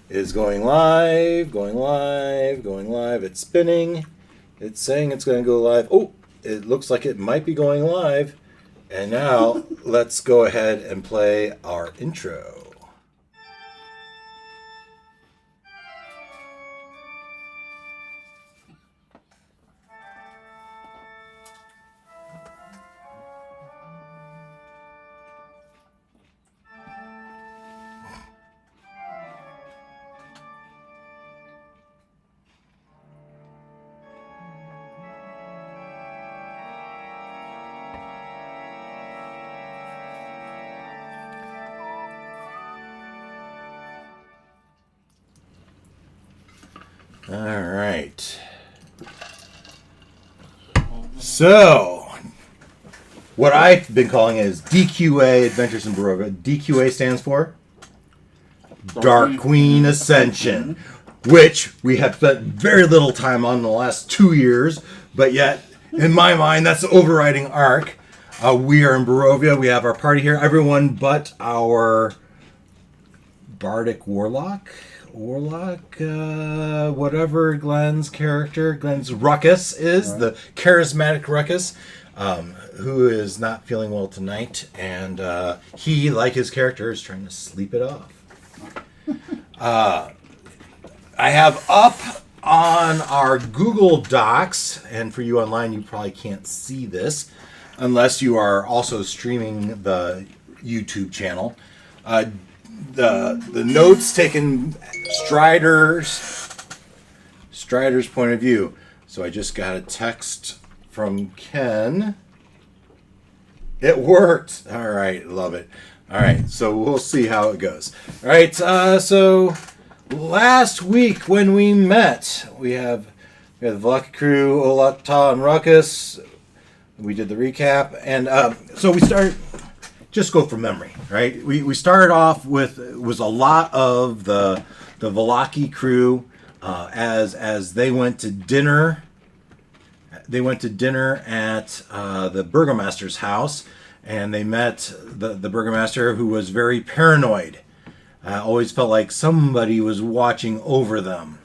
is going live, going live, going live. It's spinning. It's saying it's going to go live. Oh, it looks like it might be going live. And now let's go ahead and play our intro. All right. So, what I've been calling is DQA Adventures in Barovia. DQA stands for Dark Queen Ascension, which we have spent very little time on in the last 2 years, but yet, in my mind, that's the overriding arc. We are in Barovia. We have our party here. Everyone but our Bardic Warlock, whatever Glenn's character, Glenn's Ruckus is, right. The charismatic Ruckus, who is not feeling well tonight, and he, like his character, is trying to sleep it off. I have up on our Google Docs, and for you online, you probably can't see this, unless you are also streaming the YouTube channel. The notes taken Strider's point of view. So I just got a text from Ken. It worked. All right, love it. All right, so we'll see how it goes. All right, so last week when we met, we have the Velaki crew, Olata and Ruckus. We did the recap, and so we started. Just go from memory, right? We started off with was a lot of the Velaki crew as they went to dinner. They went to dinner at the burgomaster's house, and they met the burgomaster, who was very paranoid. Always felt like somebody was watching over them.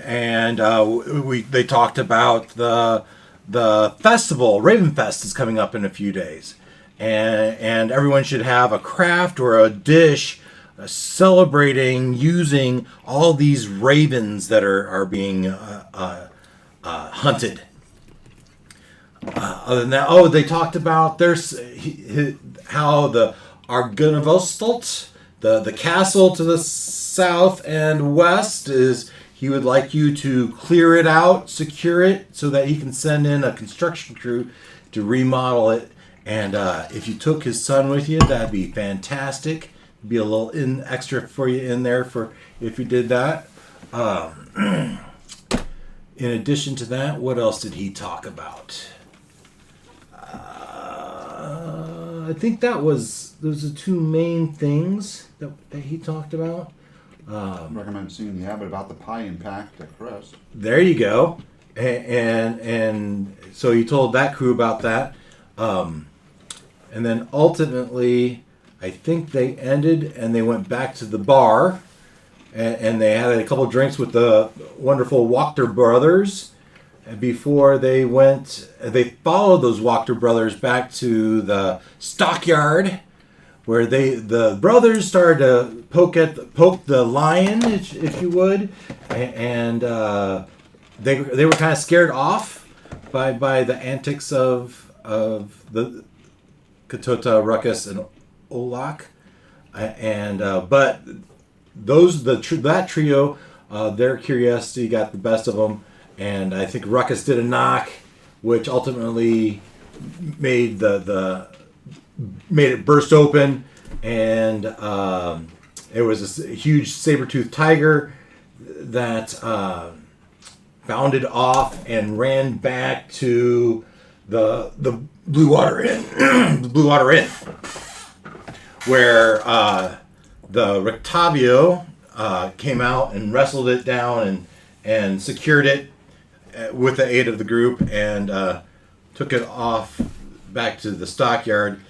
And they talked about the festival. Ravenfest is coming up in a few days. And everyone should have a craft or a dish celebrating using all these ravens that are being hunted. Other than that, they talked about how the Argunavostalt, the castle to the south and west, is he would like you to clear it out, secure it, so that he can send in a construction crew to remodel it. And if you took his son with you, that'd be fantastic. Be a little extra for you in there for if you did that. In addition to that, what else did he talk about? I think those are the two main things that he talked about. I recommend seeing the Abbot about the pie impact at Crest. There you go. And so he told that crew about that. And then ultimately, I think they ended and they went back to the bar, and they had a couple of drinks with the wonderful Wachter brothers. And before they followed those Wachter brothers back to the stockyard, where the brothers started to poke the lion, if you would, and they were kind of scared off by the antics of the Katota, Ruckus, and Olak, but that trio, their curiosity got the best of them, and I think Ruckus did a knock, which ultimately made made it burst open, and it was a huge saber-toothed tiger that bounded off and ran back to the Blue Water Inn, where the Rictavio came out and wrestled it down and secured it with the aid of the group, and took it off back to the stockyard.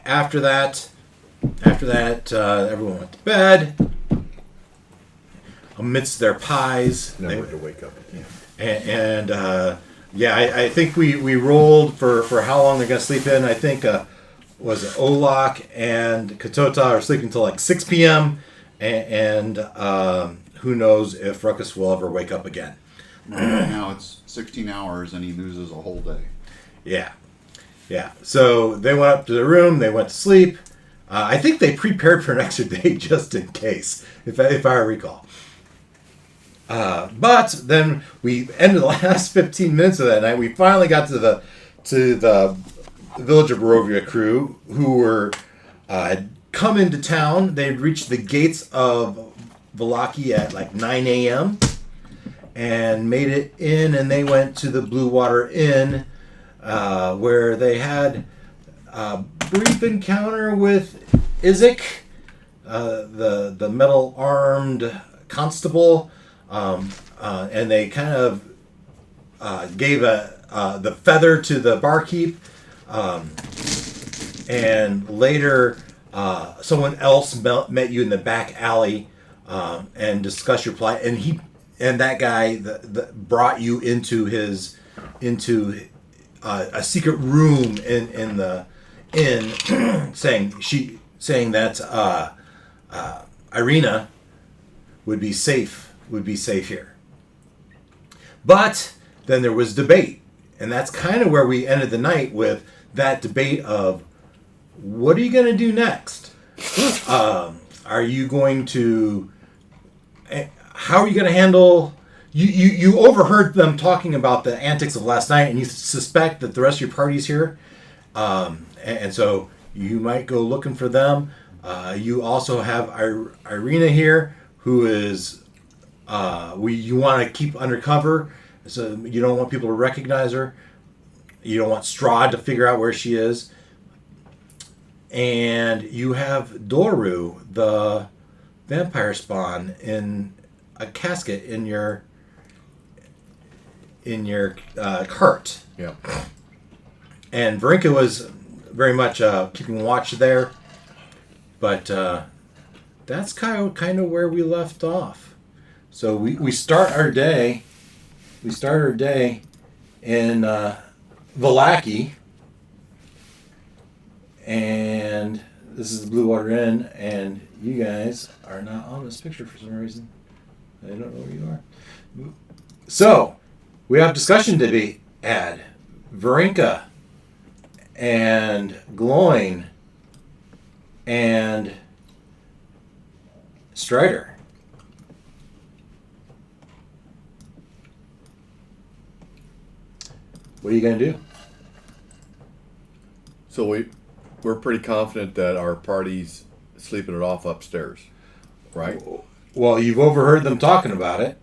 After that, everyone went to bed, amidst their pies. Never to wake up again. I think we rolled for how long they're going to sleep in. I think was it Olak and Katota are sleeping till like 6 p.m. and who knows if Ruckus will ever wake up again. Right now it's 16 hours and he loses a whole day. Yeah. So they went up to their room. They went to sleep. I think they prepared for an extra day just in case, if I recall. But then we ended the last 15 minutes of that night. We finally got to the Village of Barovia crew who had come into town. They had reached the gates of Valaki at like 9 a.m. and made it in, and they went to the Blue Water Inn where they had a brief encounter with Isaac, the metal-armed constable, and they kind of gave the feather to the barkeep, and later someone else met you in the back alley and discussed your plight, and that guy brought you into a secret room in the inn, saying that Irina would be safe here. But then there was debate, and that's kind of where we ended the night, with that debate of what are you going to do next? Are you going to? How are you going to handle? You overheard them talking about the antics of last night, and you suspect that the rest of your party's here, and so you might go looking for them. You also have Irina here, who is you want to keep undercover, so you don't want people to recognize her. You don't want Strahd to figure out where she is. And you have Doru, the vampire spawn, in a casket in your cart. Yeah. And Varinka was very much keeping watch there. But that's kind of where we left off. So we start our day. We start our day in Valaki, and this is the Blue Water Inn, and you guys are not on this picture for some reason. I don't know where you are. So we have discussion to be had. Varinka and Gloin and Strider. What are you going to do? So we're pretty confident that our party's sleeping it off upstairs, right? Well, you've overheard them talking about it.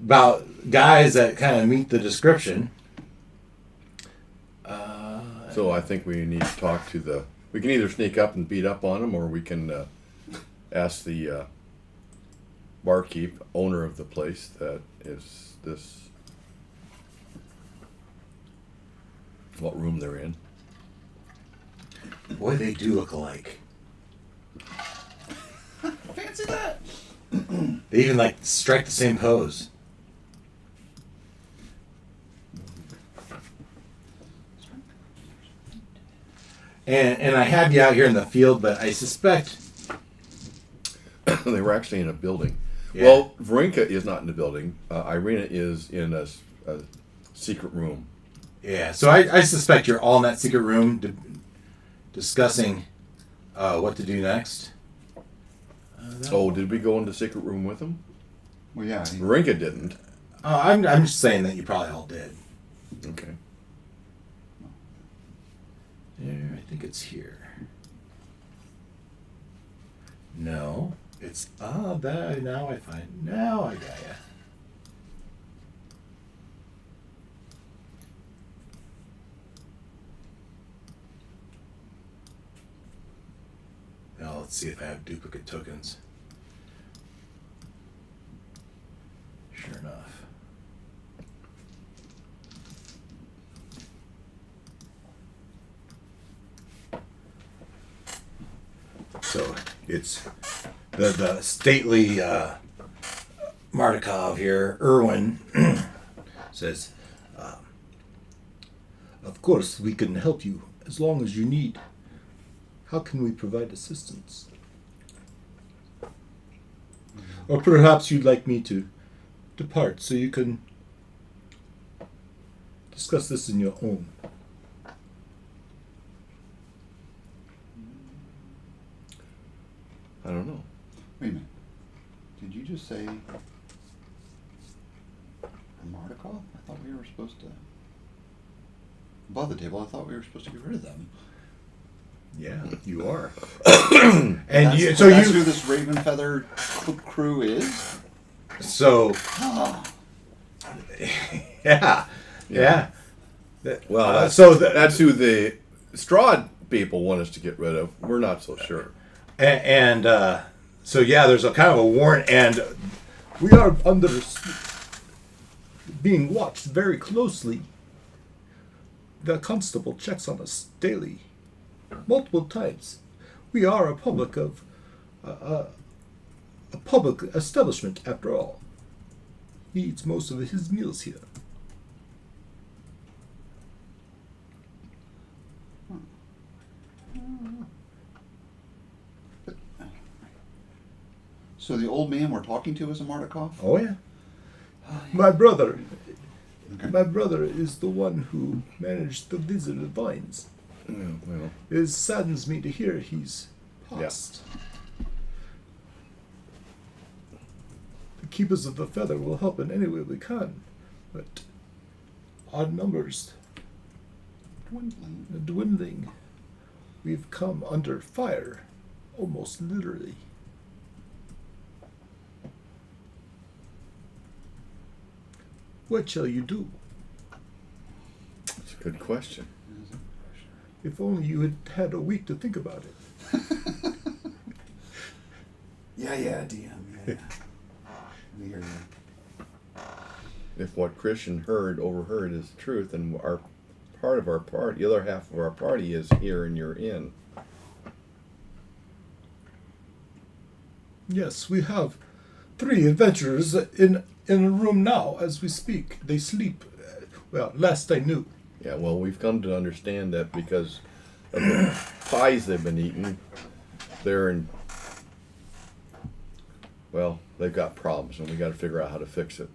About guys that kind of meet the description. So I think we need to talk to we can either sneak up and beat up on them, or we can ask the barkeep, owner of the place, that is this, what room they're in. Boy, they do look alike. Fancy that. They even strike the same pose. And I have you out here in the field, but I suspect They were actually in a building. Yeah. Well, Varinka is not in the building. Irina is in a secret room. Yeah, so I suspect you're all in that secret room discussing what to do next. Did we go into the secret room with him? Well, yeah. Varinka didn't. I'm just saying that you probably all did. Okay. There, I think it's here. No, it's that now I find. Now I got ya. Now let's see if I have duplicate tokens. Sure enough. So it's the stately Mardukov here, Irwin, says, of course we can help you as long as you need. How can we provide assistance? Or perhaps you'd like me to depart so you can discuss this in your own. I don't know. Wait a minute. Did you just say Mardukov? I thought we were supposed to. Above the table, I thought we were supposed to get rid of them. Yeah, you are. And And that's who this Raven Feather crew is? So, yeah. Well, that's who the Strahd people want us to get rid of. We're not so sure. So yeah, there's a kind of a warrant, and we are being watched very closely. The constable checks on us daily, multiple times. We are a public establishment after all. He eats most of his meals here. So the old man we're talking to is a Mardukov? Oh yeah. My brother. Okay. My brother is the one who managed the Wizard of Vines. Well, It saddens me to hear he's passed. The Keepers of the Feather will help in any way we can, but our numbers are dwindling. We've come under fire, almost literally. What shall you do? that's a good question. If only you had had a week to think about it. Yeah, DM. Yeah. We hear you. If what Christian overheard is the truth, and the other half of our party is here and you're in. Yes, we have 3 adventurers in a room now as we speak. They sleep. Well, last I knew. Yeah, well, we've come to understand that because of the pies they've been eating, they've got problems, and we got to figure out how to fix it.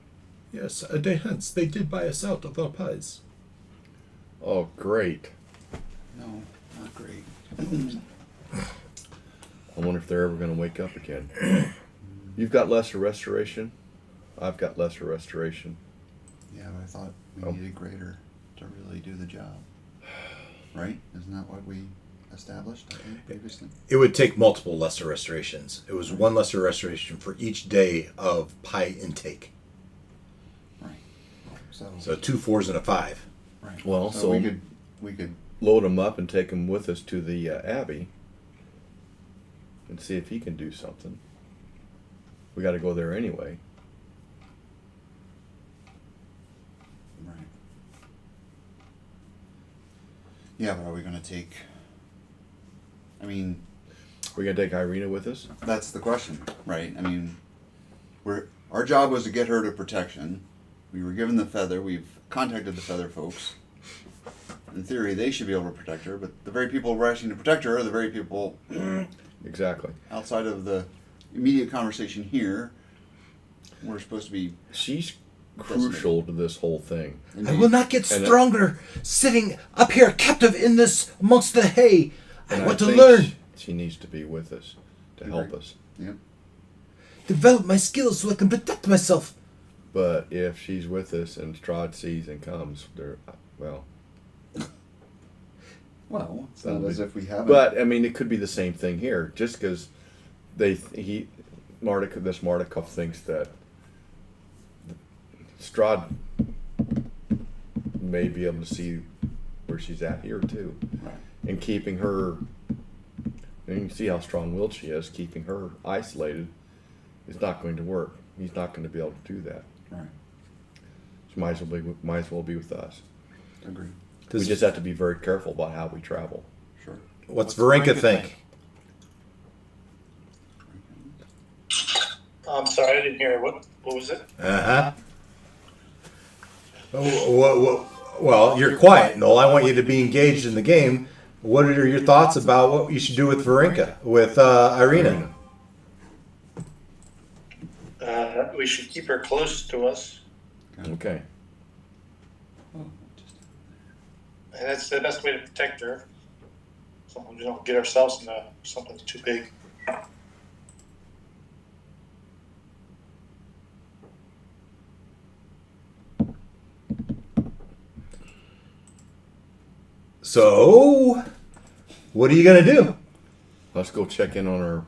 Yes, a day hence they did buy us out of our pies. Oh, great. No, not great. I wonder if they're ever going to wake up again. You've got lesser restoration. I've got lesser restoration. Yeah, but I thought we needed greater to really do the job. Right? Isn't that what we established, I think, previously? It would take multiple lesser restorations. It was 1 lesser restoration for each day of pie intake. Right. So 2 4s and a 5. Right. Well, so we could load him up and take him with us to the Abbey and see if he can do something. We got to go there anyway. Right. Yeah, but are we going to take... I mean... We're going to take Irina with us? That's the question, right? I mean, our job was to get her to protection. We were given the feather. We've contacted the feather folks. In theory, they should be able to protect her, but the very people we're asking to protect her are the very people Exactly. outside of the immediate conversation here. We're supposed to be... She's crucial to this whole thing. I will not get stronger sitting up here captive in this amongst the hay. I want to learn. She needs to be with us to help us. Yep. Develop my skills so I can protect myself. But if she's with us and Strahd sees and comes, Well, it's not as if we haven't... But, I mean, it could be the same thing here. Just because this Mardukov thinks that Strahd may be able to see where she's at here, too. Right. And keeping her... And you can see how strong-willed she is. Keeping her isolated is not going to work. He's not going to be able to do that. Right. She might as well be with us. Agree. We just have to be very careful about how we travel. Sure. What's Varenka think? I'm sorry, I didn't hear. What was it? Uh-huh. Well, you're quiet, Noel. I want you to be engaged in the game. What are your thoughts about what you should do with Varinka, with Irina? We should keep her close to us, Okay. and that's the best way to protect her. So we don't get ourselves into something too big. So, what are you going to do? Let's go check in on our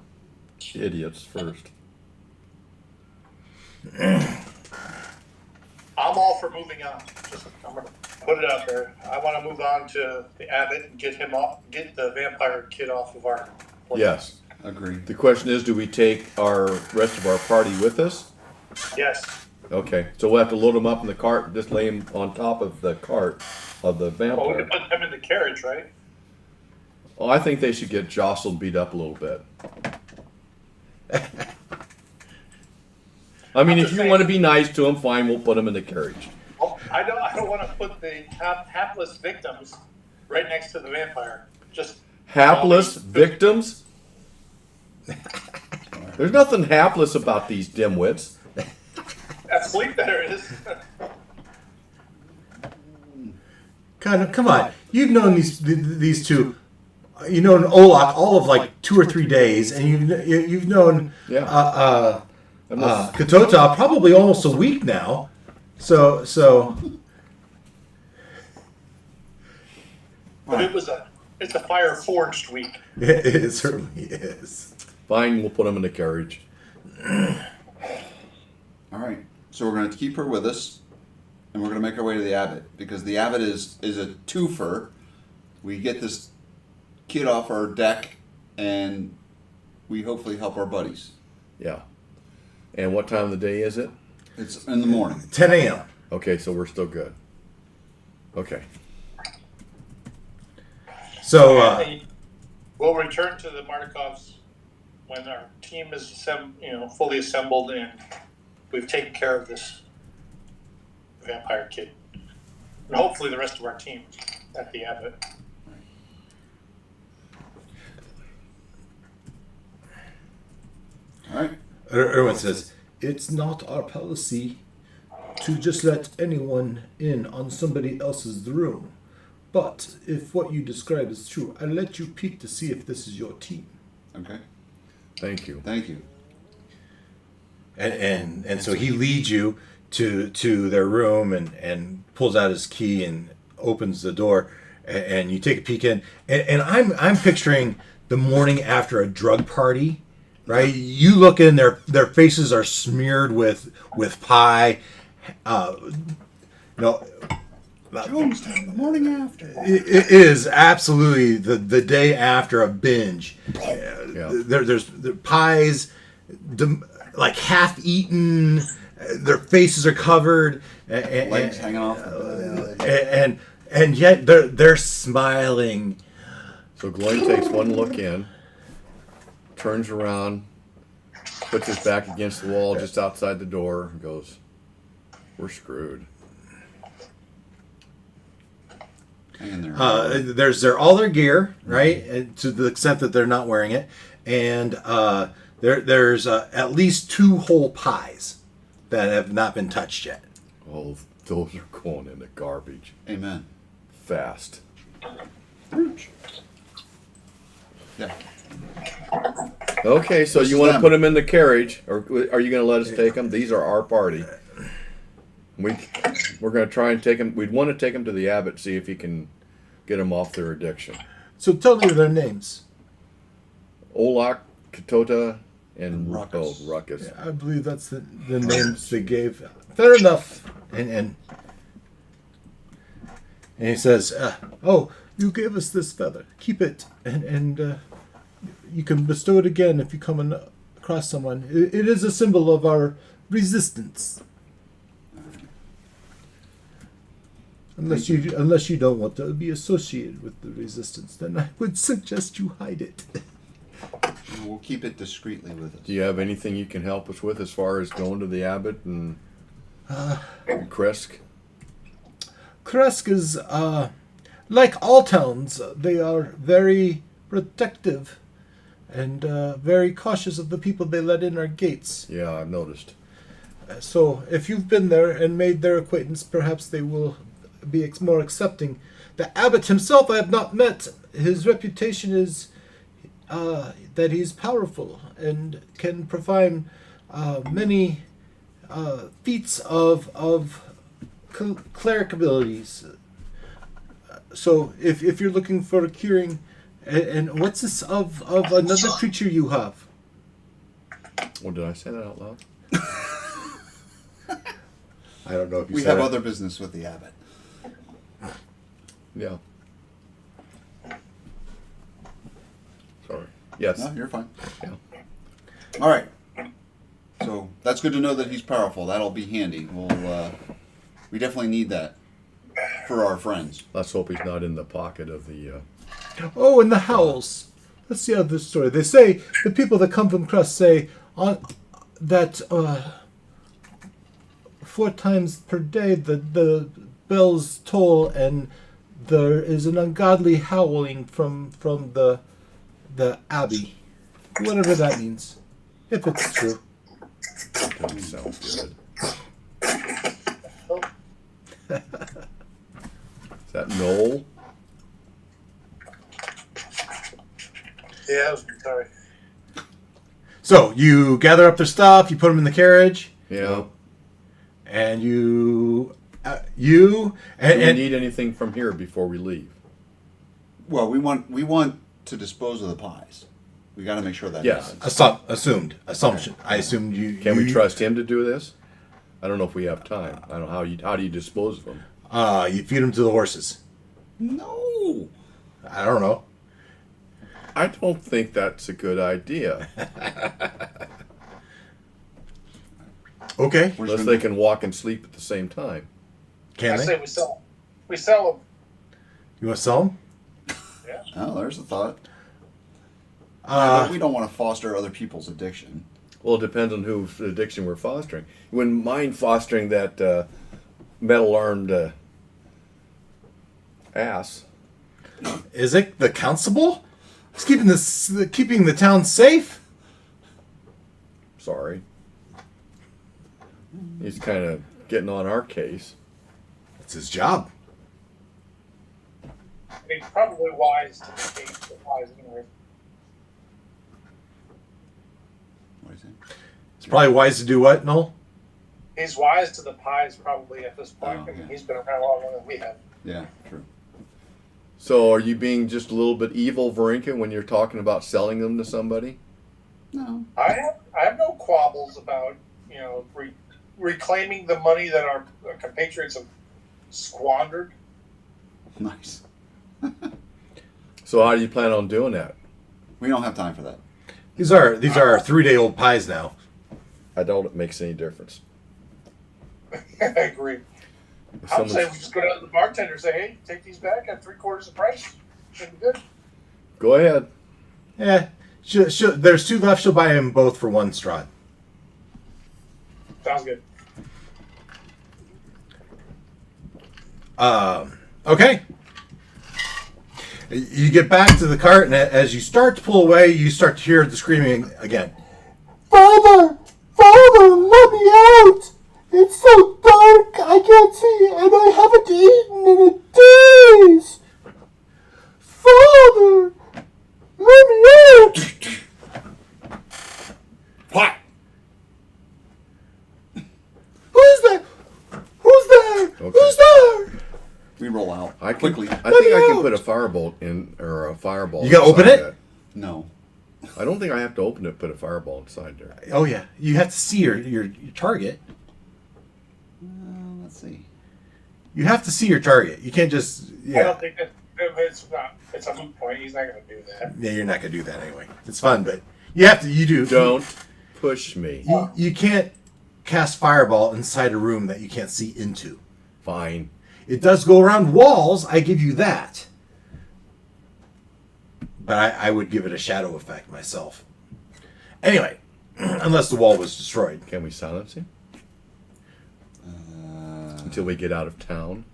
idiots first. I'm all for moving on. I'm gonna put it out there. I want to move on to the Abbot and get the vampire kid off of our plate. Yes. Agreed. The question is, do we take our rest of our party with us? Yes. Okay. So we'll have to load them up in the cart and just lay them on top of the cart of the Well, we vampire. can put them in the carriage, right? Oh, I think they should get jostled, beat up a little bit. I mean, if you want to be nice to them, fine, we'll put them in the carriage. Well, I don't want to put the hapless victims right next to the vampire. Just Hapless victims? There's nothing hapless about these dimwits. asleep. There it is. Come on. You've known these two. You've known Olak all of like 2 or 3 days, and you've known Katota probably almost a week now. So But it's a fire forged week. it certainly is. Fine, we'll put them in the carriage. All right. So we're going to keep her with us, and we're going to make our way to the Abbot, because the Abbot is a twofer. We get this kid off our deck, and we hopefully help our buddies. Yeah. And what time of the day is it? It's in the morning. 10 a.m. Okay, so we're still good. Okay. So We'll return to the Markovs when our team is fully assembled and we've taken care of this vampire kid, and hopefully the rest of our team at the Abbot. All right. Erwin says, it's not our policy to just let anyone in on somebody else's room. But if what you describe is true, I'll let you peek to see if this is your team. Okay. Thank you. Thank you. And so he leads you to their room and pulls out his key and opens the door, and you take a peek in. And I'm picturing the morning after a drug party. Right, you look in, their faces are smeared with pie. Jonestown, the morning after. It is absolutely the day after a binge. Yeah. There's pies, like half eaten. Their faces are covered, Legs hanging off the bed. and yet they're smiling. So Glenn takes one look in, turns around, puts his back against the wall just outside the door, and goes, "We're screwed." Hang in there. There's all their gear, right? And to the extent that they're not wearing it, and there's at least 2 whole pies that have not been touched yet. Oh, those are going in the garbage Amen. fast. Yeah. Okay, so you want to put them in the carriage, or are you going to let us take them? These are our party. We're going to try and take them. We'd want to take them to the Abbot, see if he can get them off their addiction. So tell me their names. Olak, Katota, and Ruckus. Ruckus. I believe that's the names they gave. Fair enough. And he says, "Oh, you gave us this feather. Keep it, and you can bestow it again if you come across someone. It is a symbol of our resistance. Unless you don't want to be associated with the resistance, then I would suggest you hide it." We'll keep it discreetly with us. Do you have anything you can help us with as far as going to the Abbot and Kresk? Kresk is, like all towns, they are very protective and very cautious of the people they let in our gates. Yeah, I've noticed. So if you've been there and made their acquaintance, perhaps they will be more accepting. The abbot himself I have not met. His reputation is that he's powerful and can perform many feats of cleric abilities. So if you're looking for a curing, and what's this of another creature you have? Oh, did I say that out loud? I don't know if you We said have it. other business with the abbot. Yeah. Sorry. Yes. No, you're fine. Yeah. All right. So that's good to know that he's powerful. That'll be handy. We definitely need that for our friends. Let's hope he's not in the pocket of the. Oh, and the howls. Let's see how this story. They say the people that come from Crust say that 4 times per day the bells toll and there is an ungodly howling from the abbey, whatever that means, if it's true. Doesn't sound good. Is that Noel? Yeah, sorry. So you gather up their stuff, you put them in the carriage, Yeah. and you Do and we need anything from here before we leave? Well, we want to dispose of the pies. We got to make sure that Yes. happens. assumption. I assumed you. Can we trust him to do this? I don't know if we have time. I don't know how do you dispose of them? You feed them to the horses. No. I don't know. I don't think that's a good idea. Okay. Unless they can walk and sleep at the same time. Can I they? say we sell. We sell them. You want to sell them? Yeah. Oh, there's a thought. But we Uh, don't want to foster other people's addiction. Well, it depends on whose addiction we're fostering. You wouldn't mind fostering that metal-armed ass. is it the constable? He's keeping the town safe. Sorry. He's kind of getting on our case. It's his job. I mean, probably wise to take the pies anyway. What do you think? It's probably wise to do what, Noel? He's wise to the pies probably at this point. Oh, I mean, yeah. he's been around a lot longer than we have. Yeah, true. So are you being just a little bit evil, Varinka, when you're talking about selling them to somebody? No. I have no quabbles about reclaiming the money that our compatriots have squandered. Nice. So how do you plan on doing that? We don't have time for that. These are 3-day-old pies now. I doubt it makes any difference. I agree. If I'm saying someone's- we just go down to the bartender and say, "Hey, take these back at 3/4 the price." Should be good. Go ahead. Yeah. There's 2 left. She'll buy them both for 1 straw. Sounds good. Okay. You get back to the cart, and as you start to pull away, you start to hear the screaming again. Father! Father, let me out! It's so dark, I can't see, and I haven't eaten in days! Father! Let me out! What? Who's there? Who's there? Okay. Who's there? We roll out I can, quickly. I think I can out. put a firebolt in, or a fireball. You gotta open inside it? No. that. I don't think I have to open it. Put a fireball inside there. Oh yeah, you have to see your target. Let's see. You have to see your target. You can't just I don't think that it's not. It's a moot point. He's not going to do that. Yeah, you're not gonna do that anyway. It's fun, but you have to. You do. Don't push me. You can't cast fireball inside a room that you can't see into. Fine. It does go around walls. I give you that. but I would give it a shadow effect myself. Anyway, unless the wall was destroyed. Can we silence him until we get out of town?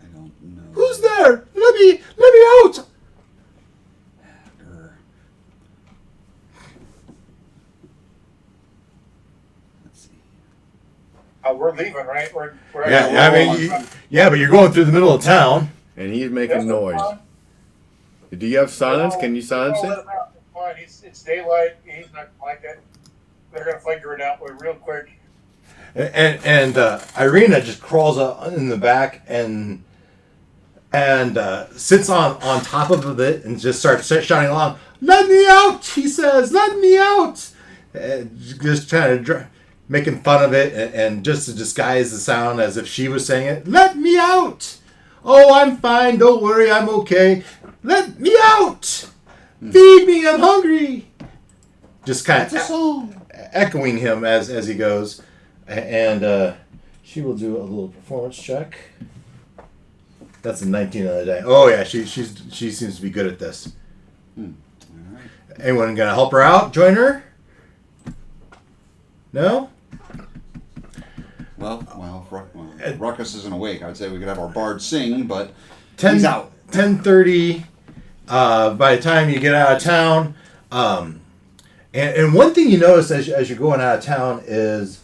I don't know. Who's there? Let me out! Let's see. We're leaving, right? We're Yeah, but you're going through the middle of town. And he's making noise. Do you have silence? Can you silence it? Fine. It's daylight. He's not like it. They're gonna figure it out real quick. And Irina just crawls up in the back and sits on top of it and just starts shouting along, "Let me out!" He says, "Let me out!" Just trying to making fun of it and just to disguise the sound as if she was saying it. "Let me out! Oh, I'm fine. Don't worry. I'm okay. Let me out! Feed me. I'm hungry." Just kind of echoing him as he goes. And she will do a little performance check. That's a 19 on the day. Oh yeah, she seems to be good at this. All right. Anyone gonna help her out? Join her? No? Well, Ruckus isn't awake. I'd say we could have our bard sing, but 10, he's out. 10:30. By the time you get out of town, and one thing you notice as you're going out of town is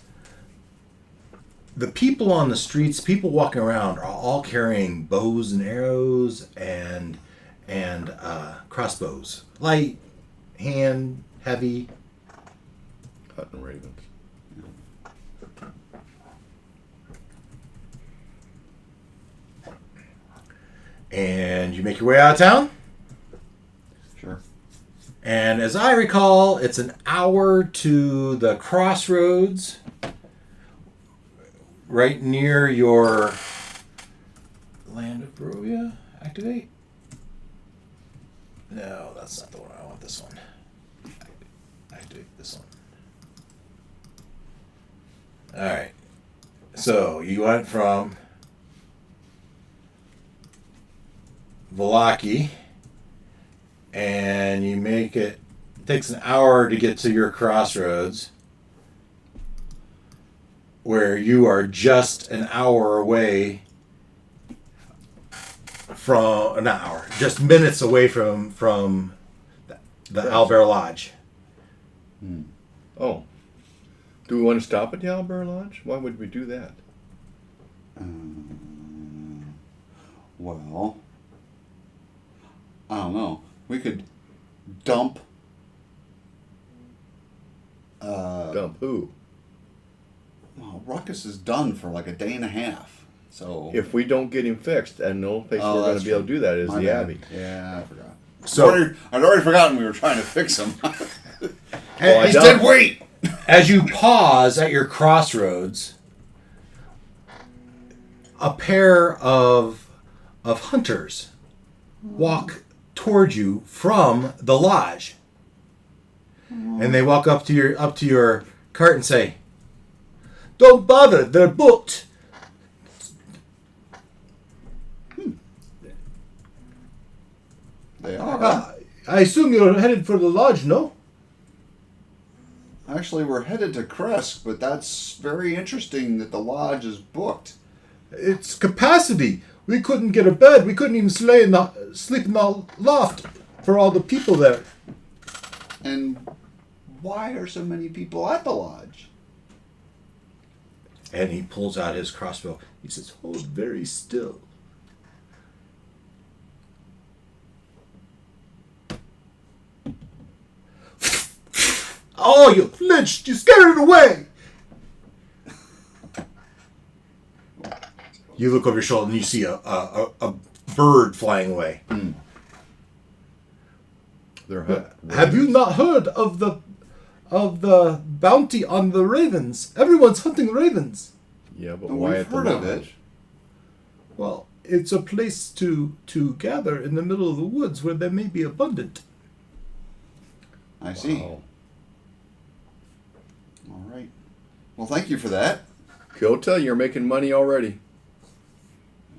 the people on the streets, people walking around, are all carrying bows and arrows and crossbows, light, hand, heavy. Hunting ravens. And you make your way out of town. Sure. And as I recall, it's an hour to the crossroads right near your Land of Barovia. Activate? No, that's not the one. I want this one. Activate this one. Alright. So you went from Valaki, and you make it takes an hour to get to your crossroads, where you are just an hour away from not hour, just minutes away from the Albert Lodge. Oh. Do we want to stop at the Albert Lodge? Why would we do that? Well, I don't know. We could dump. Dump who? Well, Ruckus is done for like a day and a half. So If we don't get him fixed, and the only place we're going that's to be able to true. do that is My the bad. Abbey. Yeah, I forgot. So I'd already forgotten we were trying to fix him. and- He said, "Wait." as you pause at your crossroads, a pair of hunters walk toward you from the lodge, and they walk up to your cart and say, "Don't bother, they're booked." They are. I assume you're headed for the lodge, no? Actually, we're headed to Kresk, but that's very interesting that the lodge is booked. It's capacity. We couldn't get a bed. We couldn't even sleep in the loft for all the people there. And why are so many people at the lodge? And he pulls out his crossbow. He says, "Hold very still." "Oh, you flinched! You scared it away!" You look over your shoulder and you see a bird flying away. Have you not heard of the bounty on the ravens? Everyone's hunting ravens. Yeah, but Well, why we've at the heard of lodge? it. Well, it's a place to gather in the middle of the woods where they may be abundant. I see. Wow. All right. Well, thank you for that. Go tell you, you're making money already.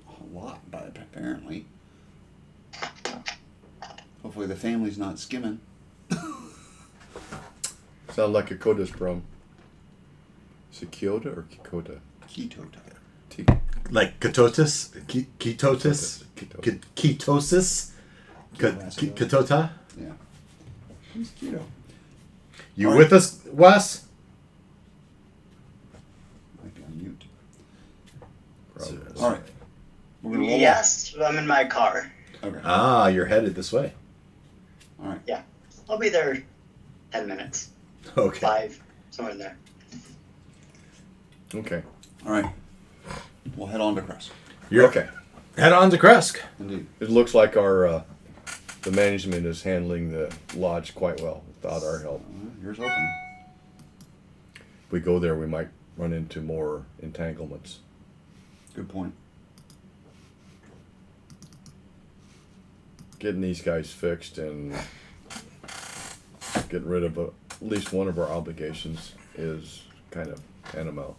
A lot, but apparently. Hopefully the family's not skimming. Sound like a Kota's prom. Is it Kyoto or Kikota? Ketota. T- Like ketosis, ketosis, ketosis, ketota. Yeah. Who's keto? You All with right. us, Wes? Might be on mute. Probably. All right. We're gonna roll Yes, I'm in my car. on. Okay. Ah, you're headed this way. All right. Yeah, I'll be there 10 minutes, Okay. 5, somewhere in there. Okay. All right. We'll head on to Crest. You're Okay. Head on to Kresk. Indeed. It looks like our the management is handling the lodge quite well without our help. Here's hoping. If we go there, we might run into more entanglements. Good point. Getting these guys fixed and getting rid of at least one of our obligations is kind of tantamount.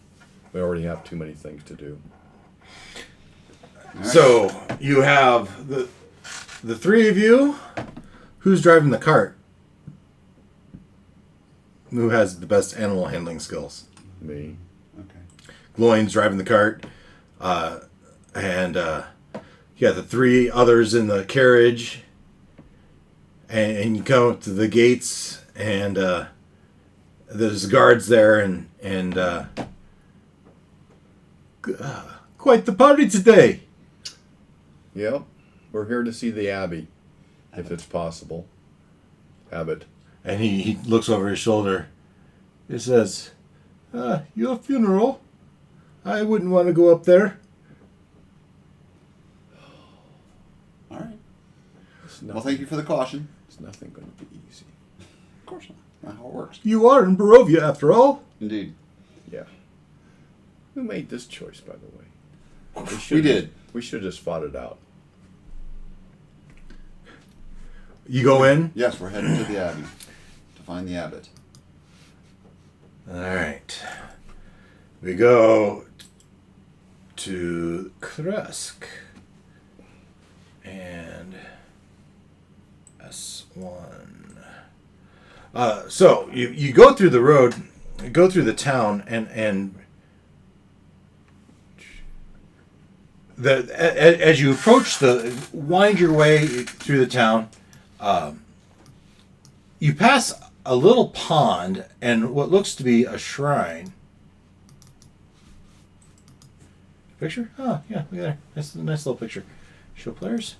We already have too many things to do. All right. So you have the three of you. Who's driving the cart? Who has the best animal handling skills? Me. Okay. Gloin's driving the cart, and you got the three others in the carriage, and you come up to the gates, and there's guards there, and quite the party today. Yep. We're here to see the Abbey, if it's possible. Abbott. And he looks over his shoulder. He says, your funeral? I wouldn't want to go up there. All right. It's Well, thank you for the caution. It's nothing going to be easy. Of course not. Not how it works. You are in Barovia, after all. Indeed. Yeah. Who made this choice, by the way? We did. We should have just fought it out. You go in? Yes, we're heading to the Abbey to find the abbot. All right. We go to Kresk. And S1. So you go through the road, you go through the town, and as you approach wind your way through the town, you pass a little pond and what looks to be a shrine. Picture? Oh, yeah, look there. That's a nice little picture. Show players.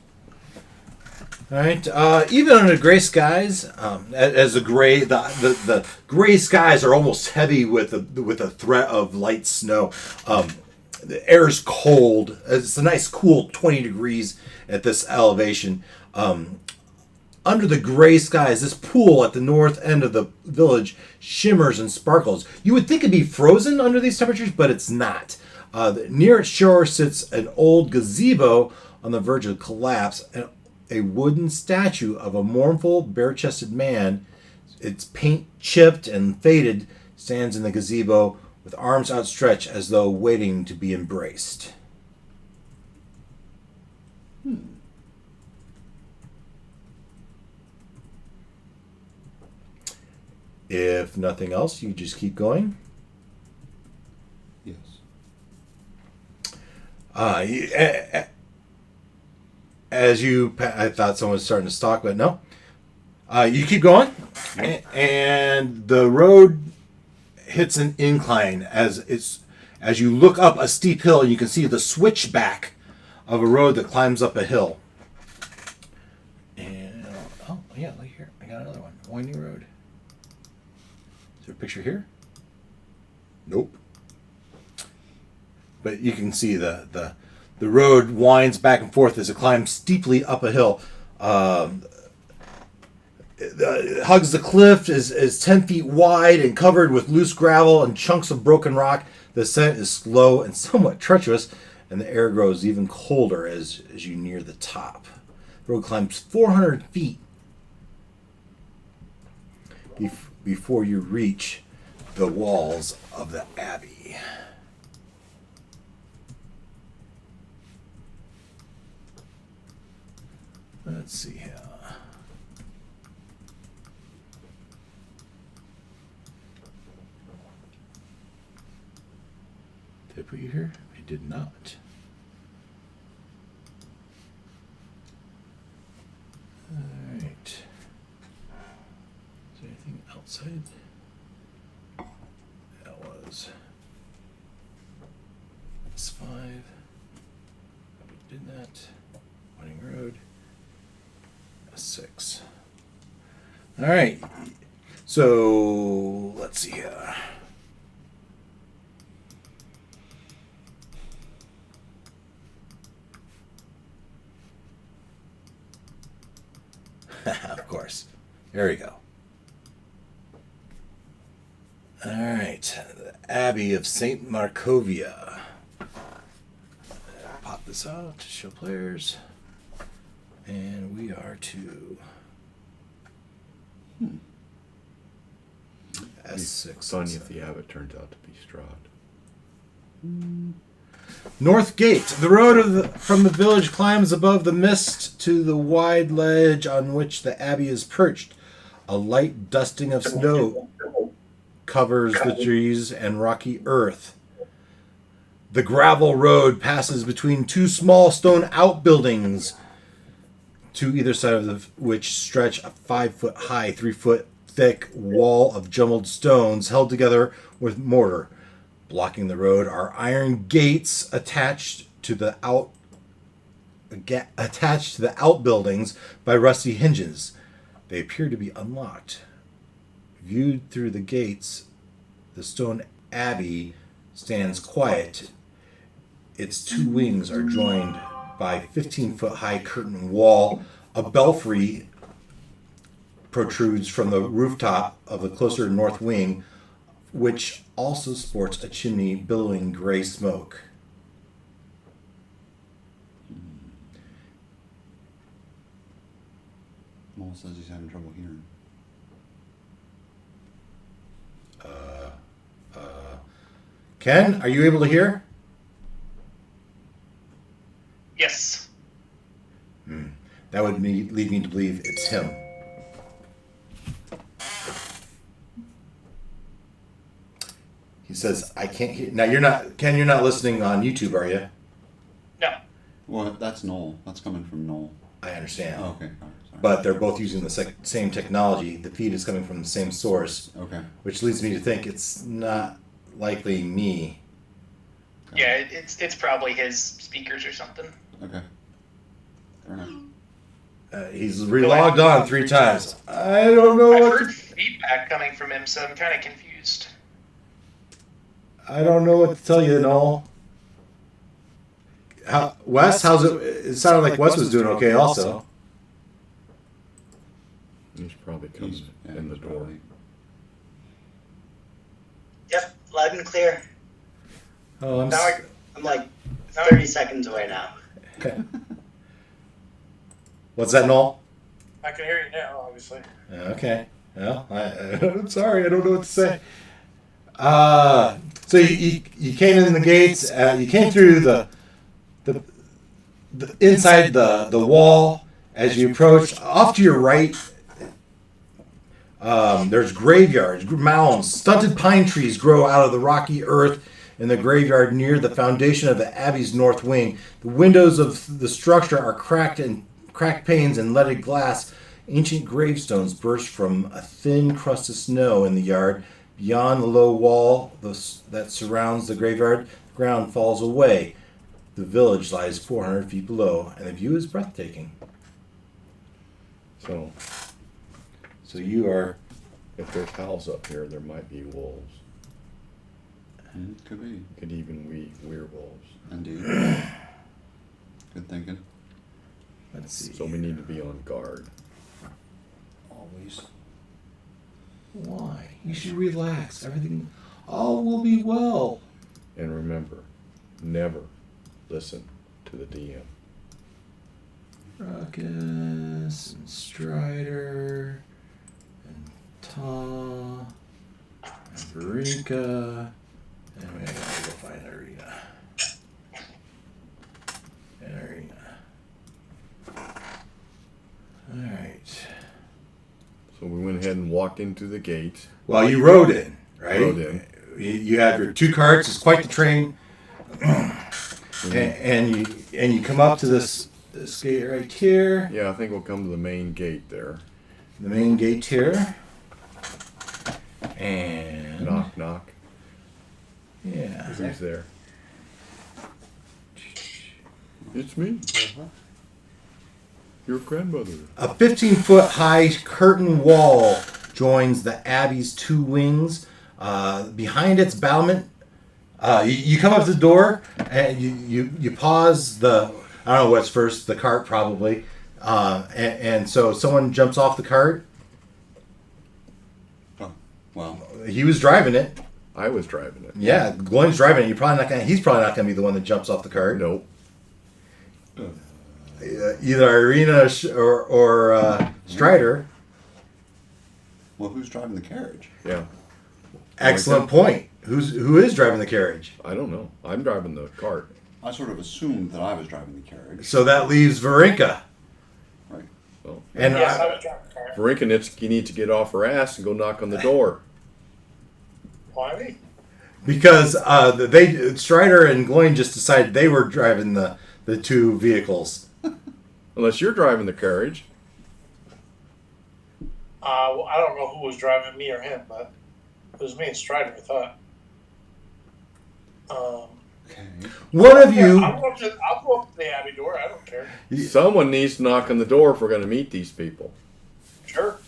All right. Even under gray skies, as the gray skies are almost heavy with a threat of light snow. The air is cold. It's a nice, cool 20 degrees at this elevation. Under the gray skies, this pool at the north end of the village shimmers and sparkles. You would think it'd be frozen under these temperatures, but it's not. Near its shore sits an old gazebo on the verge of collapse, and a wooden statue of a mournful, bare-chested man, its paint chipped and faded, stands in the gazebo with arms outstretched as though waiting to be embraced. If nothing else, you just keep going. Yes. I thought someone was starting to stalk, but no. You keep going, and the road hits an incline as you look up a steep hill, and you can see the switchback of a road that climbs up a hill. And oh yeah, look here, I got another one. Winding road. Is there a picture here? Nope. But you can see the road winds back and forth as it climbs steeply up a hill. It hugs the cliff, is 10 feet wide and covered with loose gravel and chunks of broken rock. The ascent is slow and somewhat treacherous, and the air grows even colder as you near the top. The road climbs 400 feet before you reach the walls of the abbey. Let's see here. Did I put you here? I did not. Alright. Is there anything outside? That was S5. We did that. Whiting Road. S6. Alright. So let's see here. Of course. There we go. All right. The Abbey of St. Markovia. Pop this out to show players. And we are to S6. Funny if the abbot turns out to be Strahd. North Gate. The road from the village climbs above the mist to the wide ledge on which the abbey is perched. A light dusting of snow covers the trees and rocky earth. The gravel road passes between two small stone outbuildings, to either side of which stretch a 5-foot high, 3-foot thick wall of jumbled stones held together with mortar. Blocking the road are iron gates attached to the outbuildings by rusty hinges. They appear to be unlocked. Viewed through the gates, the stone abbey stands quiet. Its two wings are joined by a 15-foot high curtain wall. A belfry protrudes from the rooftop of the closer north wing, which also sports a chimney billowing gray smoke. Maul says he's having trouble hearing. Ken, are you able to hear? Yes. That would lead me to believe it's him. He says, I can't hear. Now, you're not, Ken, you're not listening on YouTube, are you? No. Well, that's Noel. That's coming from Noel. I understand. Oh, okay. All right, sorry. But they're both using the same technology. The feed is coming from the same source, Okay. which leads me to think it's not likely me. Yeah, it's probably his speakers or something. Okay. Fair enough. He's relogged on 3 times. I don't know I've what heard to, feedback coming from him, so I'm kind of confused. I don't know what to tell you, Noel. Wes, how's it? It sounded like Wes was doing okay also. He's probably coming in the he's door. probably- Yep, loud and clear. Oh, I'm Now I, I'm like now 30 seconds away now. okay. What's that, Noel? I can hear you now, obviously. Okay. Well, I'm sorry. I don't know what to say. So you came in the gates. You came through the inside the wall. As you approach, off to your right, there's graveyards, mounds, stunted pine trees grow out of the rocky earth in the graveyard near the foundation of the abbey's north wing. The windows of the structure are cracked panes and leaded glass. Ancient gravestones burst from a thin crust of snow in the yard. Beyond the low wall that surrounds the graveyard, the ground falls away. The village lies 400 feet below, and the view is breathtaking. So, So you are... if there's howls up here, there might be wolves. Could be. Could even be werewolves. Indeed. Good thinking. Let's see. So we need to be on guard. Always. Why? You should relax. Everything... All will be well. And remember, never listen to the DM. Ruckus and Strider and Ta and Varinka. And we gotta go find Arena. And Arena. Alright. So we went ahead and walked into the gate. Well, you rode in, right? Rode in. You have your 2 carts. It's quite the train. and you come up to this gate right here, Yeah, I think we'll come to the main gate there. the main gate here, and Knock, knock. yeah, Who's there? It's me. Your grandmother. a 15-foot high curtain wall joins the Abbey's two wings. Behind its battlement, you come up to the door and you pause the. I don't know what's first, the cart probably, and so someone jumps off the cart. Oh, well, He was driving it. I was driving it. Yeah, Glenn's driving it. He's probably not gonna be the one that jumps off the cart. Nope. Either Irina or Strider. well, who's driving the carriage? Yeah. Excellent point. Who is driving the carriage? I don't know. I'm driving the cart. I sort of assumed that I was driving the carriage. So that leaves Varinka. Right. Well, And Yes, I I- was driving the car. Varinka, you need to get off her ass and go knock on the door. Why me? because Strider and Gloin just decided they were driving the two vehicles. Unless you're driving the carriage. Well, I don't know who was driving, me or him, but it was me and Strider, I thought. Okay. One of Yeah, you. I'll go up to the Abbey door. I don't care. Someone needs to knock on the door if we're going to meet these people. Sure.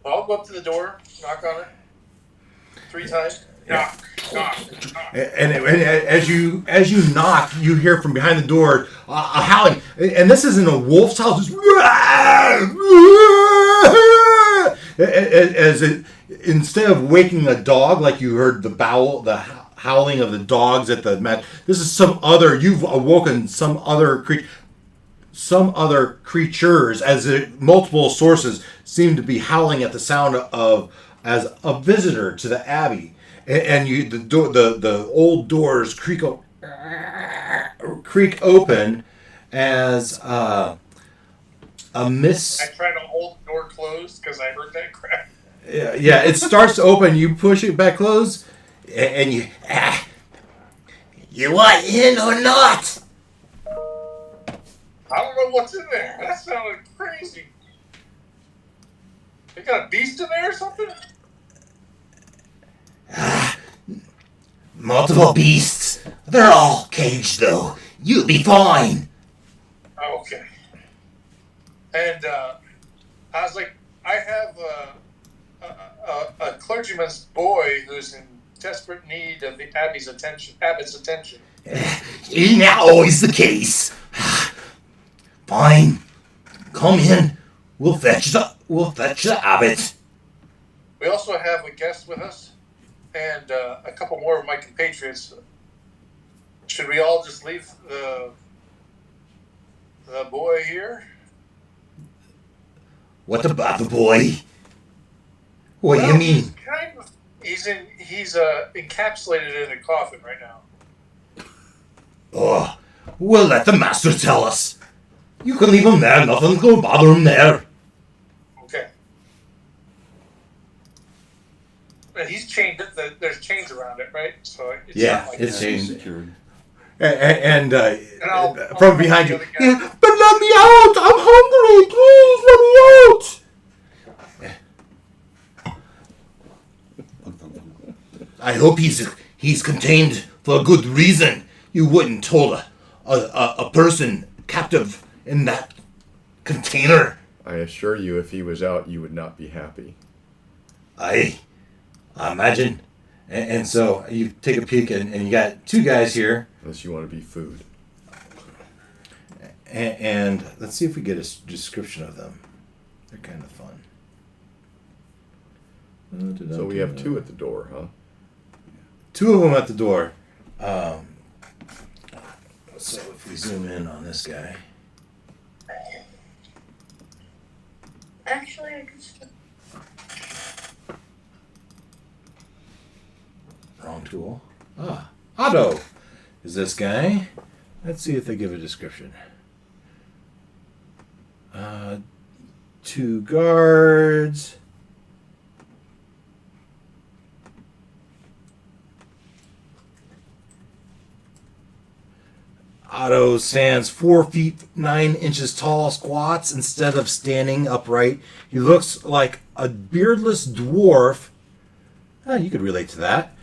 I'll go up to the door, knock on it 3 times. Knock, knock, knock. And as you knock, you hear from behind the door a howling, and this isn't a wolf's howl. Just as it, instead of waking a dog like you heard the howling of the dogs at the match. This is some other. You've awoken some other creatures, as multiple sources seem to be howling at the sound of as a visitor to the Abbey. And the old doors creak open as a miss. I try to hold the door closed because I heard that crap. Yeah, it starts to open. You push it back closed, and you. You want in or not? I don't know what's in there. That sounded crazy. They got a beast in there or something? Multiple beasts. They're all caged, though. You'll be fine. Oh, okay. And I was like, I have a clergyman's boy who's in desperate need of the Abbot's attention. Isn't that always the case? Fine. Come in. We'll fetch the abbot. We also have a guest with us, and a couple more of my compatriots. Should we all just leave the boy here? What about the boy? What do you Well, mean? He's encapsulated in a coffin right now. Oh, we'll let the master tell us. You can leave him there. Nothing's gonna bother him there. Okay. And he's chained. There's chains around it, right? So it's Yeah, not like it's that. chained. Secured. And I'll from behind you, the other guy. yeah, but let me out! I'm hungry! Please let me out! I hope he's contained for a good reason. You wouldn't hold a person captive in that container. I assure you, if he was out, you would not be happy. I imagine. And so you take a peek, and you got two guys here. Unless you want to be food. And let's see if we get a description of them. They're kind of fun. So we have 2 at the door, huh? 2 of them at the door. So if we zoom in on this guy. Actually, I could still. Wrong tool. Otto is this guy. Let's see if they give a description. 2 guards. Otto stands 4 feet 9 inches tall, squats instead of standing upright. He looks like a beardless dwarf. You could relate to that.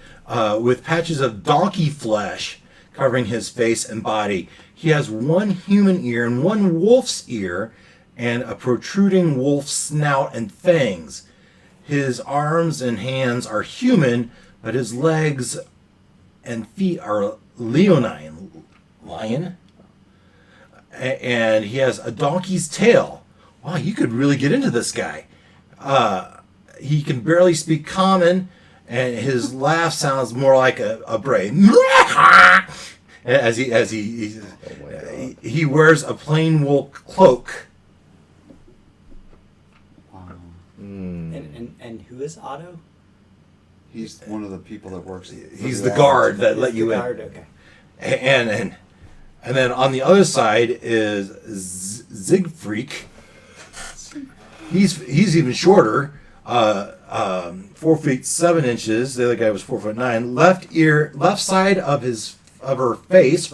With patches of donkey flesh covering his face and body. He has one human ear and one wolf's ear, and a protruding wolf's snout and fangs. His arms and hands are human, but his legs and feet are leonine. Lion. And he has a donkey's tail. Wow, you could really get into this guy. He can barely speak common, and his laugh sounds more like a bray. As he wears a plain wool cloak. Wow. And who is Otto? He's one of the people that works. He's the guard that let you in. Okay. And then on the other side is Zigfreak. He's even shorter. 4 feet 7 inches. The other guy was 4 foot 9. Left side of her face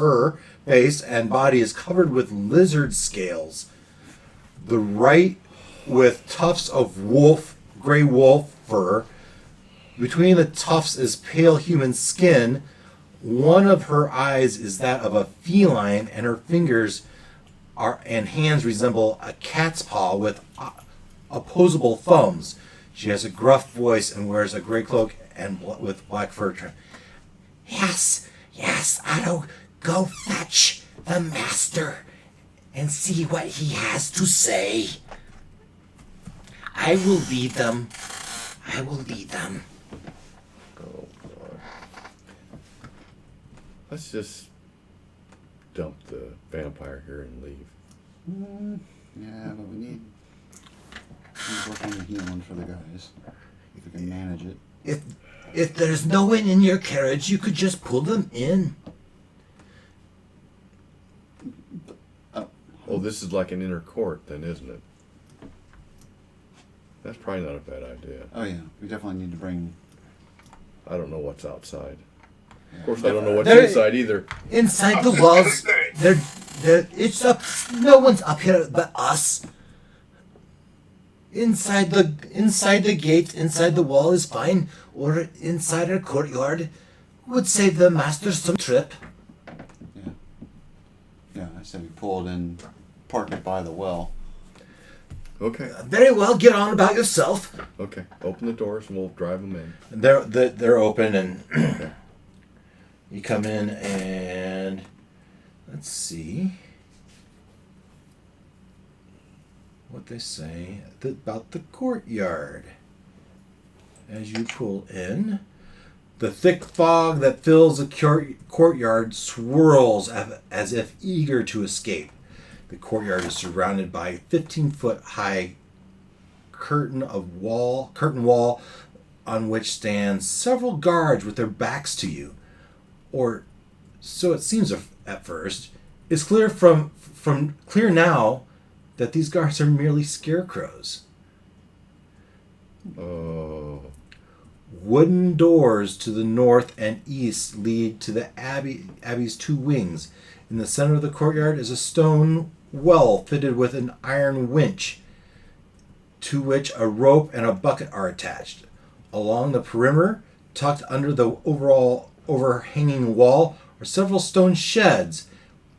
and body is covered with lizard scales. The right with tufts of gray wolf fur. Between the tufts is pale human skin. One of her eyes is that of a feline, and her fingers and hands resemble a cat's paw with opposable thumbs. She has a gruff voice and wears a gray cloak and with black fur trim. Yes, Otto, go fetch the master and see what he has to say. I will lead them. Oh, God. Let's just dump the vampire here and leave. Yeah, but we need to work on the healing for the guys. If we can manage it. If there's no one in your carriage, you could just pull them in. Oh, this is like an inner court then, isn't it? That's probably not a bad idea. Oh yeah, we definitely need to bring. I don't know what's outside. Yeah. Of course, I don't know what's There- inside either. Inside the walls, it's up. No one's up here but us. Inside the gate, inside the wall is fine, or inside our courtyard would save the master some trip. Yeah. Yeah, I said we pull it in, park it by the well. Okay. Very well, get on about yourself. Okay. Open the doors and we'll drive them in. They're open, and you come in, and let's see what they say about the courtyard. As you pull in, the thick fog that fills the courtyard swirls as if eager to escape. The courtyard is surrounded by a 15-foot high curtain wall on which stand several guards with their backs to you. Or so it seems at first. It's clear clear now that these guards are merely scarecrows. Oh. Wooden doors to the north and east lead to the abbey's two wings. In the center of the courtyard is a stone well fitted with an iron winch, to which a rope and a bucket are attached. Along the perimeter, tucked under the overhanging wall, are several stone sheds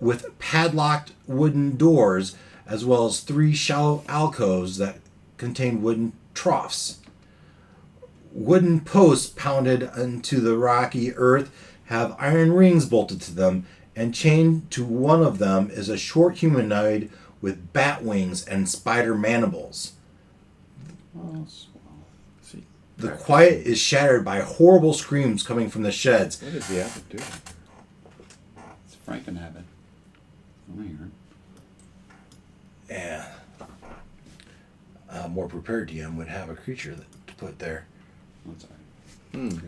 with padlocked wooden doors, as well as 3 shallow alcoves that contain wooden troughs. Wooden posts pounded into the rocky earth have iron rings bolted to them, and chained to one of them is a short humanoid with bat wings and spider mandibles. Oh, See, The quiet is shattered by horrible screams coming from the sheds. what did the abbot do? it's Frankenhabit. Oh, here. And a more prepared DM would have a creature to put there. That's all right.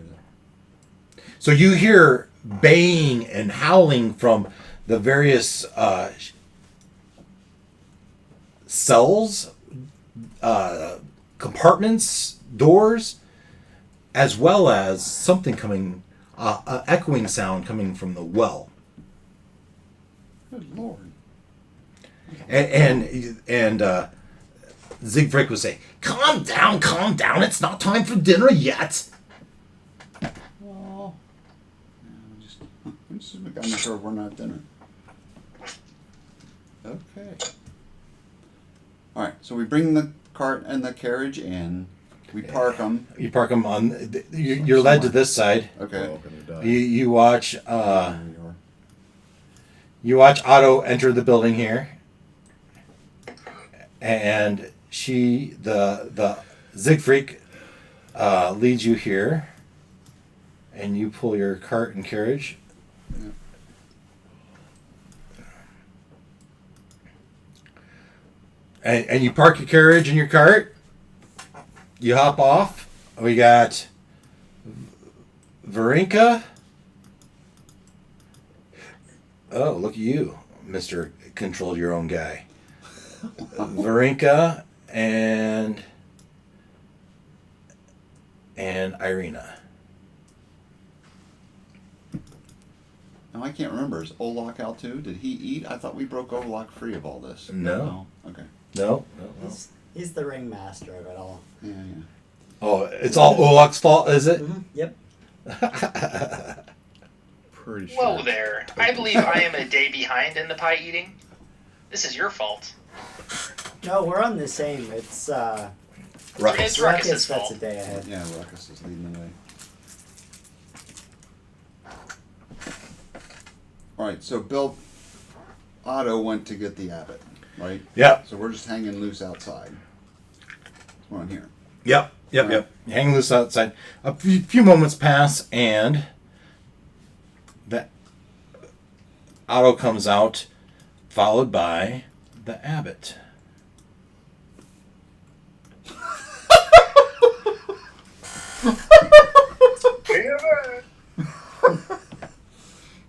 So you hear baying and howling from the various cells, compartments, doors, as well as something coming, echoing sound coming from the well. Good Lord. And Siegfried would say, calm down, it's not time for dinner yet. Well, I'm just making sure we're not at dinner. Okay. All right, so we bring the cart and the carriage in. We park them. You park them on, you're led to this side. Okay. Oh, gonna die. You watch, There we are. you watch Otto enter the building here. And the Siegfried leads you here, and you pull your cart and carriage. Yeah. And you park your carriage and your cart. You hop off. We got Varinka. Oh, look at you, Mr. Control Your Own Guy. Varinka and Irina. Now, I can't remember. Is Olak out too? Did he eat? I thought we broke Olak free of all this. No. Okay. No. He's the ringmaster of it all. Yeah, yeah. Oh, it's all Olak's fault, is it? Mm-hmm. Yep. Pretty sure. Whoa there. I believe I am a day behind in the pie eating. This is your fault. No, we're on the same. It's Ruckus. It's Ruckus's that's fault. a day ahead. Yeah, Ruckus is leading the way. All right, so Otto went to get the abbot, right? Yep. So we're just hanging loose outside. We're on here. Yep. You hang loose outside. A few moments pass, and the Otto comes out, followed by the abbot.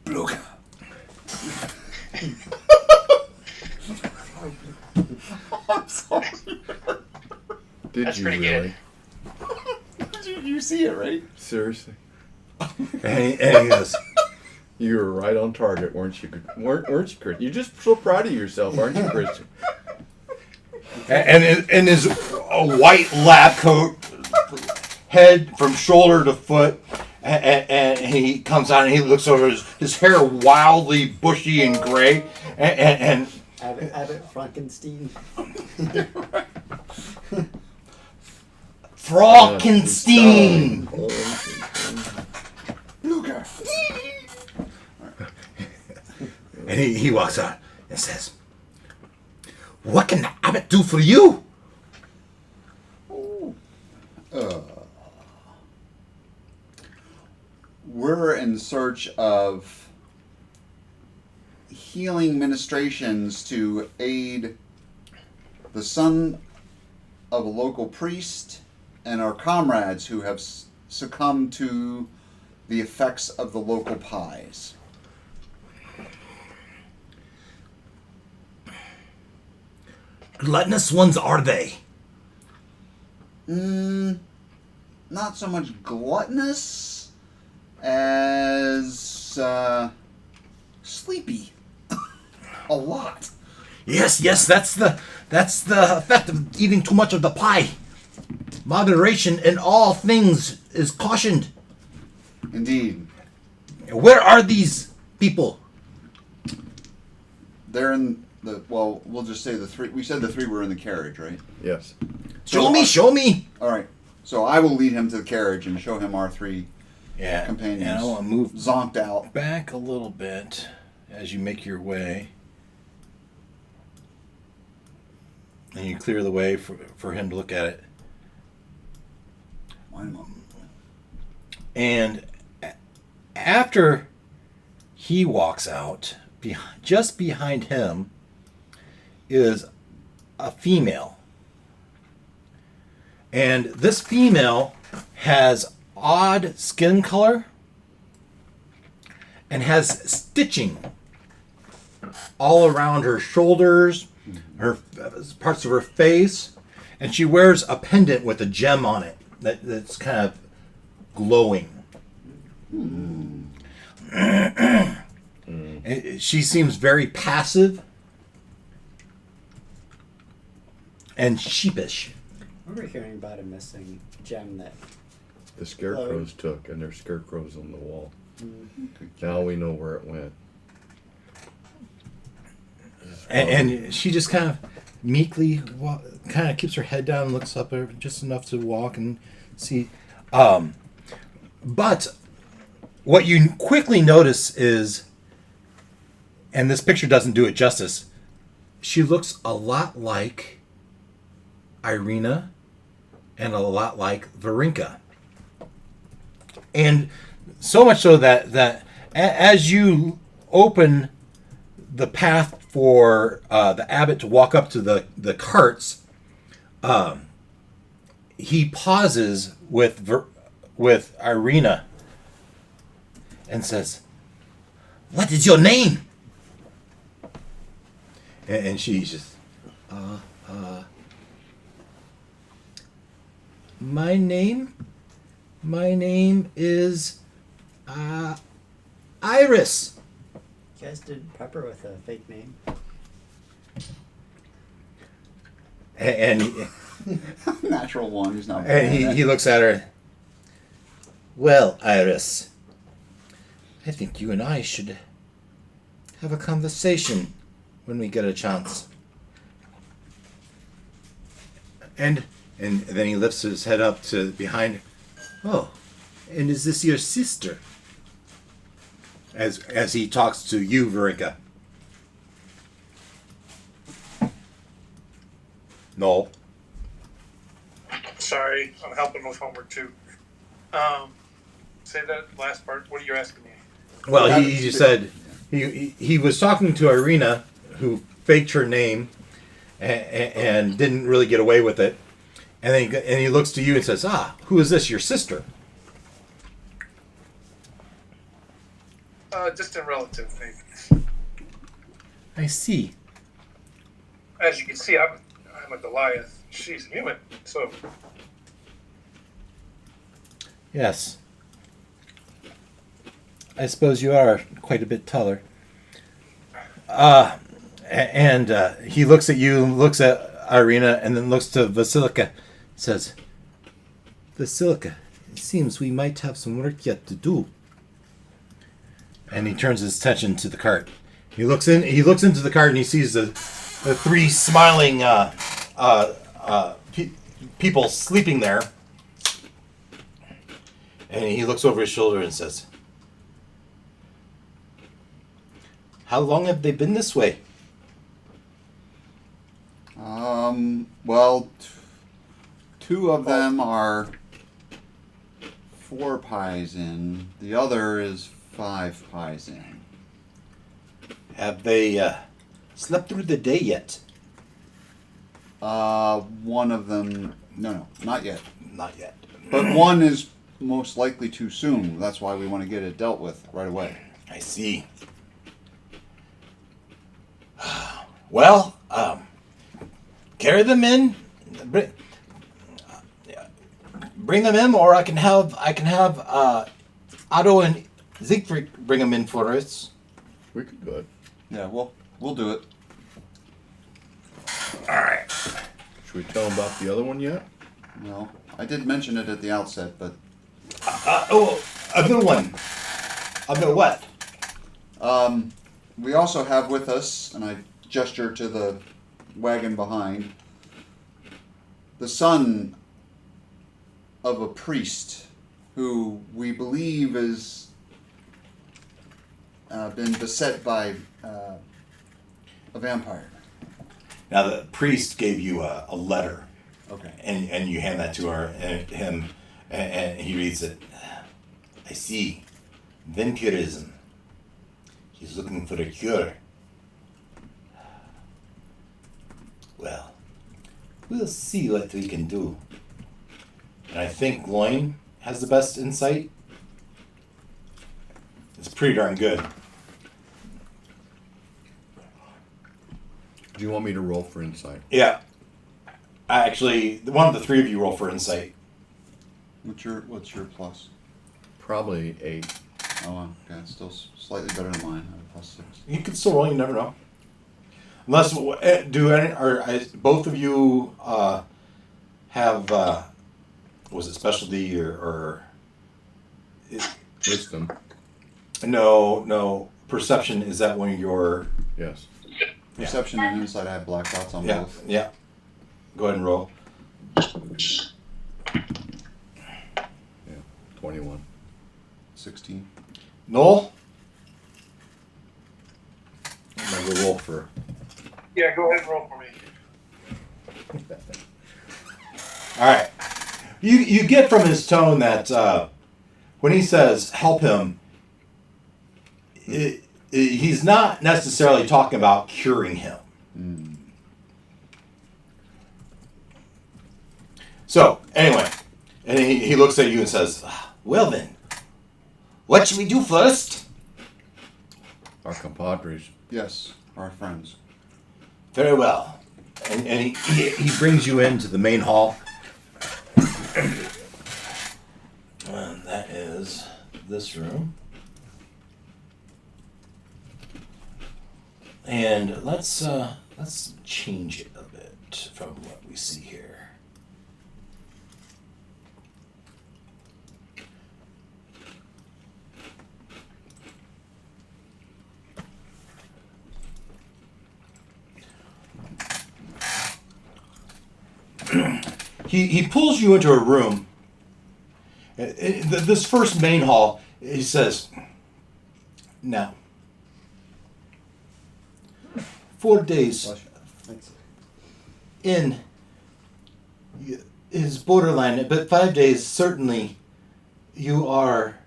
Look. I'm sorry. Did That's you pretty really? good. You see it, right? Seriously? And he goes, You were right on target, weren't you? Weren't you, Chris? You're just so proud of yourself, aren't you, Christian? and in his white lab coat, head from shoulder to foot, and he comes out and he looks over his hair wildly bushy and gray, and Abbott Frankenstein. Frankenstein. Luca. And he walks out and says, "What can the abbot do for you?" We're in search of healing ministrations to aid the son of a local priest and our comrades who have succumbed to the effects of the local pies. Gluttonous ones are they? Not so much gluttonous as sleepy. A lot. Yes, that's the effect of eating too much of the pie. Moderation in all things is cautioned. Indeed. Where are these people? They're in the, well, we'll just say the three. We said the three were in the carriage, right? Yes. Show me. All right. So I will lead him to the carriage and show him our three Yeah, companions. and I want to move Zonked out. back a little bit as you make your way. And you clear the way for him to look at it. Line 'em up. And after he walks out, just behind him is a female. And this female has odd skin color and has stitching all around her shoulders, her parts of her face, and she wears a pendant with a gem on it that's kind of glowing. She seems very passive and sheepish. I remember hearing about a missing gem that. The scarecrows took, and there's scarecrows on the wall. Mm-hmm. Now we know where it went. And she just kind of meekly kind of keeps her head down and looks up at her just enough to walk and see. But what you quickly notice is, and this picture doesn't do it justice, she looks a lot like Irina and a lot like Varinka. And so much so that as you open the path for the abbot to walk up to the carts, he pauses with Irina and says, "What is your name?" And she's just, my name is Iris. You guys did Pepper with a fake name. And Natural one. He's not. he looks at her. Well, Iris, I think you and I should have a conversation when we get a chance. And then he lifts his head up to behind her. Oh, and is this your sister? As he talks to you, Varinka. No. Sorry, I'm helping with homework too. Say that last part. What are you asking me? Well, he just said he was talking to Irina, who faked her name and didn't really get away with it. And then he looks to you and says, who is this, your sister? Distant relative, maybe. I see. As you can see, I'm a Goliath. She's human, so Yes. I suppose you are quite a bit taller. And he looks at you, looks at Irina, and then looks to Vasilika, says, Vasilika, it seems we might have some work yet to do. And he turns his attention to the cart. He looks into the cart and he sees the three smiling people sleeping there. And he looks over his shoulder and says, how long have they been this way? Well, two of them are 4 pies in. The other is 5 pies in. Have they slept through the day yet? One of them, no, not yet. Not yet. But one is most likely too soon. That's why we want to get it dealt with right away. I see. Well, carry them in. Bring them in, or I can have Otto and Siegfried bring them in for us. We could do it. Yeah, we'll do it. All right. Should we tell them about the other one yet? Well, I did mention it at the outset, but A new one. A new what? we also have with us, and I gesture to the wagon behind, the son of a priest who we believe has been beset by a vampire. Now the priest gave you a letter, Okay. and you hand that to him, and he reads it. I see. Vampirism. He's looking for a cure. Well, we'll see what we can do. And I think Loin has the best insight. It's pretty darn good. Do you want me to roll for insight? Yeah. Actually, one of the three of you roll for insight. What's your plus? Probably 8. Oh, wow. Okay, it's still slightly better than mine. I have a +6. You can still roll. You never know. Unless both of you have was it specialty or Wisdom. no perception? Is that one of your Yes. Perception and insight, I have black dots on yeah both. yeah? Go ahead and roll. 21. 16. Noel. I'm gonna roll for. Yeah, go ahead and roll for me. All right. You get from his tone that when he says help him, he's not necessarily talking about curing him. Mm. So anyway, and he looks at you and says, "Well then, what should we do first?" Our compadres. Yes, our friends. Very well. And he brings you into the main hall. And that is this room. And let's change it a bit from what we see here. He pulls you into a room. This first main hall, he says, now, 4 days Thanks. in is borderline, but 5 days certainly you are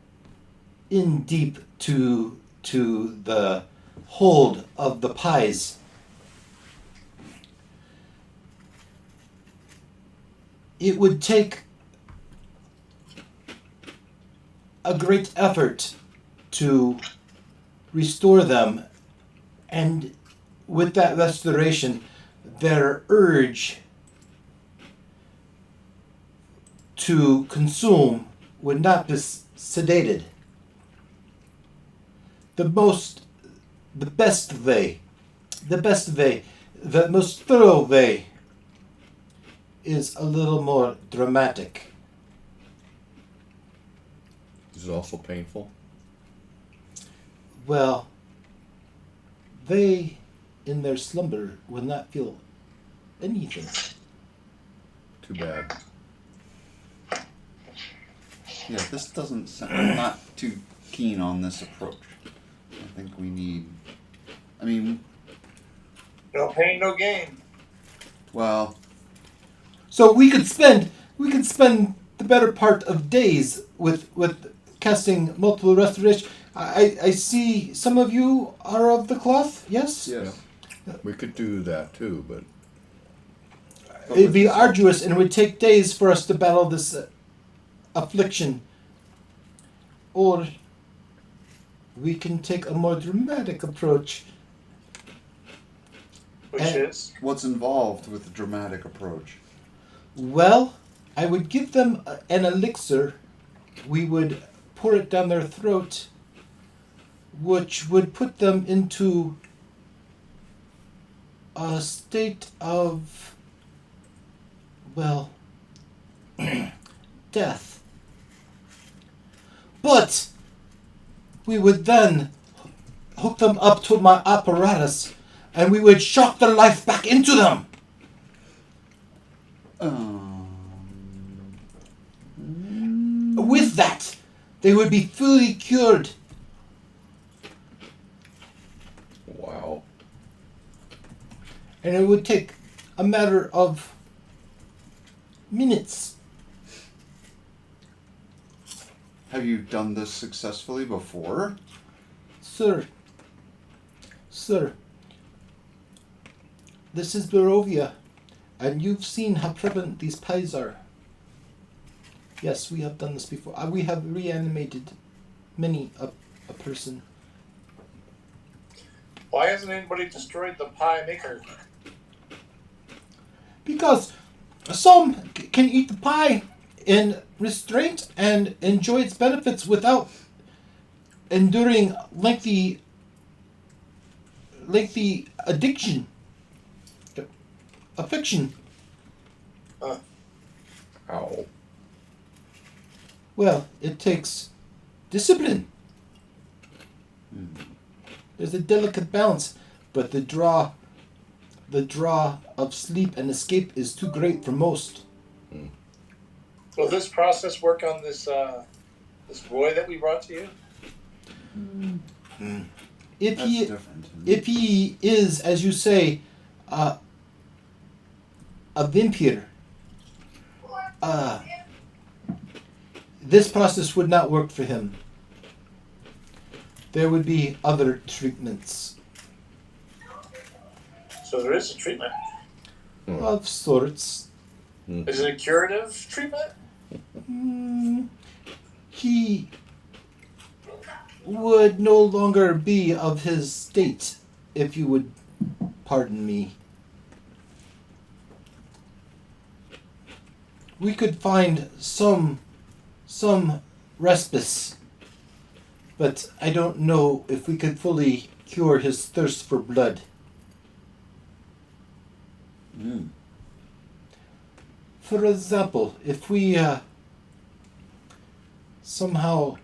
in deep to the hold of the pies. It would take a great effort to restore them, and with that restoration, their urge to consume would not be sedated. The best way, the most thorough way is a little more dramatic. Is it also painful? Well, they, in their slumber, will not feel anything. Too bad. Yeah, this doesn't sound. I'm not too keen on this approach. I think we need. I mean, No pain, no gain. well, So we could spend the better part of days with casting multiple restoration. I see some of you are of the cloth. Yes. yes. We could do that too, but It'd be arduous and it would take days for us to battle this affliction. Or we can take a more dramatic approach. Which And- is? What's involved with the dramatic approach? Well, I would give them an elixir. We would pour it down their throat, which would put them into a state of, well, death. But we would then hook them up to my apparatus and we would shock the life back into them. With that, they would be fully cured. wow. And it would take a matter of minutes. Have you done this successfully before? Sir, this is Barovia, and you've seen how prevalent these pies are. Yes, we have done this before. We have reanimated many a person. Why hasn't anybody destroyed the pie maker? Because some can eat the pie in restraint and enjoy its benefits without enduring lengthy addiction, affliction. Ow. Well, it takes discipline. There's a delicate balance, but the draw of sleep and escape is too great for most. Will this process work on this this boy that we brought to you? If That's he different. if he is, as you say, a vampire, this process would not work for him. There would be other treatments So there is a treatment. of sorts. Is it a curative treatment? He would no longer be of his state, if you would pardon me. We could find some respite, but I don't know if we could fully cure his thirst for blood. For example, if we somehow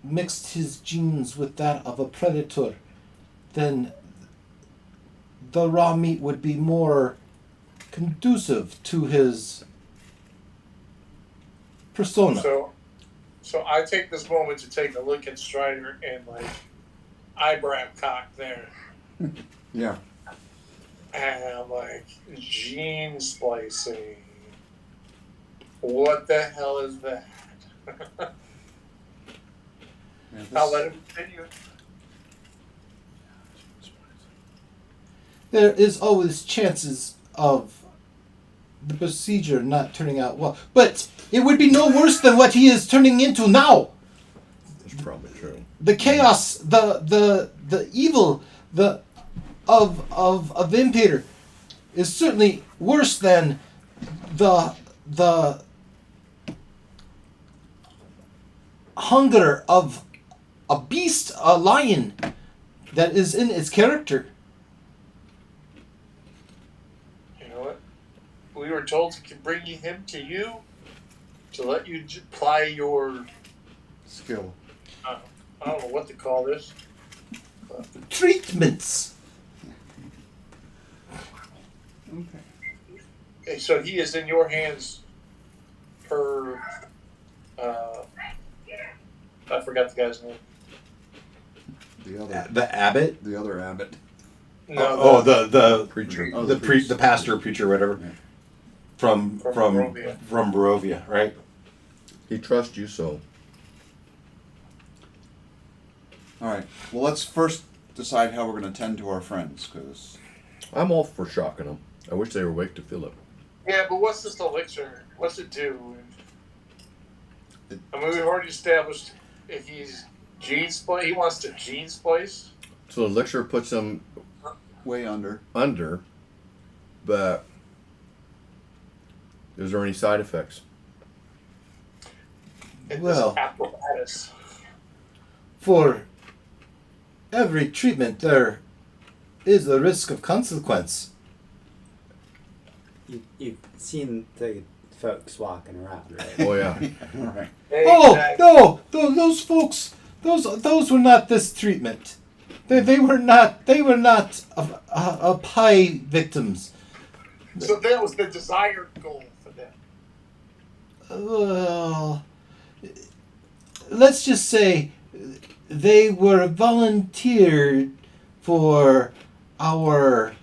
mixed his genes with that of a predator, then the raw meat would be more conducive to his persona. So I take this moment to take a look at Strider and like eyebrow cock there. Yeah. And I'm like, gene splicing. What the hell is that? I'll let him continue. There is always chances of the procedure not turning out well, but it would be no worse than what he is turning into now. That's probably true. The chaos, the evil, of a vampire is certainly worse than the hunger of a beast, a lion, that is in its character. You know what? We were told to bring him to you to let you apply your, Skill. I don't know what to call this. Treatments. And so he is in your hands per, I forgot the guy's name. The abbot. The other abbot. No, the Preacher. Oh, the the priest. the pastor, preacher, whatever, Yeah. from Barovia. Barovia, right? He trusts you, so All right. Well, let's first decide how we're going to tend to our friends, because I'm all for shocking them. I wish they were awake to feel it. Yeah, but what's this elixir? What's it do? I mean, we've already established if he's gene splice, he wants to gene splice. So elixir puts them way under. under, but is there any side effects? In Well. this apparatus. For every treatment, there is a risk of consequence. You've seen the folks walking around, right? Oh yeah. All right. Oh no! Those folks, those were not this treatment. They were not a pie victims. So that was the desired goal for them. Well, let's just say they were volunteered for our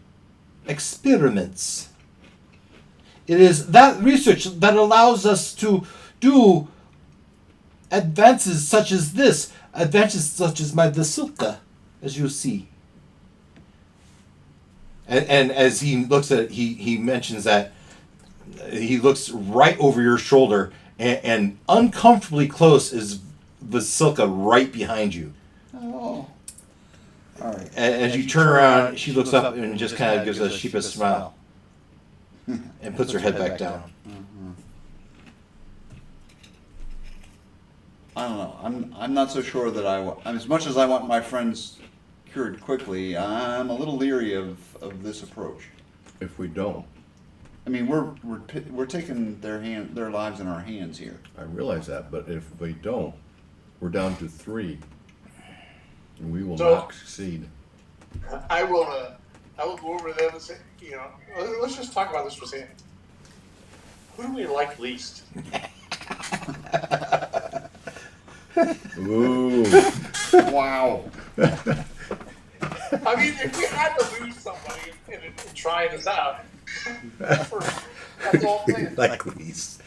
experiments. It is that research that allows us to do advances such as this, advances such as my Vasilka, as you see. And as he looks at it, he mentions that he looks right over your shoulder, and uncomfortably close is Vasilka right behind you. Oh. All right. And as you turn around, she looks up and just kind of gives a sheepish smile and puts her head back down. I don't know. I'm not so sure that as much as I want my friends cured quickly, I'm a little leery of this approach. If we don't, I mean, we're taking their lives in our hands here. I realize that, but if we don't, we're down to 3. And we will So- not succeed. I will go over to them and say, let's just talk about this for a second. Who do we like least? Ooh. Wow. I mean, if we had to lose somebody in trying this out, that's all I'm saying. Like least.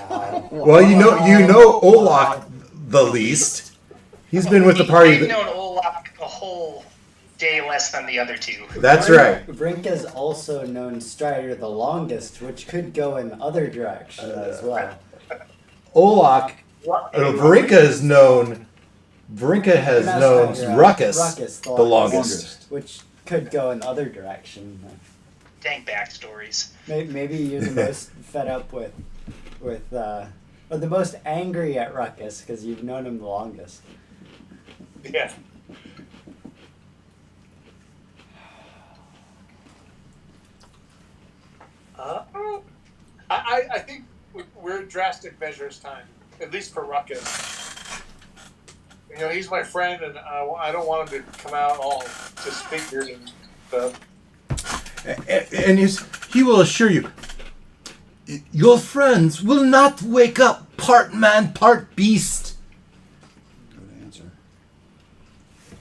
Wow. Well, you know Olak the least. He's been with the party. I've known Olaf a whole day less than the other two. That's right. Brinka's also known Strider the longest, which could go in other directions as well. Olak, Vrinka has known Not Strider, Ruckus the longest. which could go in other direction. Dang backstories. Maybe you're the most fed up or the most angry at Ruckus because you've known him the longest. Yeah. I think we're at drastic measures time, at least for Ruckus. He's my friend, and I don't want him to come out all disfigured and stuff. And he will assure you, your friends will not wake up part man, part beast. Good answer.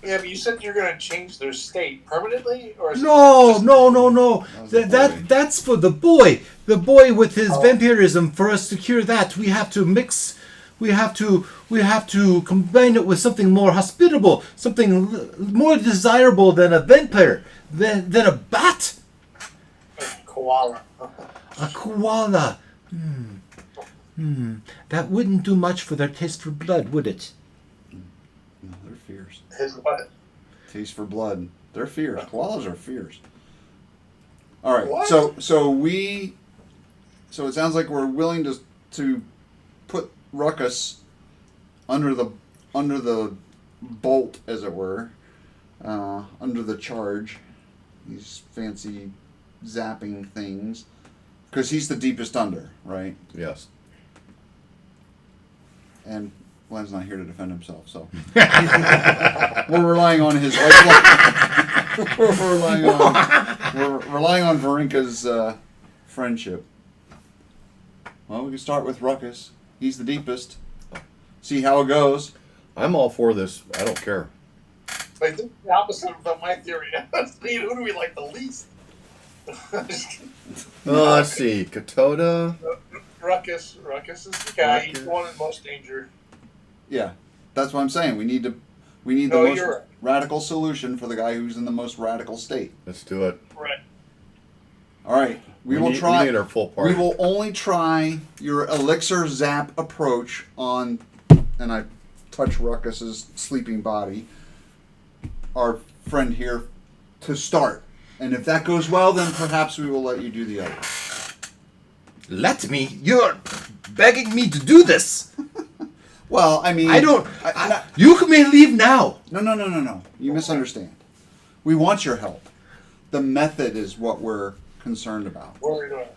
Yeah, but you said you're going to change their state permanently, or is No. it just, That's for the boy. The boy with his vampirism. For us to cure that, we have to mix. We have to combine it with something more hospitable, something more desirable than a vampire, than a bat, a koala? a koala. That wouldn't do much for their taste for blood, would it? No, they're fierce. His what? Taste for blood. They're fierce. Koalas are fierce. All right. What? So it sounds like we're willing to put Ruckus under the bolt, as it were, under the charge. These fancy zapping things, because he's the deepest under, right? Yes. And Glenn's not here to defend himself, so we're relying on his lifeline. we're relying on Varinka's friendship. Well, we can start with Ruckus. He's the deepest. See how it goes. I'm all for this. I don't care. Like, this is the opposite of my theory. Who do we like the least? Let's see. Katoda. Ruckus is the guy. He's the one in most danger. Yeah, that's what I'm saying. We need the No, most you're right. radical solution for the guy who's in the most radical state. Let's do it. Right. All right, we will try. We need our full We party. will only try your elixir zap approach on, and I touch Ruckus's sleeping body, our friend here, to start. And if that goes well, then perhaps we will let you do the other. Let me? You're begging me to do this. Well, I mean, You may leave now. No. You misunderstand. We want your help. The method is what we're concerned about. What are we doing?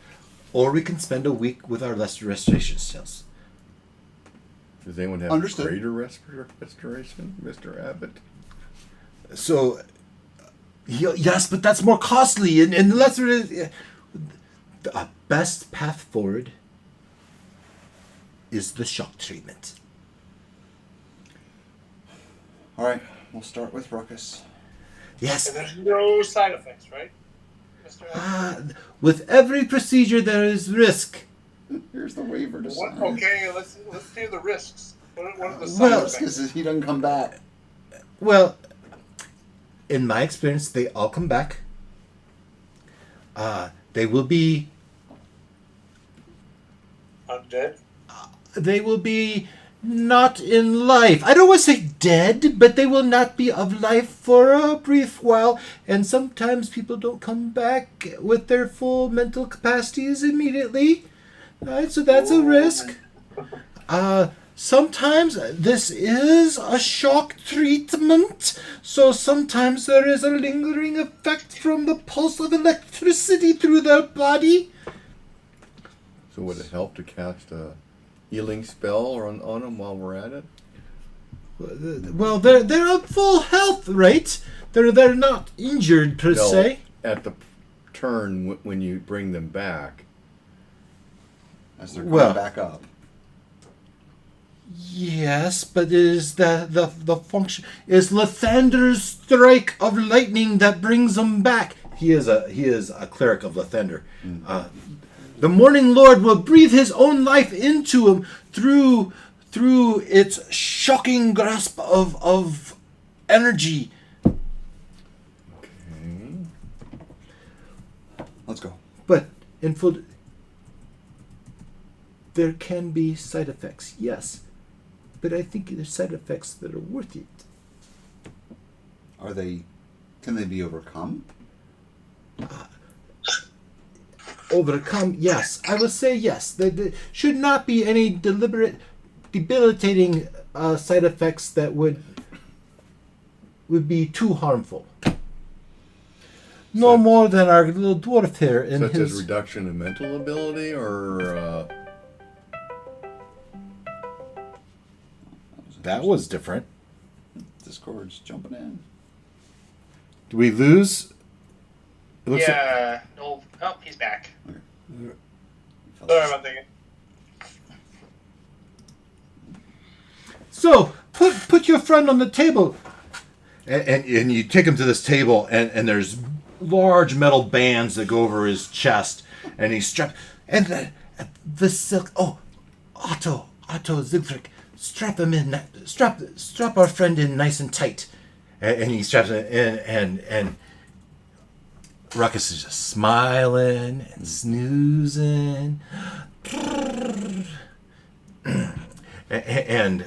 Or we can spend a week with our lesser restoration skills. Does anyone have Understood. greater restoration, Mr. Abbott? So, yes, but that's more costly and lesser. The best path forward is the shock treatment. All right, we'll start with Ruckus. Yes. And there's no side effects, right, Mr. Evans? With every procedure, there is risk. Here's the waiver to sign. Okay, let's hear the risks. What are the side Well, effects? Because he doesn't come back. Well, in my experience, they all come back. They will be. Undead. They will be not in life. I don't want to say dead, but they will not be of life for a brief while. And sometimes people don't come back with their full mental capacities immediately. Right, so that's a risk. sometimes this is a shock treatment, so sometimes there is a lingering effect from the pulse of electricity through their body. So would it help to cast a healing spell on them while we're at it? Well, they're at full health, right? They're not injured per se. At the turn when you bring them back. As they're coming back up. Yes, but is the function is Lathander's strike of lightning that brings them back? He is a cleric of Lathander. The Morning Lord will breathe his own life into him through its shocking grasp of energy. Okay. Let's go. But in full, there can be side effects, yes. But I think there's side effects that are worth it. Can they be overcome? Overcome, yes. I will say yes. There should not be any deliberate, debilitating side effects that would be too harmful. No more than our little dwarf here in Such his... as reduction in mental ability, or... That was different. Discord's jumping in. Do we lose? It looks like- Yeah. No. Oh, he's back. Sorry about that. So, put your friend on the table. And you take him to this table, and there's large metal bands that go over his chest, and he's strapped. And the silk. Oh, Otto Zigfried, strap him in. Strap our friend in nice and tight. And he straps it in, and Ruckus is just smiling and snoozing. And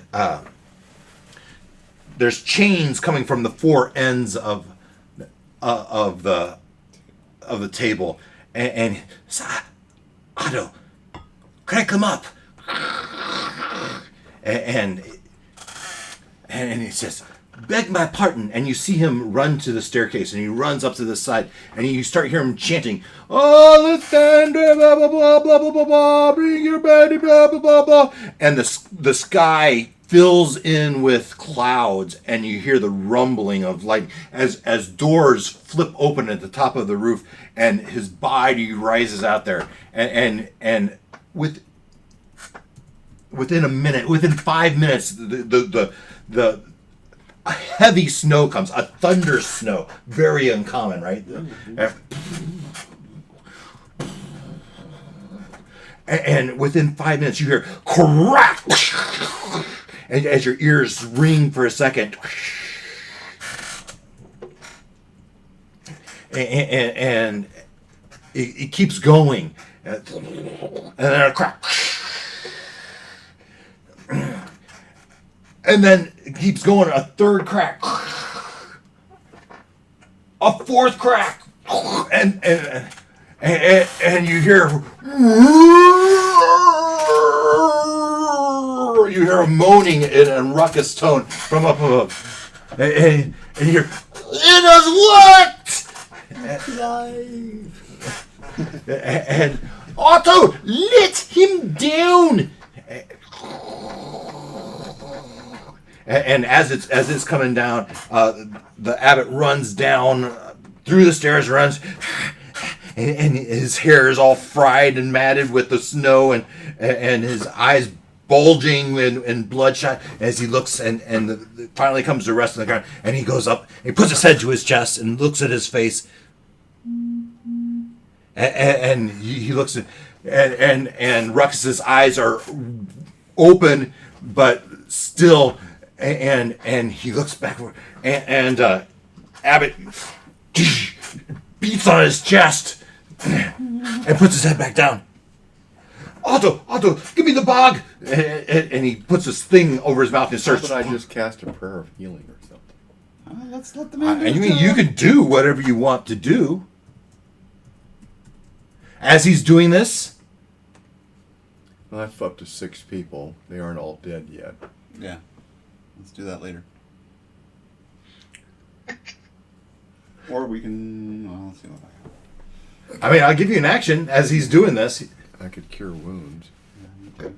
there's chains coming from the four ends of the table, and Otto, crank them up, and he says, "Beg my pardon," and you see him run to the staircase, and he runs up to the side, and you start hearing him chanting, "Oh, Lathander, blah blah blah blah blah blah blah, bring your baby, blah blah blah blah," and the sky fills in with clouds, and you hear the rumbling of light as doors flip open at the top of the roof, and his body rises out there, and within a minute, within 5 minutes, the a heavy snow comes, a thunder snow, very uncommon, right? And within 5 minutes, you hear crack, and as your ears ring for a second, and it keeps going, and then a crack. And then it keeps going, a third crack, a fourth crack, and you hear a moaning in a ruckus tone from up above, and you hear, "It has worked!" And Otto, let him down. And as it's coming down, the abbot runs down through the stairs, runs, and his hair is all fried and matted with the snow, and his eyes bulging and bloodshot as he looks, and finally comes to rest on the ground, and he goes up, he puts his head to his chest and looks at his face, and he looks at, and Ruckus's eyes are open but still. And he looks backward, and Abbott beats on his chest and puts his head back down. Otto, give me the bog! And he puts this thing over his mouth and starts. How about I just cast a prayer of healing or something? Let's let the man do I his mean, job. you can do whatever you want to do. As he's doing this, Well, that's up to 6 people. They aren't all dead yet. Yeah. Let's do that later. Or we can. Well, let's see what I I mean, I'll give you an action as he's doing this. I could cure wounds. have.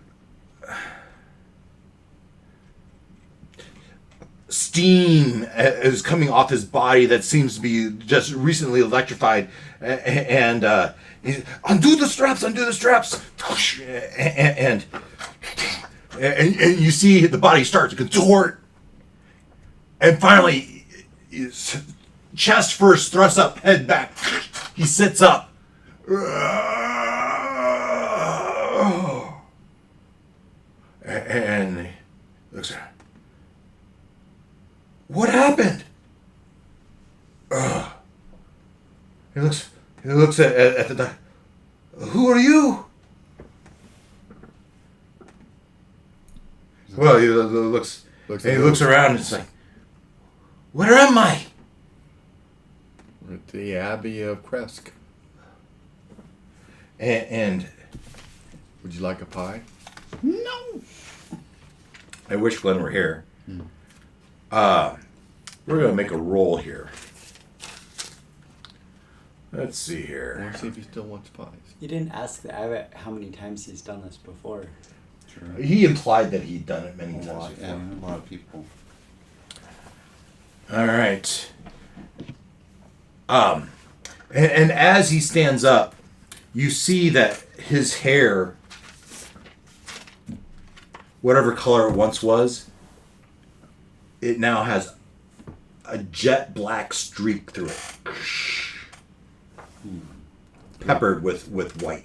Steam is coming off his body that seems to be just recently electrified, and he's, undo the straps, and you see the body start to contort, and finally, his chest first thrusts up, head back. He sits up. And he looks at her. What happened? He looks at the doctor. Who are you? Well, he looks and he looks around and it's like, where am I? We're at the Abbey of Kresk. And Would you like a pie? No. I wish Glenn were here. We're gonna make a roll here. Let's see I here. want to see if he still wants pies. You didn't ask the abbot how many times he's done this before. Sure. He implied that he'd done it many A times lot, before. yeah, a lot of people. All right. And as he stands up, you see that his hair, whatever color it once was, it now has a jet black streak through it, peppered with white.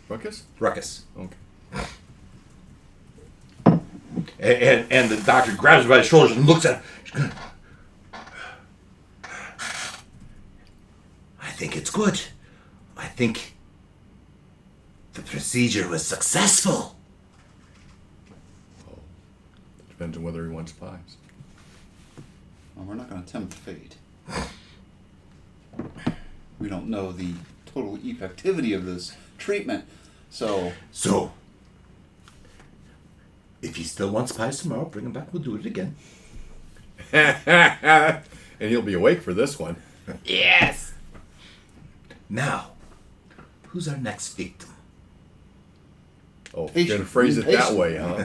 Ruckus? Ruckus. Okay. And the doctor grabs him by the shoulders and looks at him. I think it's good. I think the procedure was successful. Depends on whether he wants pies. Well, we're not going to tempt fate. We don't know the total effectivity of this treatment, so So, if he still wants pies tomorrow, bring him back. We'll do it again. And he'll be awake for this one. Yes. Now, who's our next victim? Oh, you're Patient. going to phrase it that Patient. way, huh?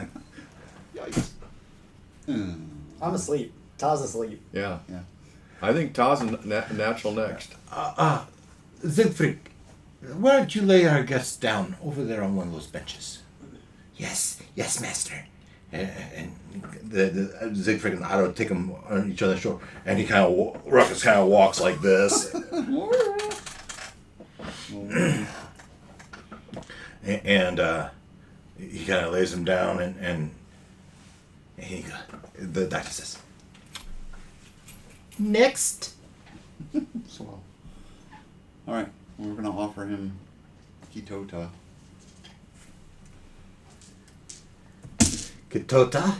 yikes. I'm asleep. Taz asleep. Yeah. Yeah. I think Taz is natural next. Siegfried, why don't you lay our guests down over there on one of those benches? Yes, master. And the Siegfried and Otto take them on each other's shoulder, and he Ruckus kind of walks like this, and he kind of lays him down, and the doctor says, "Next." So, all right, we're going to offer him Kitota. Kitota?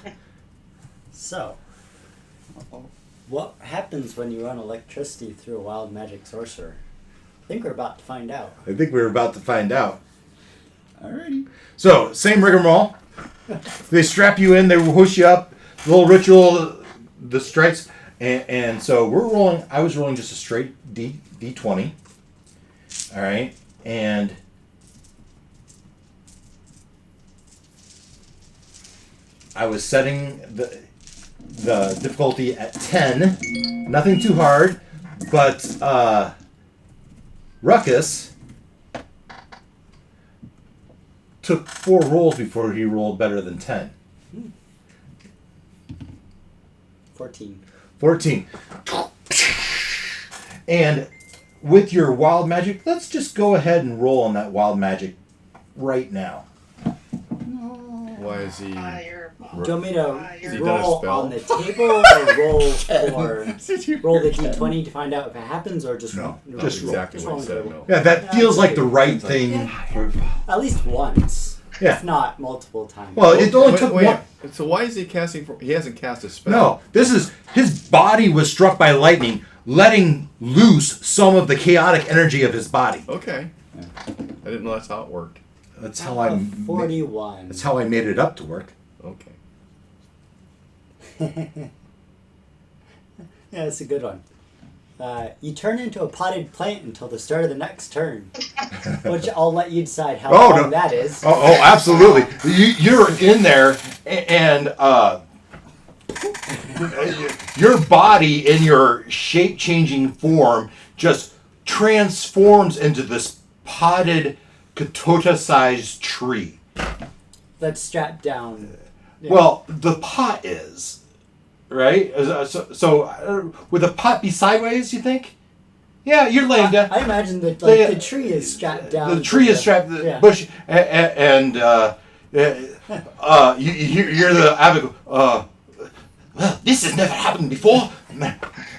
So, Uh-oh. what happens when you run electricity through a wild magic sorcerer? I think we're about to find out. I think we're about to find out. Alrighty. So, same rigmarole. They strap you in, they whoosh you up, little ritual, the strikes, and so we're rolling. I was rolling just a straight D20. All right, and I was setting the difficulty at 10. Nothing too hard, but Ruckus took 4 rolls before he rolled better than 10. 14. 14. And with your wild magic, let's just go ahead and roll on that wild magic right now. Why is he... Do you want me to Has he done a roll spell? on the table or roll the d20 to find out if it happens, or just No, roll? just roll. Exactly what he said, no. Yeah, that feels like the right thing. At least once. Yeah. If not multiple times. Well, it only took one. So why is he casting for... He hasn't cast a spell. No, this is his body was struck by lightning, letting loose some of the chaotic energy of his body. Okay. I didn't know that's how it worked. That's how I. 41. That's how I made it up to work. Okay. Yeah, that's a good one. You turn into a potted plant until the start of the next turn, which I'll let you decide how long that is. Oh, absolutely. You're in there, and your body in your shape-changing form just transforms into this potted, katota-sized tree. That's strapped down. Yeah. Well, the pot is, right? So would the pot be sideways, you think? Yeah, you're laying down. I imagine that the tree is strapped down. The tree is strapped to the bush, and you're the abbot. Well, this has never happened before.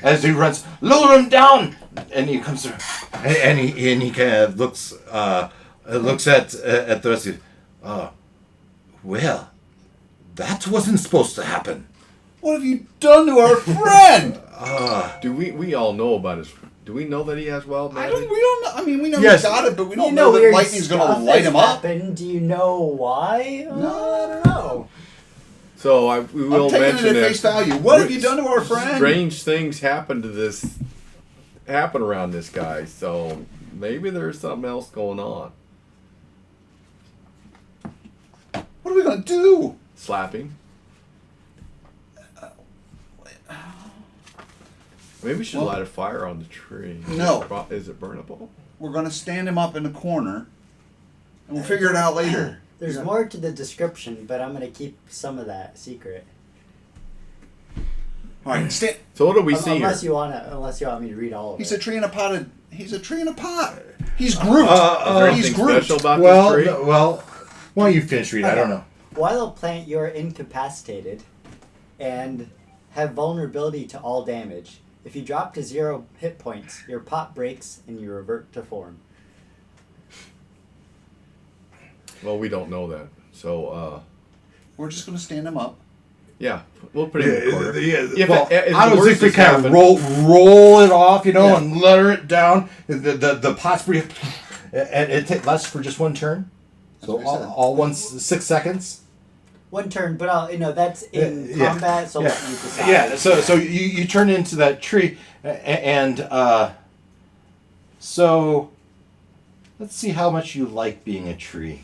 As he runs, lower him down, and he comes through, and he kind of looks at the rest of you. Well, that wasn't supposed to happen. What have you done to our friend? Do we all know about his? Do we know that he has wild magic? We don't know. I mean, we know Yes. he got it, but we You don't know know that weird lightning's going stuff to light has him up. happened. Do you know why? No. I don't know. So we will I'm taking mention it at that face value. What have you done to our friend? strange things happen around this guy. So maybe there's something else going on. What are we going to do? Slapping. Maybe we should light a fire on the tree. No. Is it burnable? We're going to stand him up in the corner, and we'll figure it out later. There's more to the description, but I'm going to keep some of that secret. All right, stand. So what do we see Unless here? you want me to read all of He's it. a tree in a pot. He's a tree in a pot. He's Groot. Is there He's anything Groot. special about Well, this tree? why don't you finish reading? I don't know. While a plant, you are incapacitated and have vulnerability to all damage. If you drop to 0 hit points, your pot breaks and you revert to form. Well, we don't know that. So We're just going to stand him up. yeah, we'll put him in the corner. Well, if I the was worst thinking has kind of happened- roll it off, Yeah. and letter it down. The pot's pretty, and it lasts for just one turn. So what he said. all 6 seconds. One turn, but that's in Yeah. combat, so Yeah. you decide. Yeah. So you turn into that tree, and so let's see how much you like being a tree.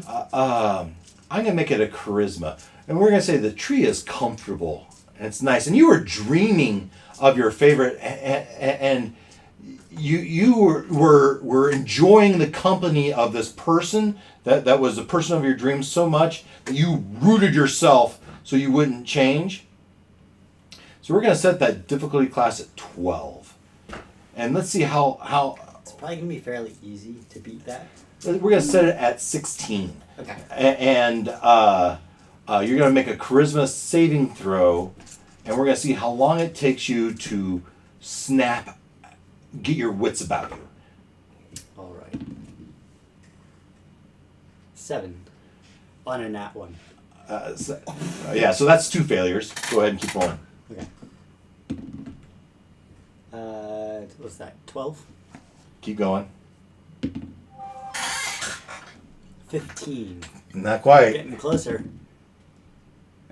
I'm gonna make it a charisma, and we're gonna say the tree is comfortable and it's nice, and you were dreaming of your favorite, and you were enjoying the company of this person that was the person of your dreams so much that you rooted yourself so you wouldn't change. So we're gonna set that difficulty class at 12, and let's see how It's probably going to be fairly easy to beat that. we're gonna set it at 16. Okay. And you're going to make a charisma saving throw, and we're going to see how long it takes you to get your wits about you. All right. 7 on a nat 1. So that's 2 failures. Go ahead and keep rolling. Okay. What's that? 12? Keep going. 15. Not quite. Getting closer.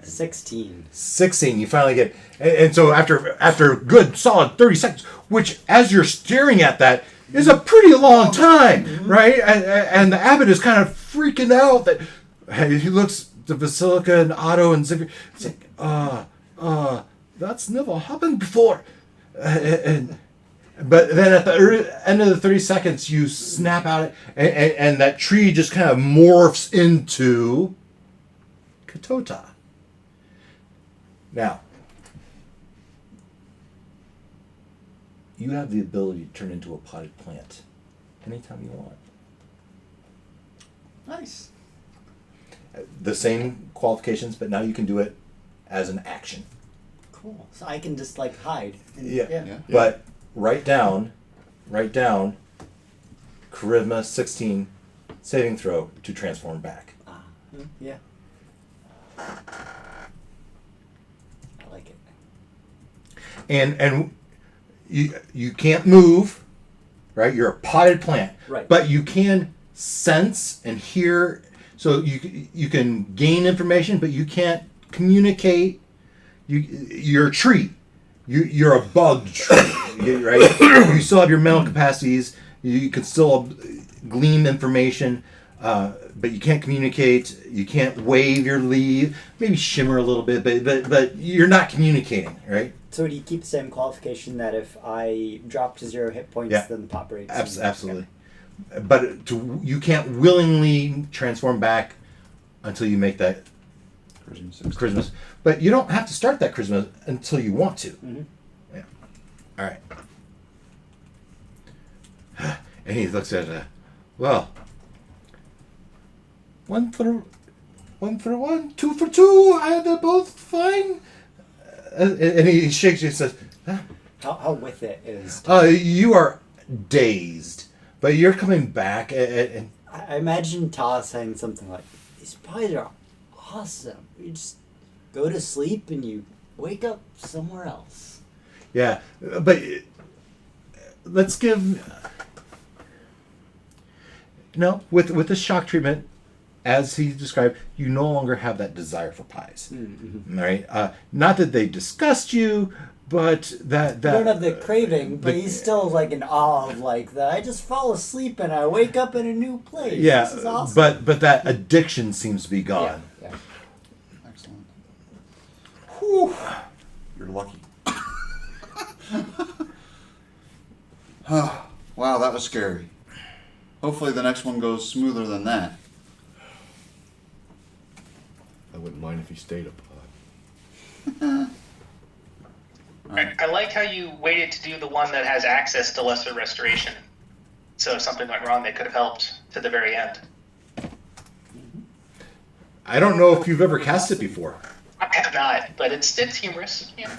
16. 16, you finally get, and so after a good solid 30 seconds, which as you're staring at that is a pretty long time, right? And the abbot is kind of freaking out that he looks to Basilica and Otto and Ziggy. It's like, that's never happened before. But then at the end of the 30 seconds, you snap out it, and that tree just kind of morphs into Katota. Now, you have the ability to turn into a potted plant anytime you want. Nice. The same qualifications, but now you can do it as an action. Cool. So I can just hide. And, Yeah. But write down, charisma 16 saving throw to transform back. Yeah. I like it. And you can't move, right? You're a potted plant. Right. But you can sense and hear. So you can gain information, but you can't communicate. You're a tree. You're a bug tree, right? You still have your mental capacities. You can still glean information, but you can't communicate. You can't wave your leaf. Maybe shimmer a little bit, but you're not communicating, right? So do you keep the same qualification that if I drop to 0 hit points, Yeah. then the pop breaks? Absolutely. But you can't willingly transform back until you make that charisma. But you don't have to start that charisma until you want to. Mm-hmm. Yeah. All right. And he looks at well, 1 for 1, 2 for 2. They're both fine. And he shakes you and says, How with it is? you are dazed, but you're coming back. And I imagine Ta saying something like, "These pies are awesome. You just go to sleep and you wake up somewhere else." yeah, but let's give with the shock treatment, as he described, you no longer have that desire for pies. Mm-hmm. Right? Not that they disgust you, but that You don't have the craving, but he's still like in awe of like that. I just fall asleep and I wake up in a new place. yeah, This is awesome. but that addiction seems to be gone. Yeah. Excellent. Whew. You're lucky. Wow, that was scary. Hopefully the next one goes smoother than that. I wouldn't mind if he stayed a pod. I like how you waited to do the one that has access to lesser restoration. So if something went wrong, they could have helped to the very end. I don't know if you've ever cast it before. I have not, but it's humorous. Yeah.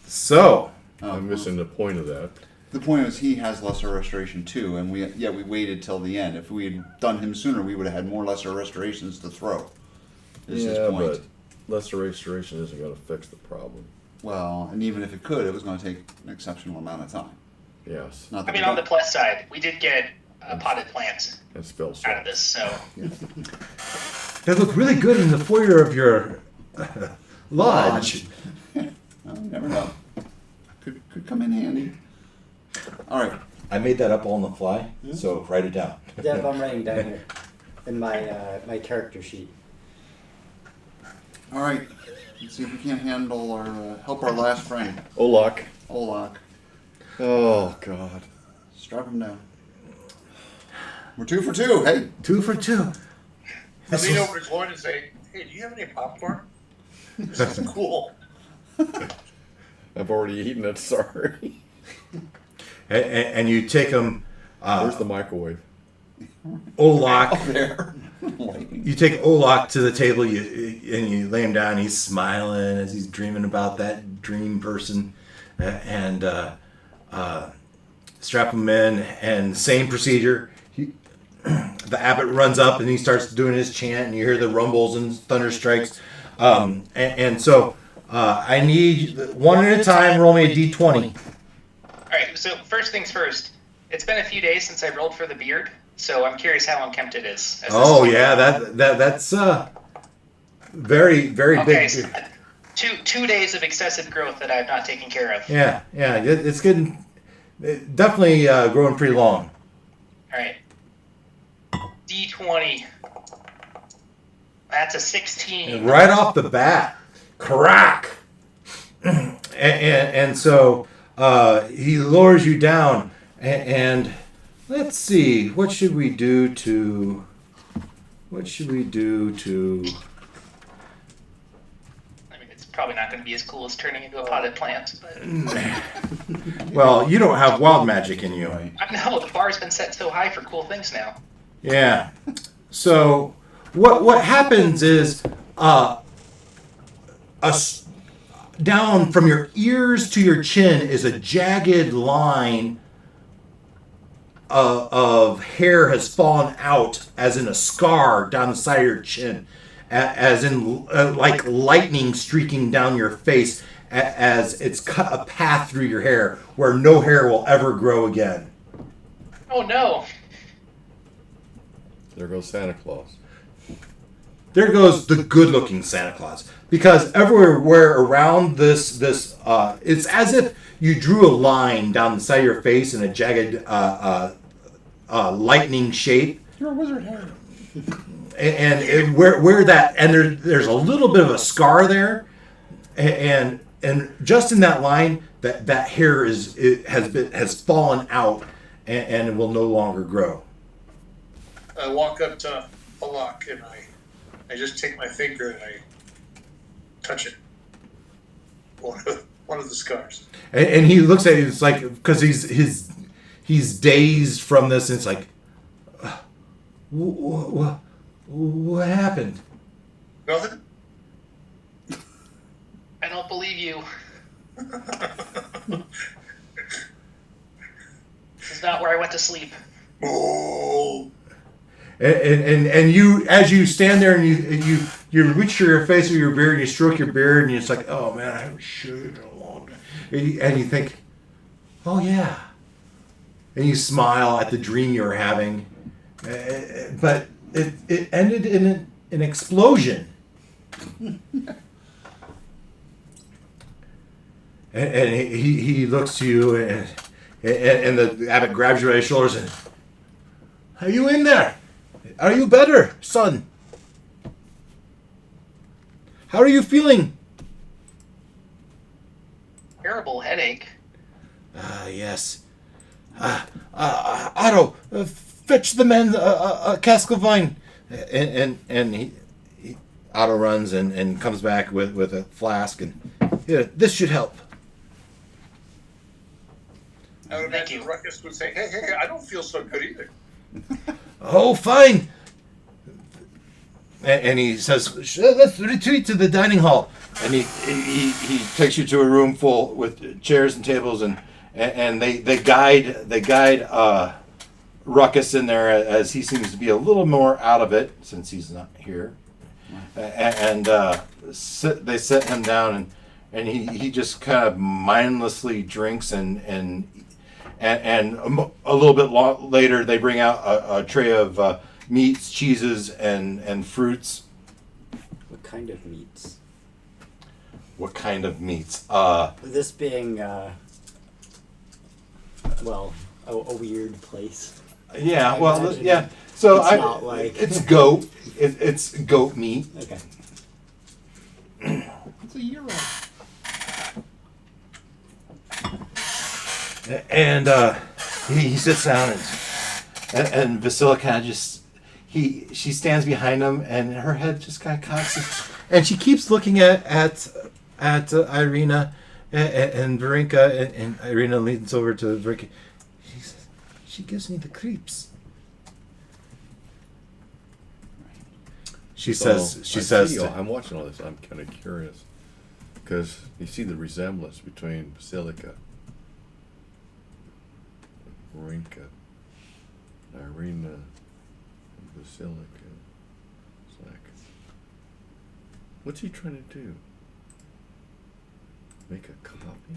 So, I'm missing the point of that. The point was he has lesser restoration too, and we waited till the end. If we had done him sooner, we would have had more lesser restorations to throw. Is his Yeah, point. but lesser restoration isn't going to fix the problem. Well, and even if it could, it was going to take an exceptional amount of time. Yes, Not that I mean, we on the don't- plus side, we did get potted plants and spell out of salt. this, so they look really good in the foyer of your lodge. Oh, you never know. Could come in handy. All right. I made that up all on the fly, so write it down. Deb, I'm writing down here in my my character sheet. All right. Let's see if we can't handle our help our last friend, Olak. Olak. Oh, God. Strap him down. We're 2 for 2. Hey. 2 for 2. I lean over to Lloyd and say, "Hey, do you have any popcorn? This is cool." I've already eaten it, sorry. And you take him, Where's the microwave? Olak. There. You take Olak to the table, and you lay him down. He's smiling as he's dreaming about that dream person, and strap him in. And same procedure. The abbot runs up and he starts doing his chant, and you hear the rumbles and thunder strikes. And so I need one at a time. Roll me a d20. all right. So first things first. It's been a few days since I rolled for the beard, so I'm curious how unkempt it is. as this Oh is- yeah, that's very Okay, big. so 2 days of excessive growth that I've not taken care of. Yeah, it's getting definitely growing pretty long. All right. D20. That's a 16. Right off the bat, crack. And so he lowers you down, and let's see, what should we do to? I mean, it's probably not going to be as cool as turning into a potted plant, but Well, you don't have wild magic in you. Right. I know the bar's been set so high for cool things now. Yeah. So what happens is down from your ears to your chin is a jagged line of hair has fallen out, as in a scar down the side of your chin, as in like lightning streaking down your face, as it's cut a path through your hair where no hair will ever grow again. Oh no! There goes Santa Claus. There goes the good-looking Santa Claus. Because everywhere around this, it's as if you drew a line down the side of your face in a jagged, lightning shape. You're a wizard, Harry. And where that, and there's a little bit of a scar there, and just in that line, that hair has fallen out, and it will no longer grow. I walk up to Balak and I just take my finger and I touch it. One of the scars. And he looks at it. It's like because he's dazed from this. And it's like, what happened? Nothing. I don't believe you. This is not where I went to sleep. Oh. And you, as you stand there and you reach for your face with your beard and you stroke your beard and it's like, oh man, I haven't shaved in a long time. And you think, oh yeah. And you smile at the dream you were having, but it ended in an explosion. and he looks to you and the abbot grabs you by the shoulders and, are you in there? Are you better, son? How are you feeling? Terrible headache. Yes. Otto, fetch the men a cask of wine. And he Otto runs and comes back with a flask and here, this should help. I would Thank imagine you. Ruckus would say, hey, I don't feel so good either. Oh, fine. And he says, let's retreat to the dining hall. And he takes you to a room full with chairs and tables, and they guide Ruckus in there as he seems to be a little more out of it since he's not here. And they set him down, and he just kind of mindlessly drinks and a little bit later they bring out a tray of meats, cheeses, and fruits. What kind of meats? What kind of meats? This being, a weird place. Yeah, I well, imagine yeah. So it's not like- it's goat. It's goat meat. Okay. It's a year old. And he sits down and Vasila kind of just she stands behind him and her head just kind of cocks and she keeps looking at Irina and Varinka and Irina leans over to Varinka. She says, she gives me the creeps. She says I'm watching all this. I'm kind of curious because you see the resemblance between Basilica, Varinka, Irina, and Basilica. It's like, what's he trying to do? Make a copy?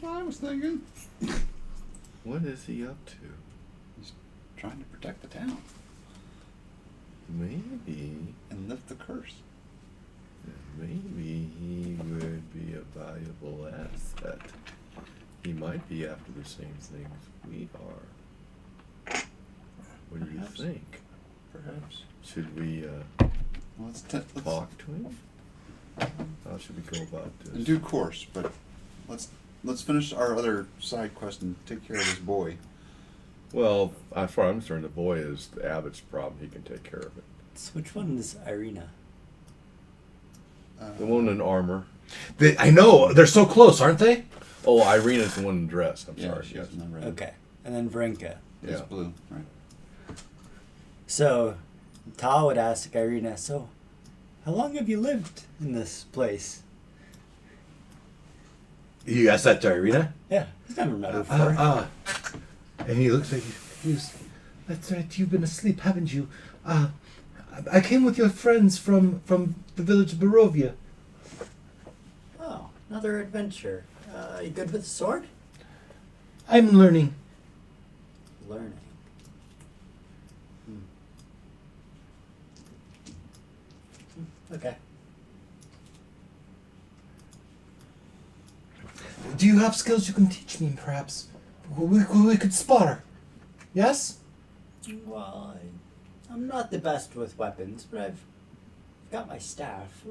Well, I was thinking. What is he up to? He's trying to protect the town Maybe, and lift the curse. maybe he would be a valuable asset. He might be after the same things we are. What do you Perhaps. think? Perhaps. Should we Well, let's talk to him? How should we go about in this? due course, but let's finish our other side quest and take care of this boy. Well, as far as I'm concerned, the boy is the abbot's problem. He can take care of it. So which one is Irina? The one in armor. I know they're so close, aren't they? Oh, Irina's the one in dress. I'm Yeah, sorry. she's Yes. in the red. Okay. And then Varinka. It's Yeah. blue, right? So, Ta would ask Irina, so, how long have you lived in this place? You asked that to Irina? Yeah, he's never met her before. And he looks like he's. That's right. You've been asleep, haven't you? I came with your friends from the village of Barovia. Oh, another adventure. You good with the sword? I'm learning. Learning. Okay. Do you have skills you can teach me, perhaps? We could spar. Yes? Well, I'm not the best with weapons, but I've got my staff.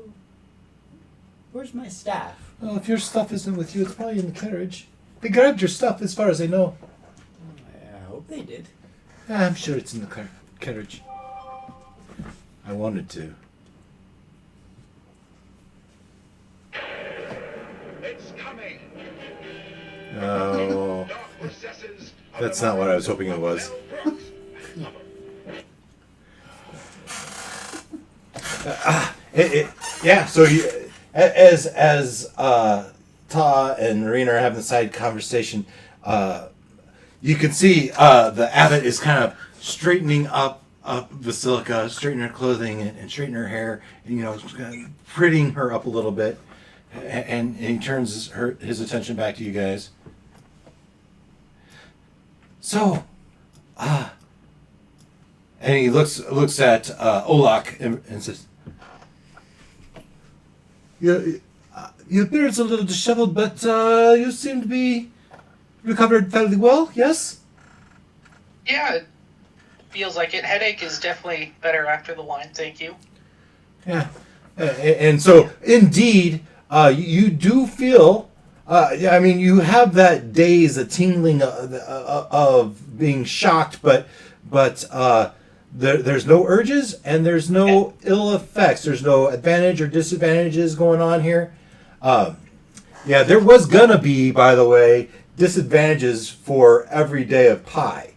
Where's my staff? Well, if your stuff isn't with you, it's probably in the carriage. They grabbed your stuff, as far as I know. I hope they did. I'm sure it's in the carriage. I wanted to. It's coming. Oh, that's not what I was hoping it was. Yeah. So as Ta and Marina are having the side conversation, you can see the abbot is kind of straightening up Basilica, straightening her clothing and straightening her hair, and, prettying her up a little bit, and he turns his attention back to you guys. So, and he looks at Olak and says, Your beard's a little disheveled, but you seem to be recovered fairly well, yes? Yeah, it feels like it. Headache is definitely better after the wine, thank you. Yeah. And so, indeed, you do feel, you have that daze, a tingling of being shocked, but there's no urges and there's no ill effects. There's no advantage or disadvantages going on here. There was gonna be, by the way, disadvantages for every day of pie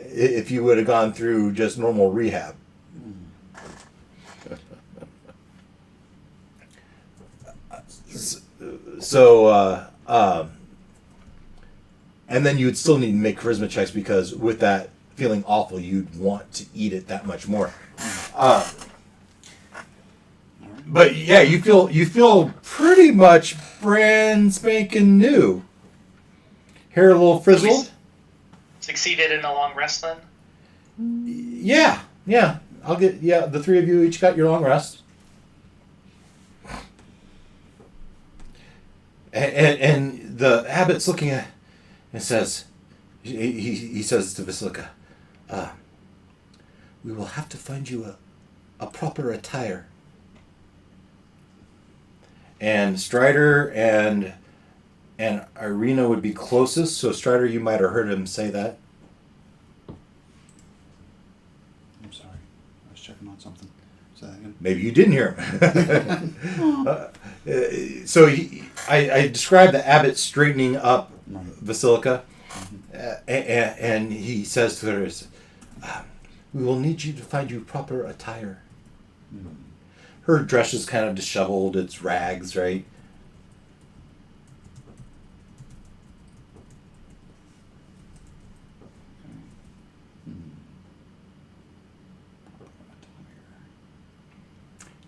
if you would have gone through just normal rehab. So, and then you would still need to make charisma checks because with that feeling awful, you'd want to eat it that much more. But yeah, you feel pretty much brand spanking new. Hair a little frizzled. Succeeded in a long rest then? Yeah. The three of you each got your long rest. And the abbot's looking at and says, he says to Basilica, we will have to find you a proper attire. And Strider and Irina would be closest, so Strider, you might have heard him say that. I'm sorry. I was checking on something. Say that again. Maybe you didn't hear him. So I described the abbot straightening up Basilica, and he says to her, we will need you to find you proper attire. Her dress is kind of disheveled, it's rags, right?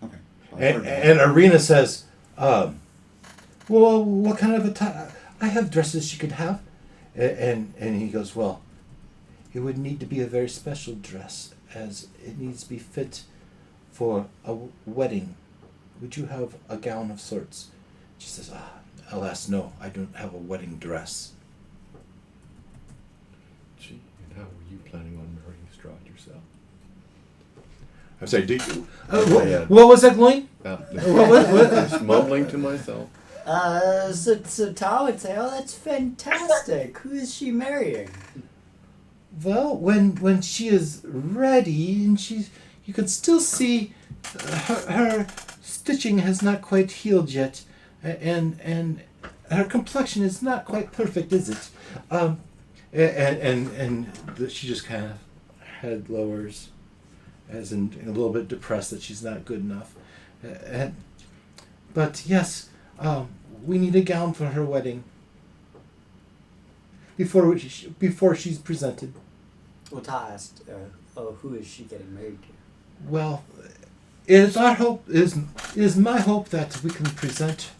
Okay. And Irina says, well, what kind of attire? I have dresses she could have. And he goes, well, it would need to be a very special dress, as it needs to be fit for a wedding. Would you have a gown of sorts? She says, alas, no, I don't have a wedding dress. Gee, and how were you planning on marrying Strahd yourself? I'm sorry, did you? Yeah. What was that, Gloin? What? Just mumbling to myself. So Tom would say, oh, that's fantastic. Who is she marrying? Well, when she is ready, and you can still see her stitching has not quite healed yet, and her complexion is not quite perfect, is it? She just kind of head lowers, as in a little bit depressed that she's not good enough. But yes, we need a gown for her wedding before she's presented. Well, Ta asked, who is she getting married to? Well, it is my hope that we can present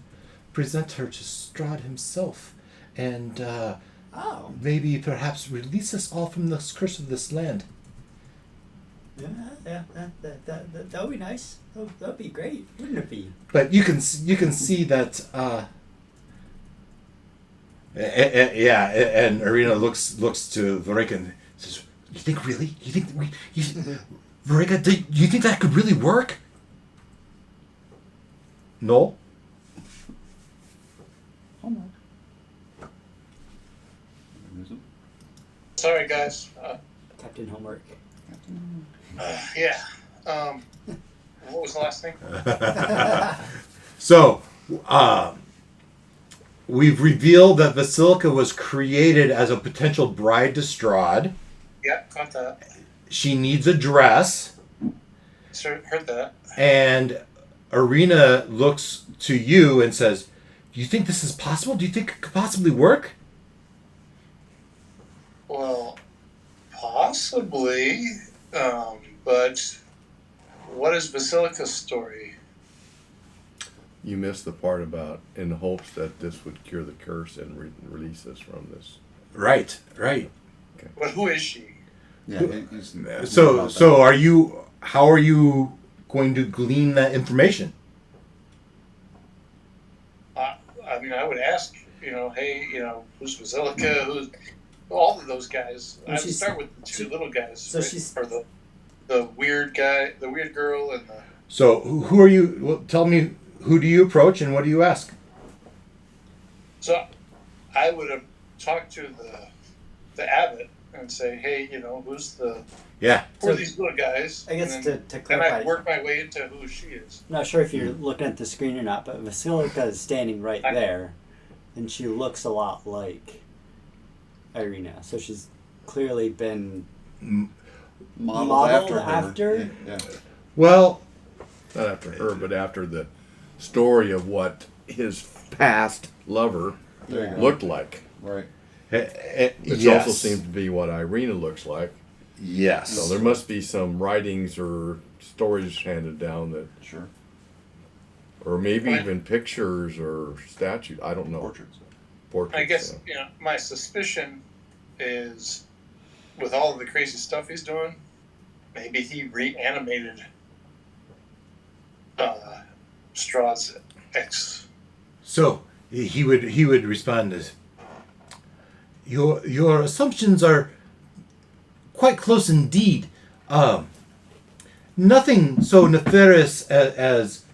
her to Strahd himself, and Oh. maybe perhaps release us all from the curse of this land. Yeah, that would be nice. That would be great, wouldn't it be? But you can see that. And Arena looks to Vareka and says, "You think really? You think Vareka? Do you think that could really work?" No. Homework. Sorry, guys. Captain Homework. Yeah. What was the last thing? So, we've revealed that Vasilika was created as a potential bride to Strahd. Yeah, got that. She needs a dress, Sure, heard that. and Arena looks to you and says, "Do you think this is possible? Do you think it could possibly work?" Well, possibly. But what is Basilica's story? You missed the part about in the hopes that this would cure the curse and release us from this. Right. But who is she? Yeah. So are you? How are you going to glean that information? I mean, I would ask, hey, who's Basilica? Who's all of those guys? Well, I would start with the two little guys. So right? she's- or the weird guy, the weird girl, and the. So who are you? Well, tell me, who do you approach and what do you ask? So, I would have talked to the abbot and say, hey, who's the Yeah. who are these little guys? I guess and then, to and clarify, I work my way into who she is. I'm not sure if you're looking at the screen or not, but Vasilika is standing right I- there, and she looks a lot like Irina. So she's clearly been Modeled Modeled after her. after? Yeah. Well, Not after her, but after the story of what his past lover There you go. looked like. Right. Which yes. also seems to be what Irina looks like. Yes. So there must be some writings or stories handed down that, Sure. or maybe Right. even pictures or statues. I don't know. Portraits. Portraits. I guess yeah. my suspicion is, with all of the crazy stuff he's doing, maybe he reanimated Strahd's ex. So he would respond as, your assumptions are quite close indeed. Nothing so nefarious as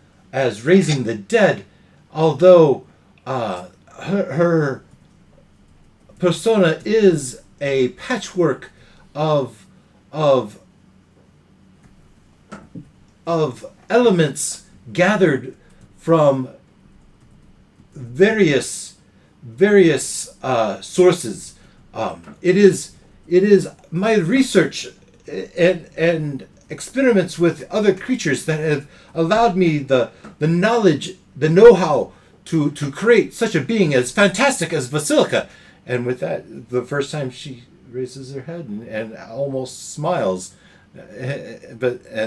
raising the dead, although her persona is a patchwork of elements gathered from various sources. It is my research and experiments with other creatures that have allowed me the knowledge, the know-how to create such a being as fantastic as Vasilika. And with that, the first time she raises her head and almost smiles, and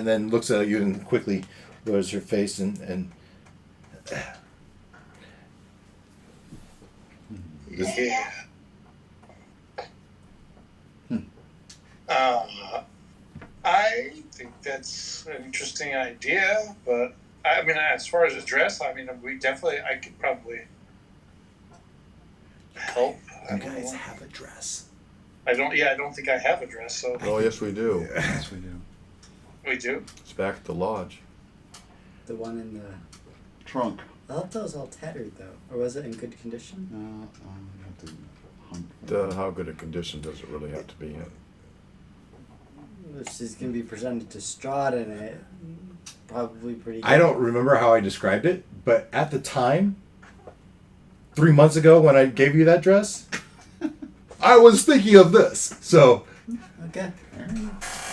then looks at you and quickly lowers her face and Yeah. I think that's an interesting idea, but I mean, as far as a dress, I mean, I could probably help. I you don't guys know. have a dress. I don't think I have a dress, so Oh, yes, we do. Yes, we do. we do. It's back at the lodge. the one in the. Trunk. I thought that was all tattered though, or was it in good condition? You have to hunt. How good a condition does it really have to be in? Which is going to be presented to Strahd in it. Probably pretty. Good. I don't remember how I described it, but at the time, 3 months ago when I gave you that dress, I was thinking of this. So, Okay.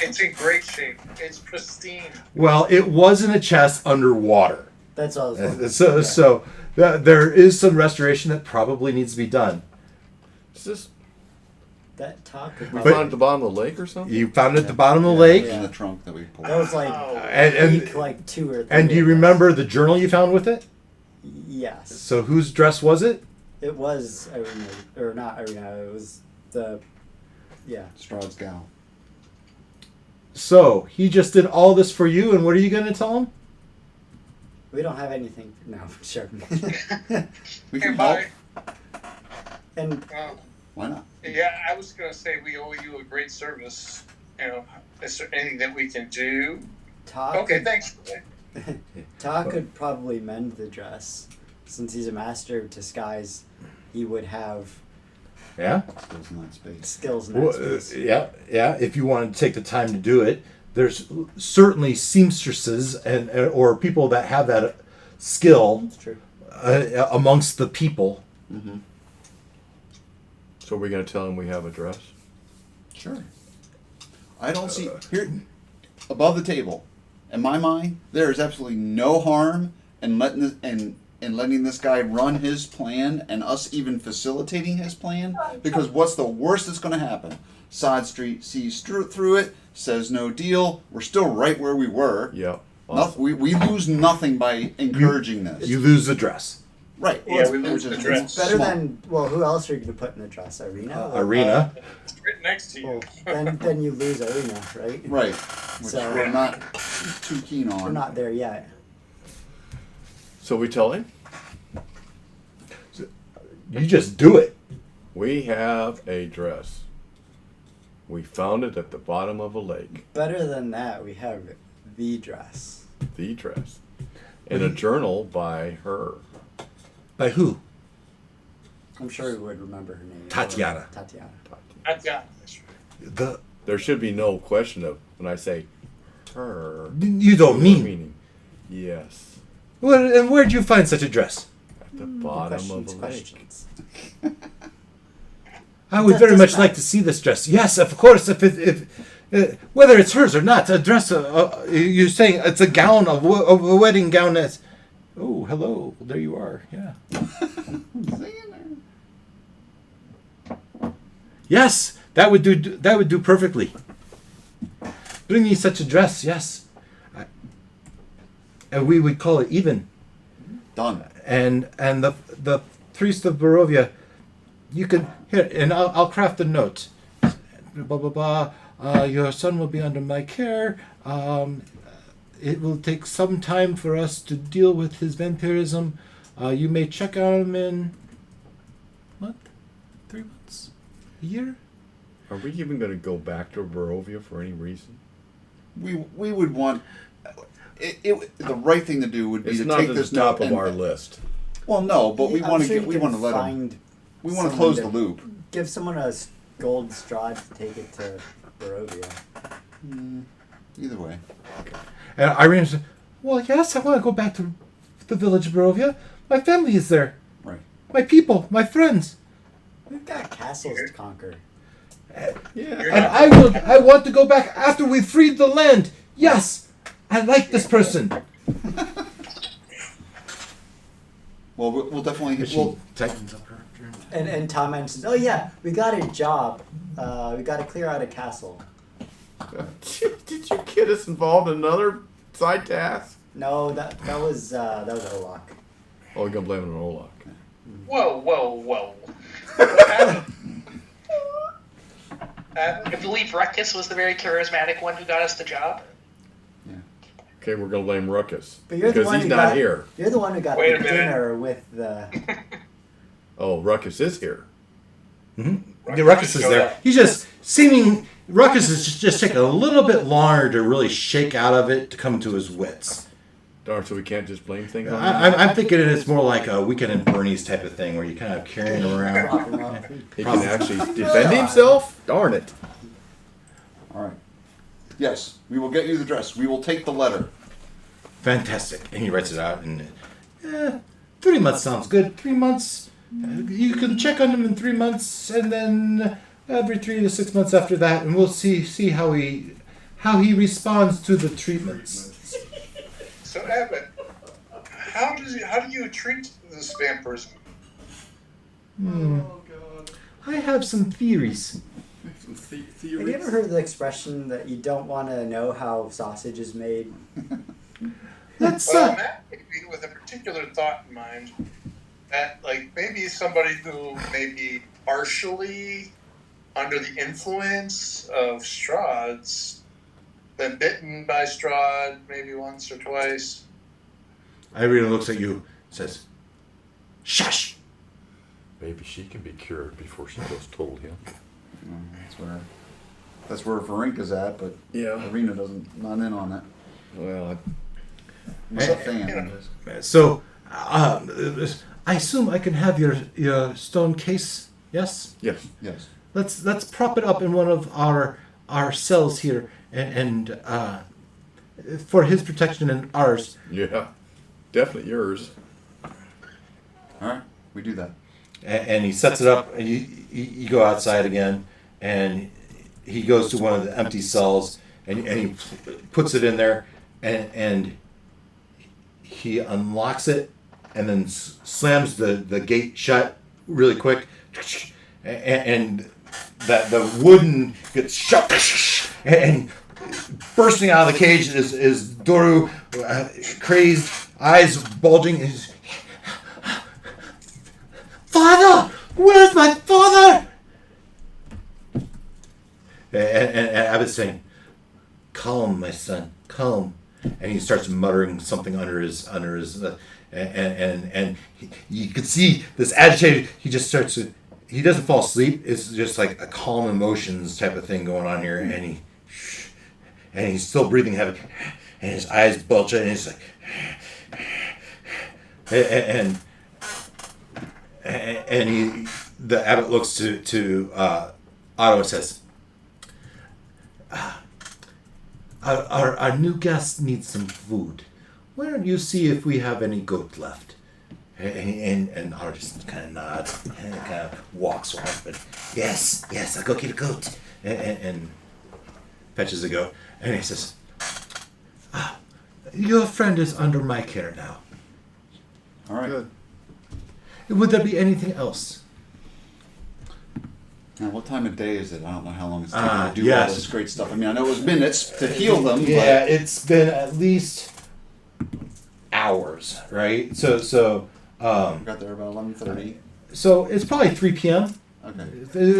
It's in great shape. It's pristine. well, it was in a chest underwater. That's all. I was So there is some restoration that probably needs to be done. Is this that talk. we About, found at the bottom of the lake or something? You found it at the bottom of the lake, In the trunk that we pulled. that was like Oh. and like 2 or 3. and do you days. remember the journal you found with it? Yes. So whose dress was it? It was Irina, or not Irina. It was the, yeah. Strahd's gal. So he just did all this for you, and what are you going to tell him? We don't have anything. No, sure. We Hey, can help. bye. And Why not? Yeah, I was gonna say we owe you a great service. You know, is there anything that we can do? Todd. Okay, thanks. Todd could probably mend the dress, since he's a master of disguise. He would have Yeah? Skills in that space. skills in that Well, space. yeah. If you want to take the time to do it, there's certainly seamstresses and or people that have that skill That's true. amongst the people. Mm-hmm. So we're going to tell him we have a dress? Sure. I don't see here above the table. In my mind, there is absolutely no harm in letting this and letting this guy run his plan and us even facilitating his plan. Because what's the worst that's going to happen? Side Street sees through it, says no deal. We're still right where we were. Yeah. We lose nothing by encouraging this. You lose the dress. Right. Yeah, we It's- lose it's the dress. Better small. than, well, who else are you going to put in the dress? Irina? Arena. It's right next to you. Well, then you lose Irina, right? Right. Which So- we're not too keen on. We're not there yet. So we tell him You just do it. we have a dress. We found it at the bottom of a lake. Better than that, we have the dress. The dress. And a journal by her. By who? I'm sure we would remember her name. Tatiana. Tatiana. I've got this. The There should be no question of when I say her. you don't mean. Meaning. Yes. And where'd you find such a dress? At the bottom of a lake. Questions. I would That very doesn't much like matter. to see this dress. Yes, of course. If whether it's hers or not, a dress. You're saying it's a gown, a wedding gown. That's. Oh, hello. There you are. Yeah. Yes, that would do. That would do perfectly. Bring me such a dress. Yes. And we would call it even. Done. And the priest of Barovia, you can here, and I'll craft a note. Blah blah blah. Your son will be under my care. It will take some time for us to deal with his vampirism. You may check on him in month, 3 months, a year. Are we even going to go back to Barovia for any reason? We would want the right thing to do would be It's to not take at this the top note of and- our list. Well, no, but we I'm want to sure get you we can want to let him. find We want to someone close the loop. Give someone a gold straw to take it to Barovia. Either way. And Irene said, "Well, yes, I want to go back to the village of Barovia. My family is there. Right. My people, my friends, We've got castles to conquer. Yeah. and I want to go back after we've freed the land. Yes, I like this person." Well, we'll definitely. She We'll, tightens up her. And Tom mentions, oh yeah, we got a job. We got to clear out a castle. Did you get us involved in another side task? No, that was Olak. Oh, we're going to blame it on Olak. Whoa, whoa, whoa. What happened? I believe Ruckus was the very charismatic one who got us the job. Okay, we're going to blame Ruckus. But you're the because one he's who not got, here. You're the one who got Wait the a minute. dinner with the. Oh, Ruckus is here. The Ruckus is there. He's just seeming. Ruckus is just taking a little bit longer to really shake out of it to come to his wits. Darn, so we can't just blame things on him? I'm thinking it's more like a Weekend at Bernie's type of thing, where you kind of carry him around. Prop him up. He can actually defend himself? Darn it. all right. Yes, we will get you the dress. We will take the letter. Fantastic. And he writes it out, and 3 months sounds good. 3 months. You can check on him in 3 months, and then every 3 to 6 months after that, and we'll see how he responds to the treatments. So Abbott, how do you treat this vampirism? I have some theories. Have you ever heard the expression that you don't want to know how sausage is made? That's Well, I'm asking with a particular thought in mind. like maybe somebody who may be partially under the influence of Strahd's, been bitten by Strahd maybe once or twice. Irina looks at you, says, "Shush." Maybe she can be cured before she goes told him. That's where Varinka's at, but Yeah. Irina not in on it. Well, I'm a fan. So, I assume I can have your stone case. Yes. yes. Yes. Let's prop it up in one of our cells here, and for his protection and ours. Yeah. Definitely yours. All right, we do that. And he sets it up, and you go outside again, and he goes to one of the empty cells, and he puts it in there, and he unlocks it, and then slams the gate shut really quick, and that the wooden gets shut, and bursting out of the cage is Doru, crazed, eyes bulging. He's, "Father, where's my father?" And Abbott's saying, "Calm, my son, calm." And he starts muttering something under his and you can see this agitated. He just starts to. He doesn't fall asleep. It's just like a calm emotions type of thing going on here, and he's still breathing heavy, and his eyes bulge, and he's like, and the abbot looks to Otto and says, our new guest needs some food. Why don't you see if we have any goat left?" And Otto just kind of nods and kind of walks off. But yes, I'll go get a goat. And fetches a goat. And he says, "Your friend is under my care now. All right. Good. Would there be anything else?" Now, what time of day is it? I don't know how long it's taking to do yes. all this great stuff. I mean, I know it was minutes to heal them, Yeah, but it's been at least hours, right? So we got there about 11:30. so it's probably 3 p.m. Okay.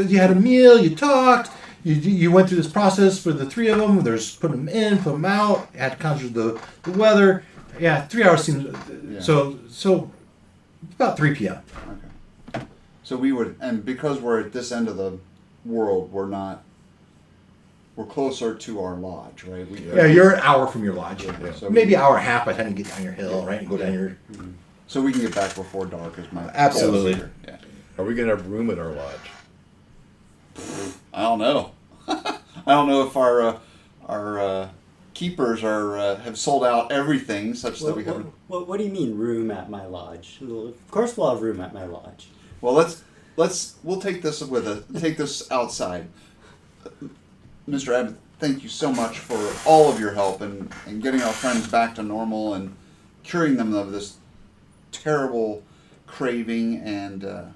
You had a meal, you talked, you went through this process for the three of them. There's putting them in, put them out, had to conjure the weather. Yeah, 3 hours seems Yeah. so about 3 p.m. Okay. So we would, and because we're at this end of the world, we're closer to our lodge, right? Yeah, you're an hour from your lodge. Yeah, so Maybe an hour and a half by the time you get down your hill, right? And go down your. So we can get back before dark is my Absolutely. goal here. Yeah. Are we going to have room at our lodge? I don't know. I don't know if our keepers have sold out everything such that we have. What do you mean room at my lodge? Well, of course we'll have room at my lodge. Well, we'll take this take this outside. Mr. Abbott, thank you so much for all of your help in getting our friends back to normal and curing them of this terrible craving, and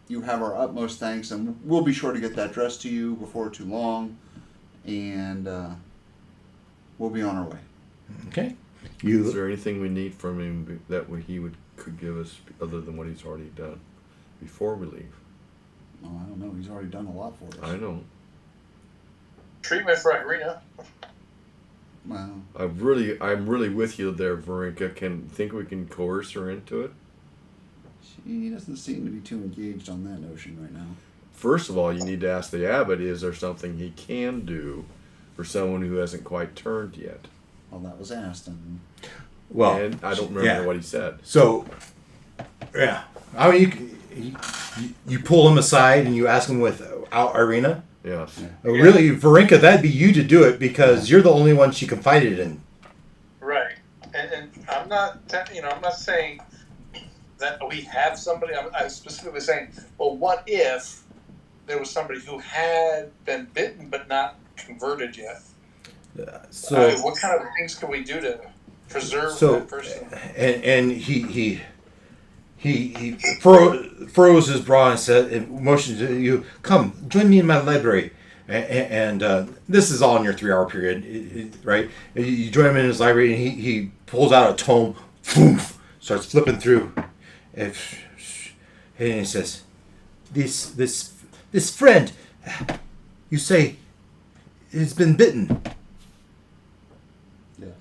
you have our utmost thanks, and we'll be sure to get that dress to you before too long, and we'll be on our way. Okay. Is there anything we need from him that could give us other than what he's already done before we leave? Oh, I don't know. He's already done a lot for us. I know. Treatment for Irina. Well, I'm really with you there, Varinka. Think we can coerce her into it? she doesn't seem to be too engaged on that notion right now. First of all, you need to ask the abbot, is there something he can do for someone who hasn't quite turned yet? Well, that was asked, and Well, And I don't remember what he said. So, yeah, I mean, you pull him aside and you ask him without Irina. Yes. Really, Varinka, that'd be you to do it because you're the only one she confided in. Right. And I'm not, I'm not saying that we have somebody. I'm specifically saying, well, what if there was somebody who had been bitten but not converted yet? So, What kind of things can we do to preserve So, that person? and he froze his bra and said, and motioned to you, "Come, join me in my library." And this is all in your 3-hour period, right? You join him in his library, and he pulls out a tome, starts flipping through, And he says, this friend, you say, has been bitten.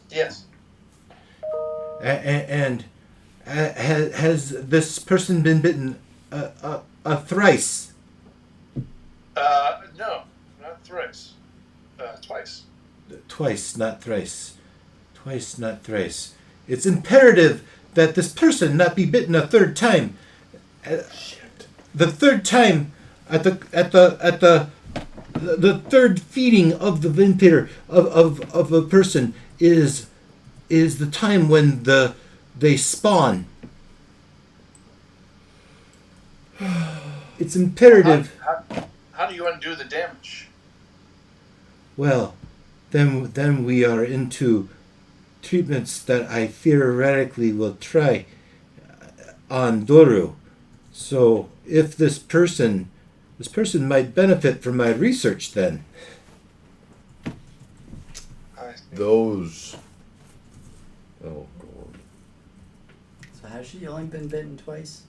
Yes. And has this person been bitten thrice? No, not thrice. Twice. Twice, not thrice. Twice, not thrice. It's imperative that this person not be bitten a third time. The third time at the third feeding of the vampire of a person is the time when they spawn. It's imperative. How do you undo the damage? Well, then we are into treatments that I theoretically will try on Doru. So if this person might benefit from my research then. Those. Oh, God. So has she only been bitten twice?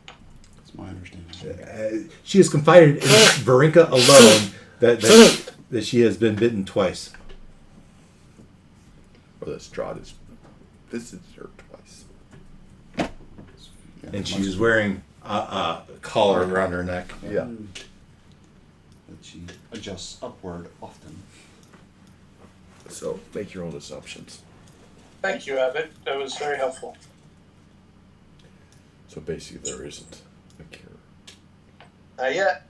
That's my understanding. She has confided in Varinka alone that she has been bitten twice. Or that Strahd has visited her twice. Yeah, And she's wearing a collar around her neck. Yeah. that she adjusts upward often. So make your own assumptions. Thank you, Abbott. That was very helpful. So basically, there isn't a cure. Not yet.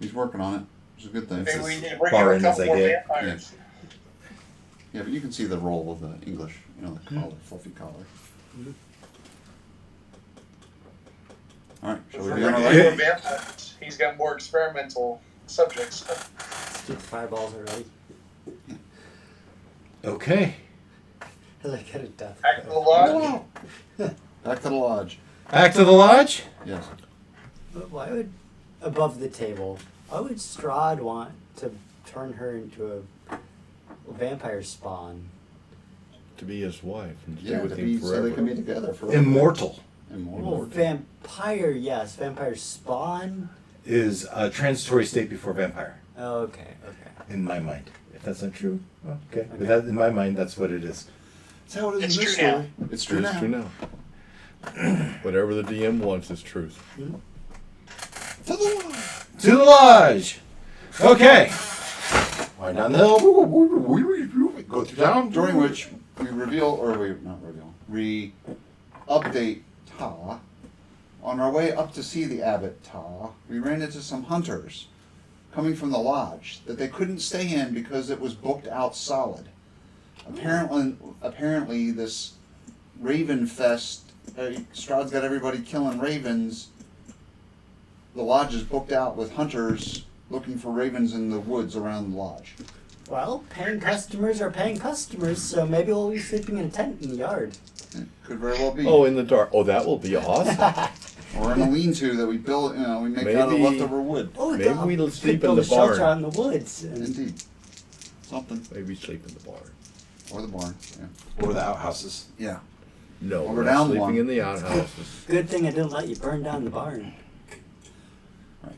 He's working on it. It's a good thing. Maybe we need to bring far in in a as couple I more get. vampires. Yeah, but you can see the roll of the English, the collar, fluffy collar. All right, shall If we we're be on our bringing in way? more vampires, he's got more experimental subjects. Let's do the fireballs already. Okay. I like at a death. Back to the lodge. Back to the lodge. Back to the lodge? Yes. But why would, above the table, why would Strahd want to turn her into a vampire spawn? To be his wife and stay Yeah, with to him be, forever. so they can be together forever. Immortal Well, Immortal. vampire, yes. Vampire spawn? is a transitory state before vampire, Oh, okay, okay. in my mind. If that's not true, well, okay. But Okay. that, in my mind, that's what it is. That's how it is It's in this true now. story. It's true It now. is true now. Whatever the DM wants is truth. To the lodge. To the lodge! Okay. Wind down the hill. Go through town. During which we update Ta. On our way up to see the abbot Ta, we ran into some hunters coming from the lodge that they couldn't stay in because it was booked out solid. Apparently this Raven Fest, Strahd's got everybody killing ravens. The lodge is booked out with hunters looking for ravens in the woods around the lodge. Well, paying customers are paying customers, so maybe we'll be sleeping in a tent in the yard. It could very well be. Oh, in the dark. Oh, that will be awesome. Or in a lean-to that we build, we make out of Maybe- leftover wood. Oh, Maybe God, we'll we sleep could in build the a shelter barn. out in the woods. And Indeed. Something. Maybe sleep in the barn. Or the barn. Or the outhouses. Yeah. No, Well, we're we're not down sleeping one. in the outhouses. good thing I didn't let you burn down the barn. Right.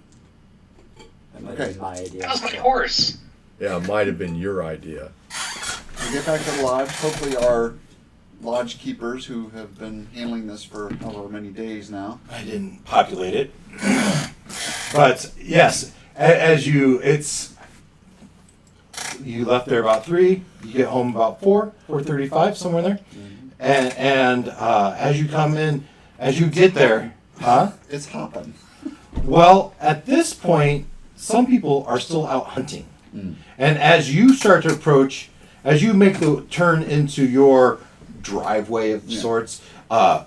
That might Okay. have been my idea. That was my horse. Yeah, it might have been your idea. We get back to the lodge. Hopefully our lodge keepers who have been handling this for however many days now. I didn't populate it. But yes, you left there about 3, you get home about 4:35, somewhere there. And as you come in, as you get there, It's hopping. well, at this point, some people are still out hunting. And as you start to approach, as you make the turn into your driveway of sorts, and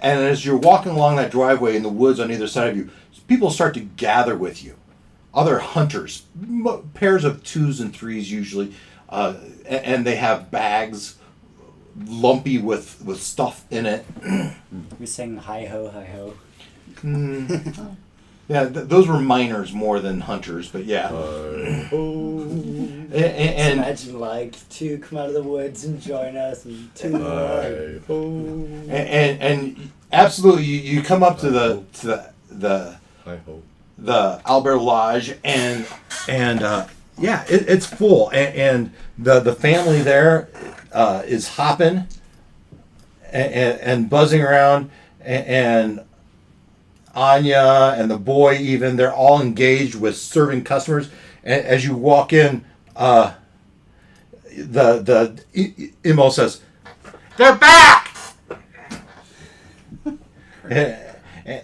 as you're walking along that driveway in the woods on either side of you, people start to gather with you. Other hunters, pairs of 2s and 3s usually, and they have bags lumpy with stuff in it. We sang hi ho, hi ho. Yeah, those were miners more than hunters, but yeah. And Imagine like 2 come out of the woods and join us, and 2 more. and absolutely. You come up to the I hope. the Albert Lodge, and yeah, it's full, and the family there is hopping and buzzing around, and Anya and the boy, even, they're all engaged with serving customers. And as you walk in, the Imo says, "They're back!"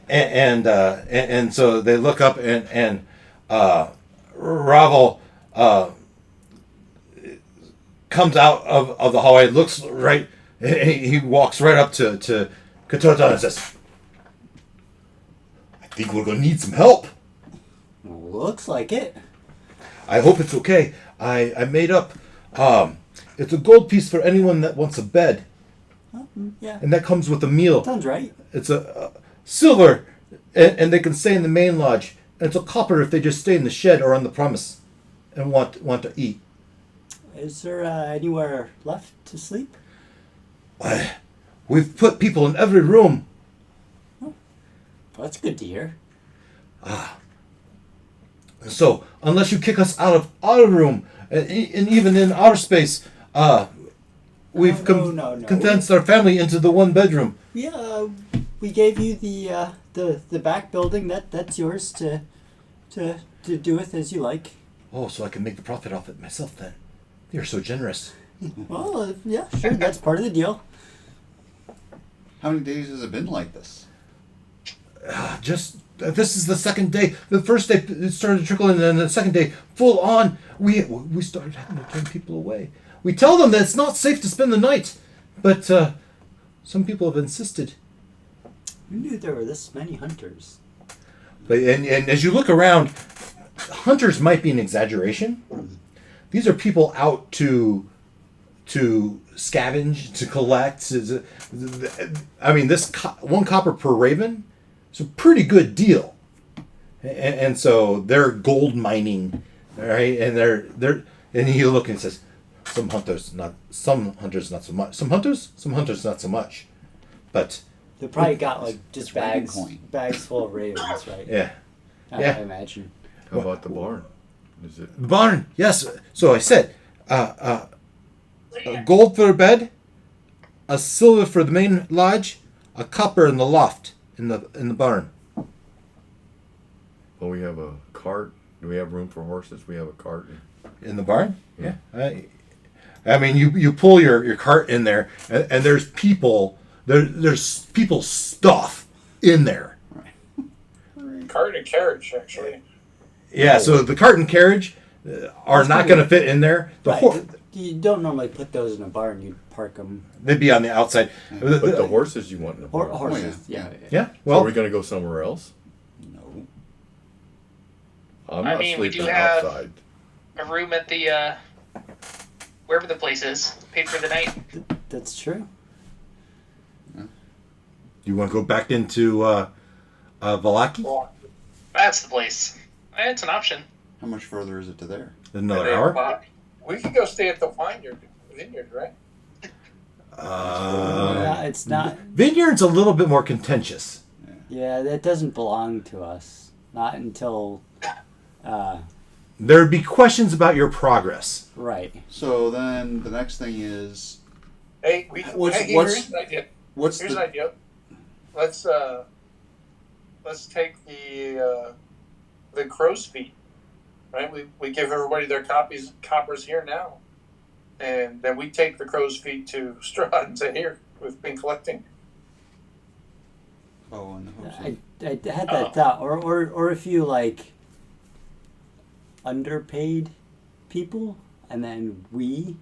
and so they look up, and Ravel comes out of the hallway, looks right, he walks right up to Katota and says, "I think we're gonna need some help. Looks like it. I hope it's okay. I made up. It's a gold piece for anyone that wants a bed, Yeah, and that comes with a meal. sounds right. It's a silver, and they can stay in the main lodge. And it's a copper if they just stay in the shed or on the promise, and want to eat. Is there anywhere left to sleep? We've put people in every room. Well, that's good to hear. So unless you kick us out of our room, and even in our space, we've No. condensed our family into the one bedroom. Yeah, we gave you the back building. That's yours to do with as you like. Oh, so I can make the profit off it myself then. You're so generous. Well, yeah, sure. That's part of the deal. How many days has it been like this? This is the second day. The first day it started to trickle in, and then the second day, full on, we started having to turn people away. We tell them that it's not safe to spend the night, but some people have insisted. Who knew there were this many hunters? But and as you look around, hunters might be an exaggeration. These are people out to scavenge, to collect. I mean, this one copper per raven is a pretty good deal, and so they're gold mining, all right? And and he looks and says, some hunters not so much. Some hunters not so much, but They probably got like just It's Raven bags coin. full of ravens, right? yeah. I Yeah. imagine. How about the barn? Is it? The barn, yes. So I said, gold for a bed, a silver for the main lodge, a copper in the loft in the barn. Well, we have a cart. Do we have room for horses? We have a cart. In the barn? Yeah. I mean, you pull your cart in there, and there's people. There's people's stuff in there. Cart and carriage, actually. Yeah. So the cart and carriage are That's not pretty going to fit in there. Right. You don't normally put those in a barn. You park them. They'd be on the outside. But the horses you want in the barn. Horses. yeah. Yeah. So Well, are we going to go somewhere else? No. I'm I not mean, we sleeping do have- outside. A room at the wherever the place is, paid for the night. That's true. you want to go back into Valaki? Well, That's the place. It's an option. How much further is it to there? Another hour? we could go stay at the vineyard, right? Yeah, it's not. Vineyard's a little bit more contentious. Yeah, that doesn't belong to us. Not until. There'd be questions about your progress. Right. So then the next thing is Hey, here's an idea. what's Here's an the idea. Let's take the crow's feet, right? We give everybody their coppers here now, and then we take the crow's feet to Strahd and say, "Here, we've been collecting." and the hopes I had that thought, or if you like underpaid people, and then we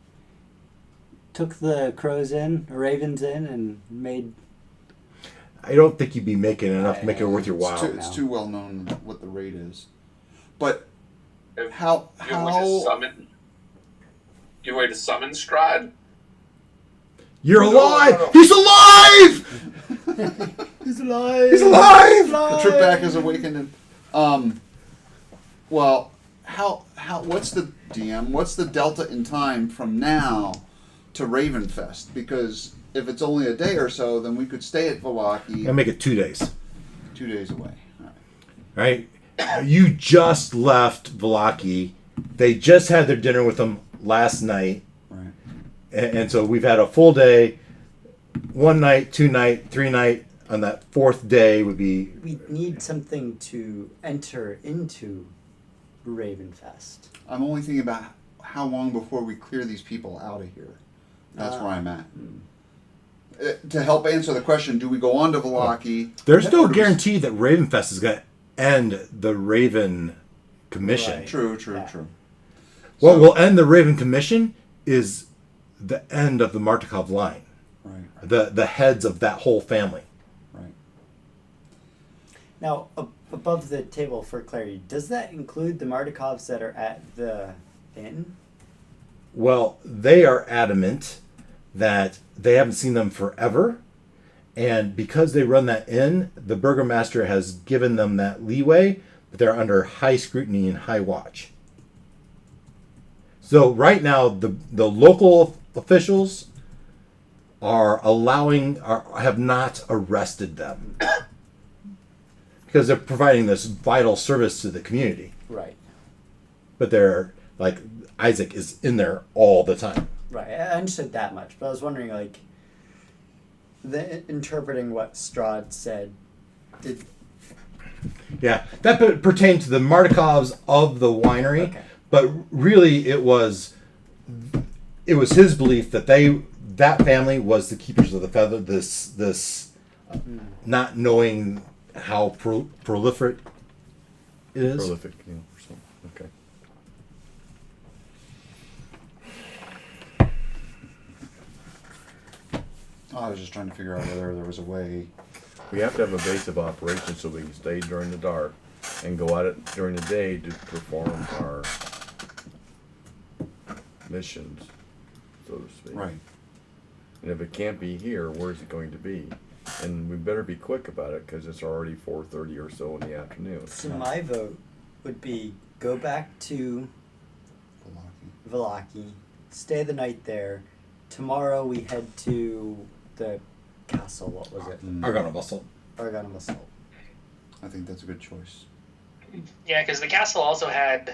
took the crows in, or ravens in, and made. I don't think you'd be making enough to make it worth your while. It's too well known what the rate is. But If how you way to summon Strahd? You're No, alive! no. He's alive! He's alive. He's alive! the trip back is awakened and well how what's the DM, what's the delta in time from now to Ravenfest? Because if it's only a day or so, then we could stay at I'll Valaki make it 2 days. 2 days away. All right. Right? You just left Valaki. They just had their dinner with them last night. Right. And so we've had a full day, 1 night, 2 night, 3 night. On that 4th day would be. We need something to enter into Ravenfest. I'm only thinking about how long before we clear these people out of here. That's where I'm at. To help answer the question, do we go on to Valaki? There's no Or do we- guarantee that Ravenfest is going to end the Raven Commission. Right. True. Yeah. What So- will end the Raven Commission is the end of the Martikov line. Right. The heads of that whole family. Right. Now, above the table for clarity, does that include the Martikovs that are at the inn? Well, they are adamant that they haven't seen them forever. And because they run that inn, the burgomaster has given them that leeway, but they're under high scrutiny and high watch. So right now, the local officials have not arrested them because they're providing this vital service to the community. Right. But they're like Isaac is in there all the time. Right. I understood that much, but I was wondering, like, interpreting what Strahd said. Did Yeah, that pertained to the Martikovs of the winery, Okay. but really it was his belief that that family was the keepers of the feather. This not knowing how prolific it is. Prolific, you know, or something. Okay. I was just trying to figure out whether there was a way. We have to have a base of operations so we can stay during the dark and go out it during the day to perform our missions, so to speak. Right. And if it can't be here, where's it going to be? And we better be quick about it because it's already 4:30 or so in the afternoon. so my vote would be go back to Valaki, stay the night there. Tomorrow we head to the castle. What was it? Argona Bustle. Argana Assault. I think that's a good choice. Yeah, because the castle also had.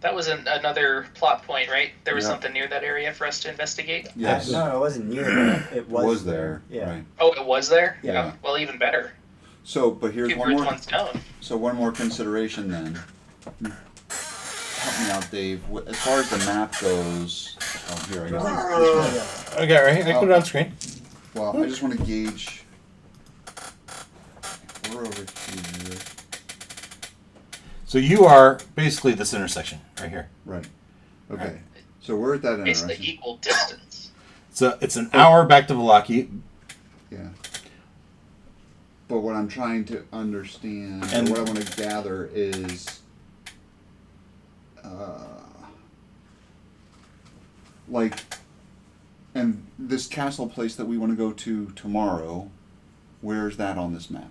That was another plot point, right? There was Yeah. something near that area for us to investigate. Yes. No, it wasn't near there. It was there. Yeah. Right. Oh, it was there. Yeah. Oh, well, even better. So, but here's Two one birds, more. one stone. So one more consideration then. Help me out, Dave. As far as the map goes, oh here I go. Okay, right. I put it on screen. Well, I just want to gauge. We're over here. So you are basically this intersection right here. Right. Okay. So we're at that Basically intersection. equal distance. So it's an hour back to Valaki. Yeah. But what I'm trying to understand, And- or what I want to gather is, like, and this castle place that we want to go to tomorrow, where's that on this map?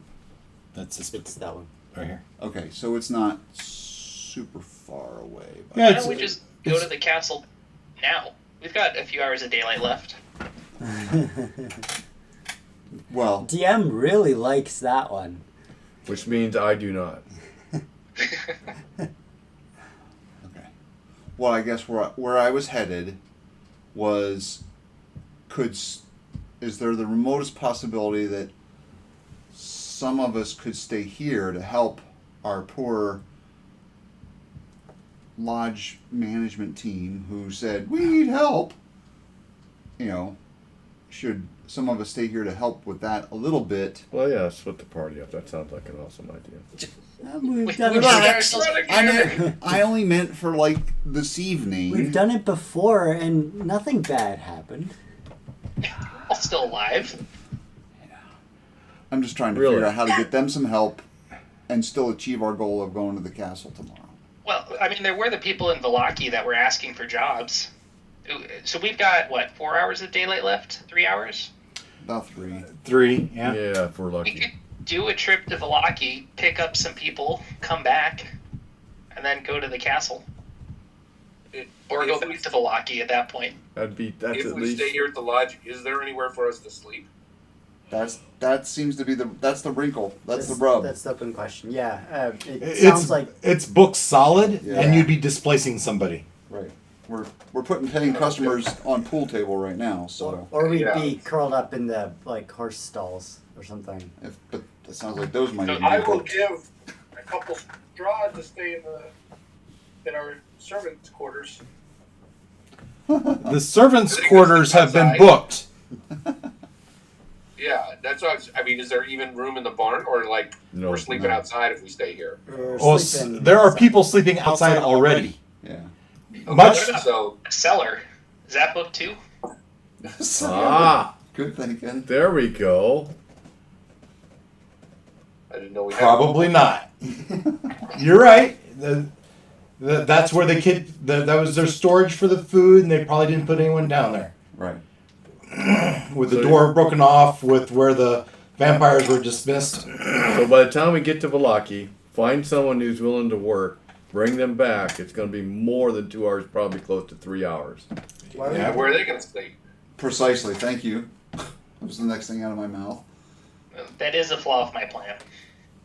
That's this It's that one. right here. Okay, so it's not super far away. But Yeah, Why it's- don't we just go to the castle now? We've got a few hours of daylight left. Well, DM really likes that one. Which means I do not. okay. Well, I guess where I was headed was, is there the remotest possibility that some of us could stay here to help our poor lodge management team who said, we need help? You know, should some of us stay here to help with that a little bit? Well, yeah, split the party up. That sounds like an awesome idea. We've done we it. should ourselves I only meant for like this evening. We've done it before, and nothing bad happened. all still alive. I'm just trying to Really? figure out how to get them some help and still achieve our goal of going to the castle tomorrow. Well, I mean, there were the people in Valaki that were asking for jobs. So we've got, what, 4 hours of daylight left? 3 hours? About 3. 3. Yeah. Yeah, if we're We lucky. could do a trip to Valaki, pick up some people, come back, and then go to the castle. Or go back to Velaki at that point. That's If at we least. stay here at the lodge, is there anywhere for us to sleep? That seems to be that's the wrinkle. That's the rub. That's the open question. Yeah, it It's sounds like it's booked solid, Yeah. and you'd be displacing somebody. Right. We're putting paying customers on pool table right now. So or we'd Yeah. be curled up in the horse stalls or something. but it sounds like those might. even be I will booked. give a couple straw to stay in our servants' quarters. The servants' I think quarters have been outside. booked. Yeah, that's what I mean. Is there even room in the barn, or like No, we're sleeping no. outside if we stay here? Or Oh, sleeping there are outside. people sleeping outside already. Yeah. Much. So Cellar. Is that booked too? Ah, Good thinking. there we go. I didn't know we had. Probably not. You're right. That's where that was their storage for the food, and they probably didn't put anyone down there. Right. With the So- door broken off, with where the vampires were dismissed. So by the time we get to Velaki, find someone who's willing to work, bring them back. It's going to be more than 2 hours, probably close to 3 hours. Why Yeah, would- where are they gonna sleep? Precisely. Thank you. That was the next thing out of my mouth. That is a flaw of my plan.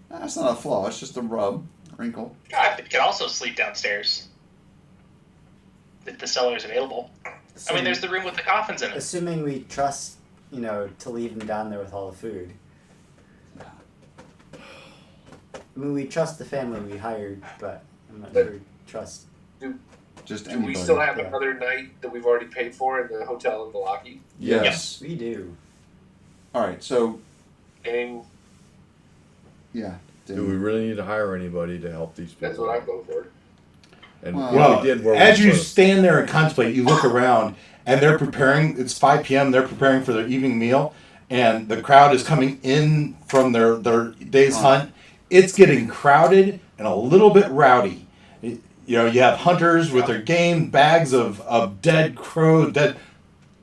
That's not a flaw. It's just a rub, wrinkle. I could also sleep downstairs. If the cellar is available. I mean, there's the room with the coffins in it. Assuming we trust, to leave them down there with all the food. I mean, we trust the family we hired, but I'm not sure we trust. Just Do anybody. we still have Yeah. another night that we've already paid for in the hotel in Velaki? Yes. We do. All right. So And yeah. Do we really need to hire anybody to help these people? that's what I'm going for. And Well, if Well, we did, where as we you put 'em. stand there and contemplate, you look around, and they're preparing. It's 5 p.m. They're preparing for their evening meal, and the crowd is coming in from their day's hunt. It's getting crowded and a little bit rowdy. You have hunters with their game bags of dead crows, dead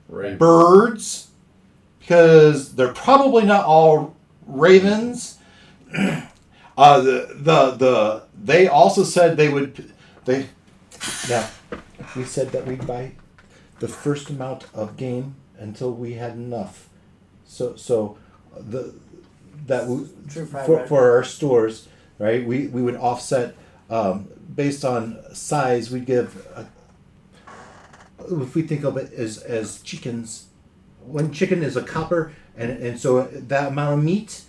Raven. birds, because they're probably not all ravens. They also said we said that we'd buy the first amount of game until we had enough. So True private. for our stores, right? We would offset based on size. We'd give if we think of it as chickens. One chicken is a copper, and so that amount of meat.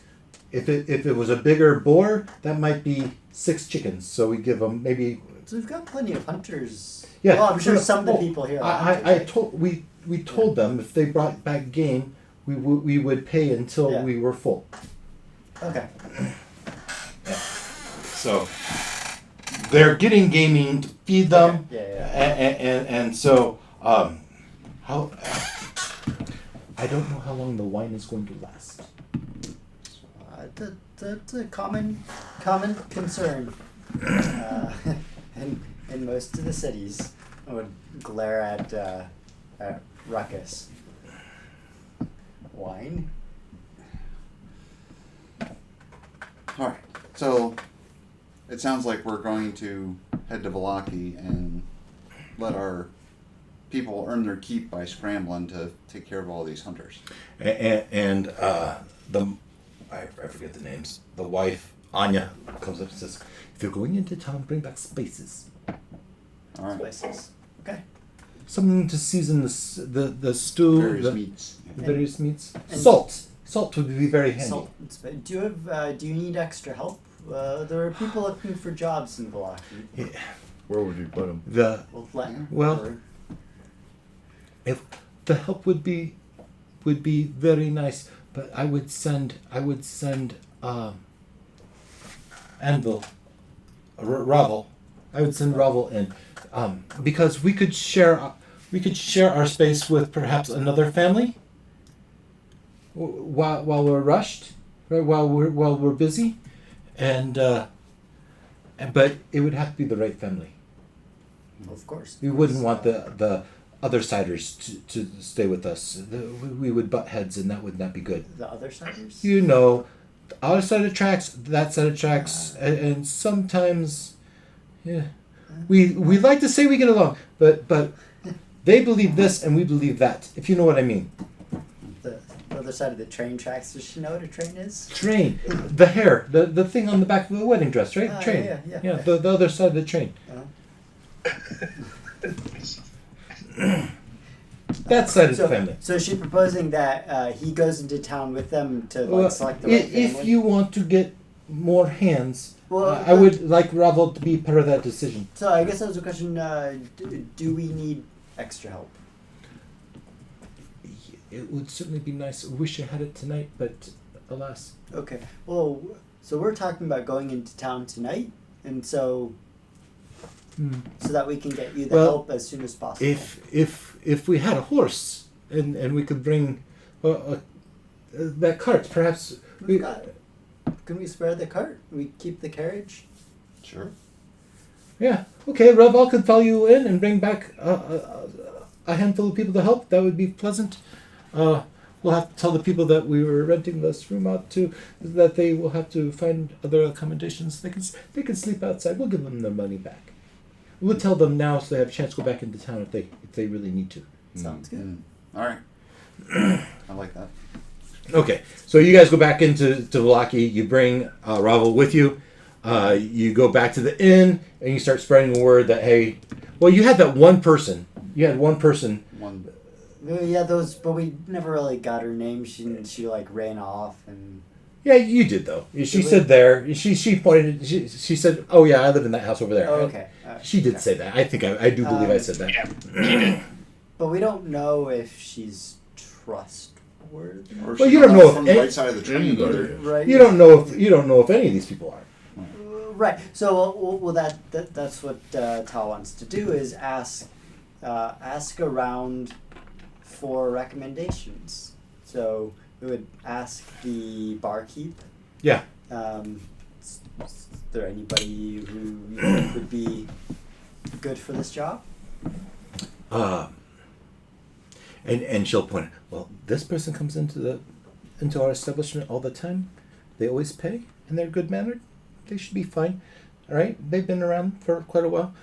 If it was a bigger boar, that might be 6 chickens. So we give them maybe. So we've got plenty of hunters. Yeah, Well, I'm sure no, some of the well, people here. Are I hunters. told we told them if they brought back game, we would pay until Yeah. we were full. Okay. So they're getting gaming to feed them, Okay. Yeah. and so how I don't know how long the wine is going to last. That's a common concern in most of the cities. I would glare at Ruckus. Wine? All right. So it sounds like we're going to head to Velaki and let our people earn their keep by scrambling to take care of all these hunters. And I forget the names. The wife Anya comes up and says, "If you're going into town, bring back spices, All right. Spices. Okay. something to season the stew, Various the meats. various meats. And- Salt would be very handy." Salt and do you have? Do you need extra help? There are people looking for jobs in Velaki. Where would you put them? Well, if the help would be very nice, but I would send Anvil, Ravel. I would send Ravel in, because we could share our space with perhaps another family. While we're rushed, right? While we're busy, but it would have to be the right family. Of course. We wouldn't want the other siders to stay with us. We would butt heads, and that would not be good. The other siders. The other side of tracks, that side of tracks, and sometimes, yeah. We like to say we get along, but they believe this and we believe that. If you know what I mean. The other side of the train tracks. Does she know what a train is? Train, the hair, the thing on the back of the wedding dress, right? Train. Yeah. The other side of the train. That side of the family. So is she proposing that he goes into town with them to like, select the right family? If you want to get more hands, Well, I would like Ravel to be part of that decision. So I guess that was a question. Do we need extra help? It would certainly be nice. I wish I had it tonight, but alas. Okay. Well, so we're talking about going into town tonight, and so that we can get you the help as soon as possible. If we had a horse and we could bring that cart, perhaps Can we spare the cart? We keep the carriage. Sure. Yeah. Okay. Ravel could follow you in and bring back a handful of people to help. That would be pleasant. We'll have to tell the people that we were renting this room out to that they will have to find other accommodations. They can sleep outside. We'll give them their money back. We'll tell them now so they have a chance to go back into town if they really need to. Sounds good. All right. I like that. Okay, so you guys go back into Velaki. You bring Ravel with you. You go back to the inn and you start spreading the word that hey, well, you had that one person. You had one person. Yeah, but we never really got her name. She like ran off and. Yeah, you did though. She said there. She pointed. She said, "Oh yeah, I live in that house over there." Oh, okay. She did say that. I think I do believe I said that. Yeah, she did. But we don't know if she's trustworthy. Or Well, she you don't know from if the right side of the train either. Right. You don't know if any of these people are. Right. So that's what Tal wants to do is ask around for recommendations. So we would ask the barkeep. Yeah. Is there anybody who you think would be good for this job? And she'll point. Well, this person comes into our establishment all the time. They always pay and they're good mannered. They should be fine. All right. They've been around for quite a while.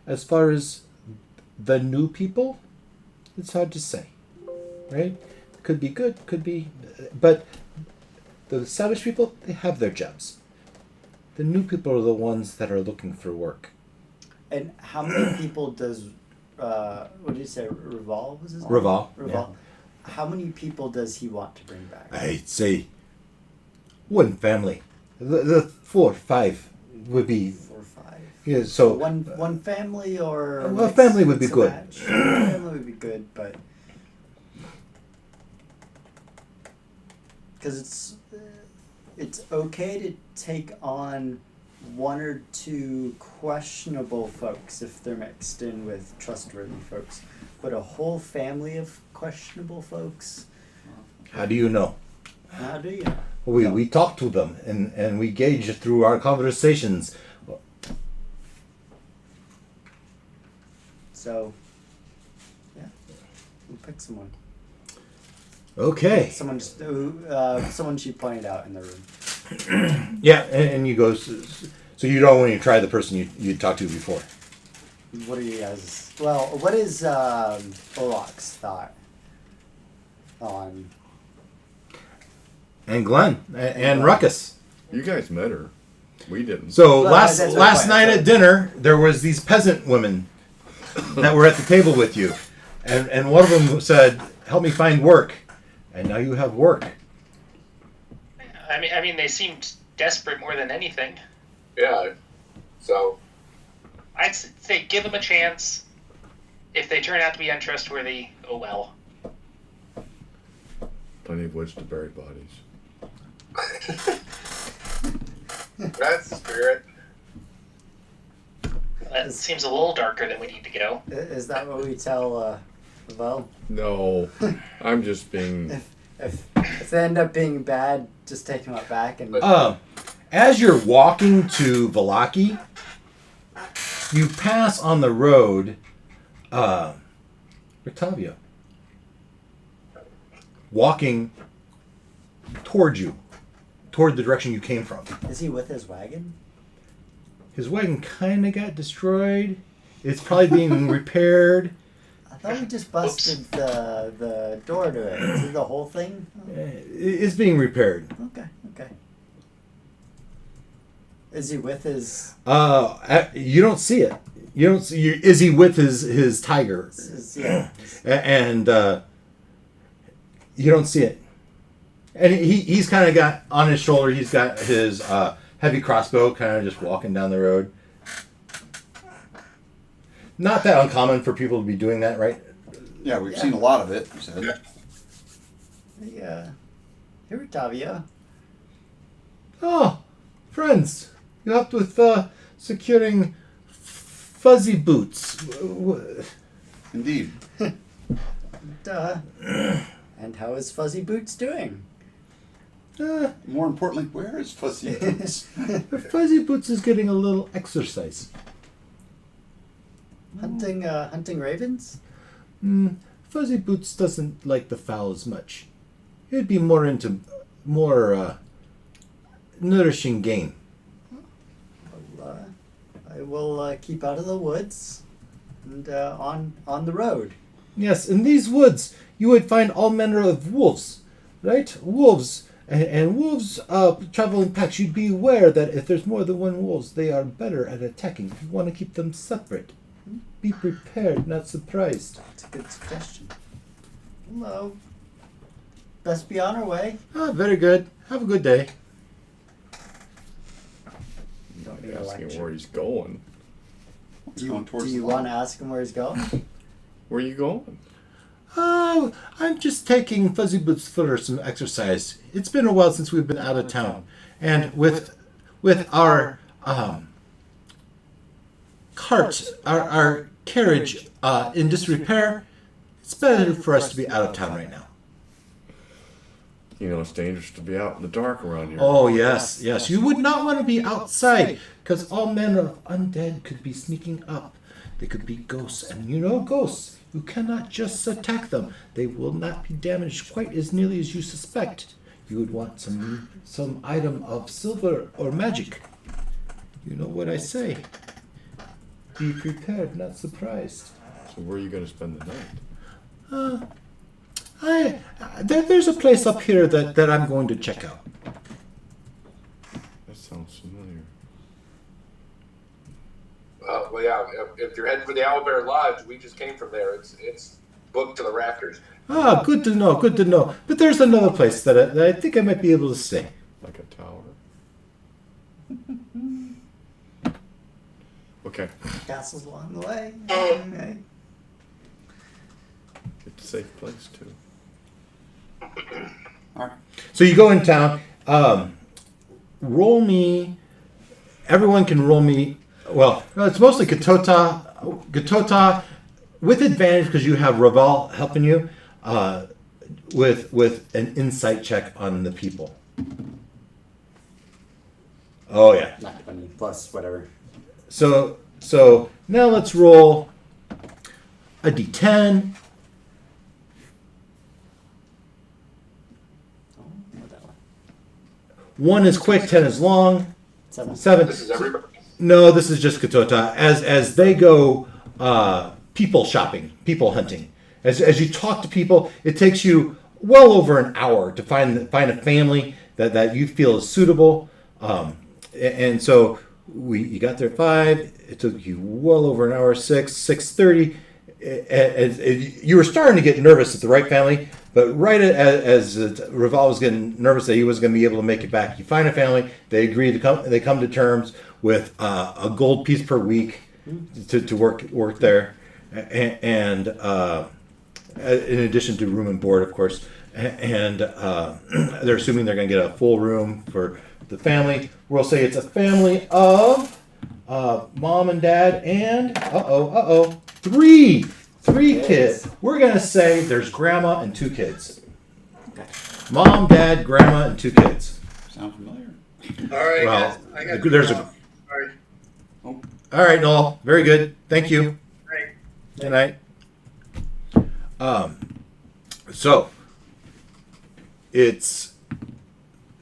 As far as the new people, it's hard to say. Right? Could be good. Could be, but the established people, they have their jobs. The new people are the ones that are looking for work. And how many people does what did you say? Raval was his name? Raval. Yeah. How many people does he want to bring back? I'd say one family. The 4 or 5 would be. 4 or 5. Yeah. So one family or a family would be good. Family would be good, but because it's okay to take on 1 or 2 questionable folks if they're mixed in with trustworthy folks, but a whole family of questionable folks. how do you know? How do you know? We talk to them and we gauge through our conversations. So, yeah, we'll pick someone. Okay. Someone she pointed out in the room. Yeah, and you go. So you don't want to try the person you talked to before. What are you guys? Well, what is Olok's thought on? And Glenn and Ruckus. You guys met her. We didn't. So Well, last that's night right. at dinner, there was these peasant women that were at the table with you, and one of them said, "Help me find work," and now you have work. I mean, they seemed desperate more than anything. Yeah. So I'd say give them a chance. If they turn out to be untrustworthy, oh well. Plenty of woods to bury bodies. that's the spirit. That seems a little darker than we need to go. Is that what we tell Val? No, I'm just being. If they end up being bad, just take them out back and. As you're walking to Velaki, you pass on the road Rictavio walking toward you, toward the direction you came from. Is he with his wagon? His wagon kind of got destroyed. It's probably being repaired. I thought we just busted the door to it. Is it the whole thing? It's being repaired. Okay. Is he with his? You don't see it. You don't see. Is he with his tiger? Yeah. And you don't see it. And he's kind of got on his shoulder. He's got his heavy crossbow, kind of just walking down the road. Not that uncommon for people to be doing that, right? Yeah, we've seen a lot of it. You said. Yeah. Here, Tavia. Oh, friends, you helped with securing fuzzy boots. Indeed. Duh. And how is Fuzzy Boots doing? More importantly, where is Fuzzy Boots? Fuzzy Boots is getting a little exercise. Hunting ravens? Fuzzy Boots doesn't like the fowl as much. He'd be more into more nourishing game. Well, I will keep out of the woods and on the road. Yes, in these woods you would find all manner of wolves, right? Wolves. And wolves travel in packs. You'd be aware that if there's more than one wolves, they are better at attacking. If you want to keep them separate, be prepared, not surprised. That's a good suggestion. Hello. Best be on our way. Very good. Have a good day. Don't need a Asking lecture. where he's going. He's going towards Do the you lawn. want to ask him where he's going? Where are you going? I'm just taking Fuzzy Boots for some exercise. It's been a while since we've been out of town, and with our cart, our carriage in disrepair, it's better for us to be out of town right now. You know, it's dangerous to be out in the dark around here. Oh yes. You would not want to be outside because all manner of undead could be sneaking up. They could be ghosts, and you know ghosts. You cannot just attack them. They will not be damaged quite as nearly as you suspect. You would want some item of silver or magic. You know what I say. Be prepared, not surprised. So where are you going to spend the night? There's a place up here that I'm going to check out. That sounds familiar. Well, yeah. If you're heading for the Owlbear Lodge, we just came from there. It's booked to the rafters. Good to know. But there's another place that I think I might be able to stay. Like a tower. Okay. Castles along the way. Okay. It's a safe place, too. All right. So you go in town. Roll me. Everyone can roll me. Well, no, it's mostly Gatota with advantage because you have Raval helping you with an insight check on the people. Oh yeah. Not 20 plus whatever. So now let's roll a d10. Oh, not that one. 1 is quick, 10 is long. 7. 7. This is everybody. No, this is just Katota. As they go people shopping, people hunting. As you talk to people, it takes you well over an hour to find a family that you feel is suitable. And so you got there at 5. It took you well over an hour. 6:30. You were starting to get nervous at the right family, but right as Raval was getting nervous that he was going to be able to make it back, you find a family. They agree to come. They come to terms with a gold piece per week to work there, and in addition to room and board, of course. And they're assuming they're going to get a full room for the family. We'll say it's a family of mom and dad and three kids. We're going to say there's grandma and 2 kids. Mom, dad, grandma, and 2 kids. Sound familiar? All right, Well, guys. I got there's a. Sorry. All right, Noel. Very good. Thank you. Right. Good night. So it's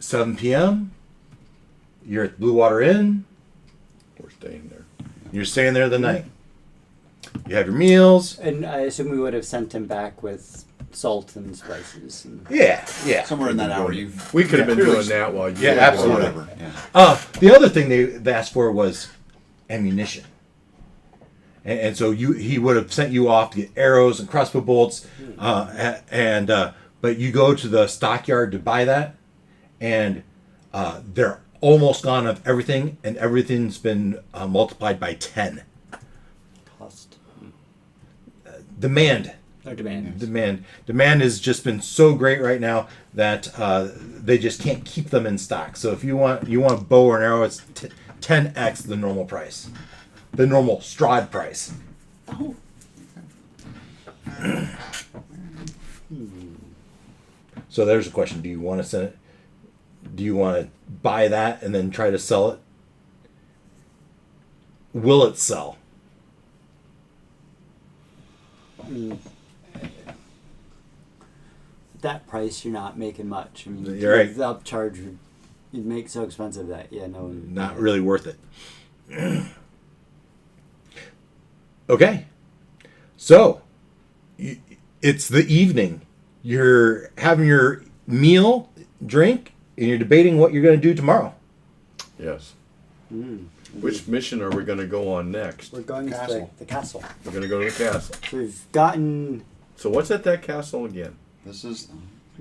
7 p.m. You're at Blue Water Inn. Where's staying there. You're staying there the night. You have your meals. And I assume we would have sent him back with salt and spices. And Yeah. Somewhere in that hour, We could have been clearly- doing that while you Yeah, were absolutely. gone. whatever. Yeah. The other thing they asked for was ammunition. And so he would have sent you off to get arrows and crossbow bolts, but you go to the stockyard to buy that, and they're almost gone of everything, and everything's been multiplied by 10. cost. Demand Or demand. Demand has just been so great right now that they just can't keep them in stock. So if you want a bow or an arrow, it's 10x the normal price, the normal Strahd price. Oh. So there's a question: do you want to send it? Do you want to buy that and then try to sell it? Will it sell? I mean, at that price, you're not making much. I mean, You're right. The upcharge you'd make so expensive that Not really worth it. Okay, so it's the evening. You're having your meal, drink, and you're debating what you're going to do tomorrow. Yes. Which mission are we going to go on next? We're going to Castle. the castle. We're going to go to the castle. So we've gotten So what's at that castle again? This is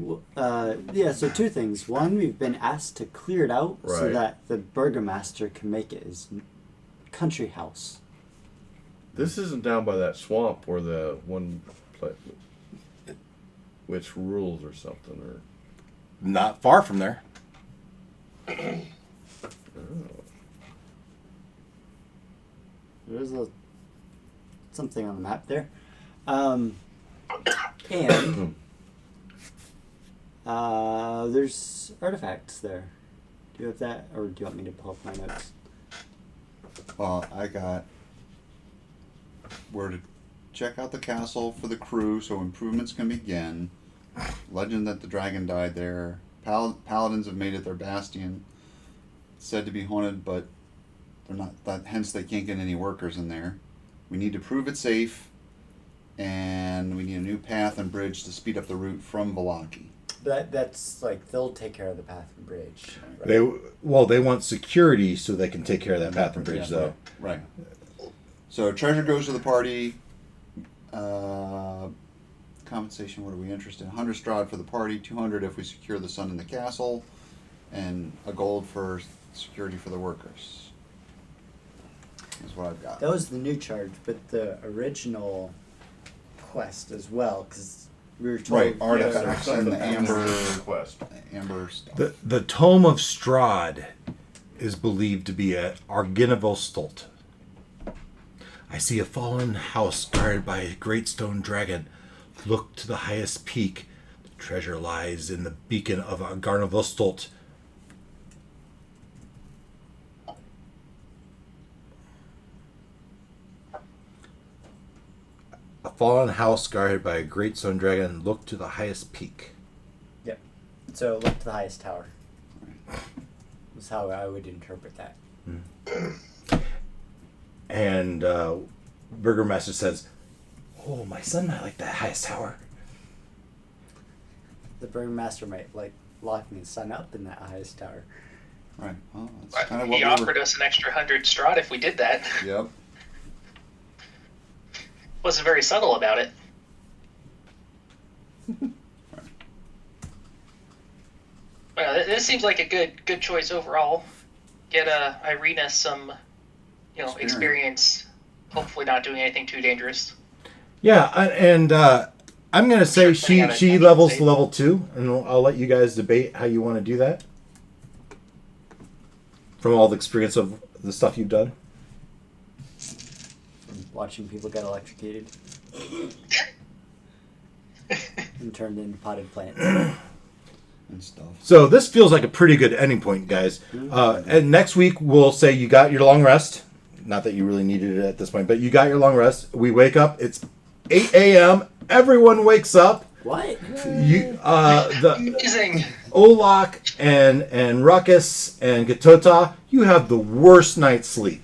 so two things. One, we've been asked to clear it out so Right. that the burgomaster can make it his country house. This isn't down by that swamp where the one which rules or something, or Not far from there. There's something on the map there. And there's artifacts there. Do you have that, or do you want me to pull up my notes? Well, I got where to check out the castle for the crew so improvements can begin. Legend that the dragon died there. Paladins have made it their bastion. It's said to be haunted, but they're not. Hence, they can't get any workers in there. We need to prove it safe, and we need a new path and bridge to speed up the route from Vallaki. That's like they'll take care of the path and bridge. They want security so they can take care of that path and bridge, though. Right. So treasure goes to the party. Compensation, what are we interested in? 100 Strahd for the party, 200 if we secure the sun in the castle, and a gold for security for the workers. That's what I've got. That was the new charge, but the original quest as well, because we were told. Right, artifacts and the amber quest. amber stuff. The Tome of Strahd is believed to be at Arginivel-Stolt. I see a fallen house guarded by a great stone dragon. Look to the highest peak. The treasure lies in the beacon of Arginivel-Stolt. A fallen house guarded by a great stone dragon. Look to the highest peak. Yep. So look to the highest tower. That's how I would interpret that. And Burgermaster says, "Oh, my son might like that highest tower." The burgomaster might like locking his son up in that highest tower. Right. Well, that's kind of what He we offered were. us an extra 100 Strahd if we did that. Yep. Wasn't very subtle about it. Well, this seems like a good choice overall. Get Irina some, experience. Hopefully, not doing anything too dangerous. Yeah, and I'm gonna say Sure, putting out she a levels to save. level 2, and I'll let you guys debate how you want to do that. From all the experience of the stuff you've done. Watching people get electrocuted and turned into potted plants. And stuff. So this feels like a pretty good ending point, guys. And next week we'll say you got your long rest. Not that you really needed it at this point, but you got your long rest. We wake up. It's 8 a.m. Everyone wakes up. What? You, the Amazing. Olak and Ruckus and Gatota, you have the worst night's sleep.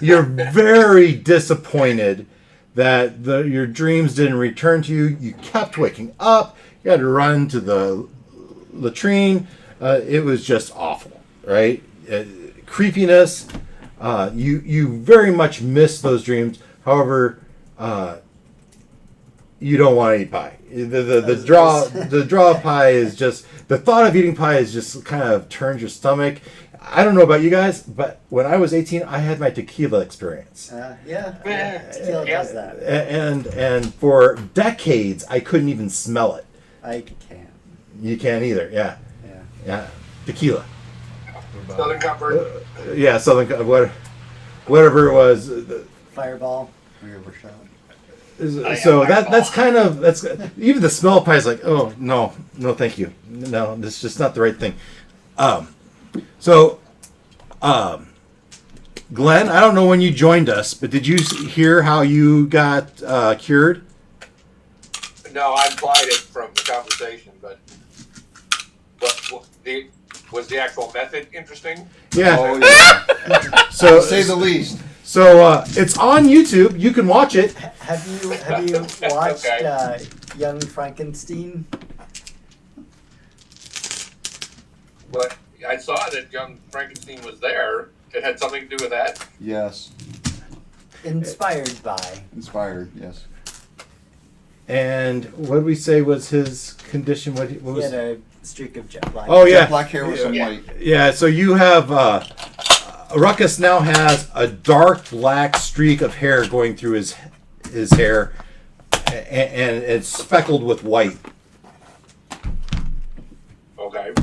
You're very disappointed that your dreams didn't return to you. You kept waking up. You had to run to the latrine. It was just awful, right? Creepiness. You very much miss those dreams. However, you don't want to eat pie. The draw of pie is just, the thought of eating pie is just kind of turns your stomach. I don't know about you guys, but when I was 18, I had my tequila experience. Tequila does that. And for decades, I couldn't even smell it. I can't. You can't either. Yeah. Tequila. Southern Comfort. Yeah, Southern, whatever it was. Fireball. River shot. So that's kind of, that's even the smell of pie is like, oh no, thank you, no, this is just not the right thing. Glenn, I don't know when you joined us, but did you hear how you got cured? No, I implied it from the conversation, but was the actual method interesting? Yeah. Oh, yeah. So To say the least. So it's on YouTube. You can watch it. Have you watched Okay. Young Frankenstein? But I saw that young Frankenstein was there. It had something to do with that. Yes. Inspired by. Inspired, yes. And what did we say was his condition? What He was? had a streak of jet black. Oh yeah, Jet black hair with some white. yeah. So you have Ruckus now has a dark black streak of hair going through his hair, and it's speckled with white. Okay.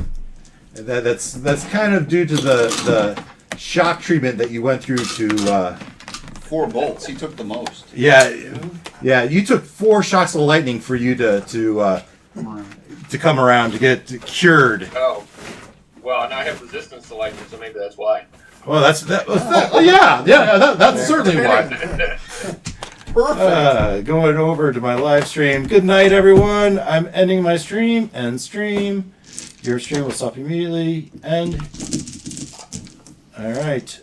That's kind of due to the shock treatment that you went through to. 4 bolts. He took the most. Yeah. You took 4 shocks of lightning for you to come around to get cured. Oh. Well, now I have resistance to lightning, so maybe that's why. Well, that's certainly why. Perfect. Going over to my live stream. Good night, everyone. I'm ending my stream. End stream. Your stream will stop immediately. End. All right.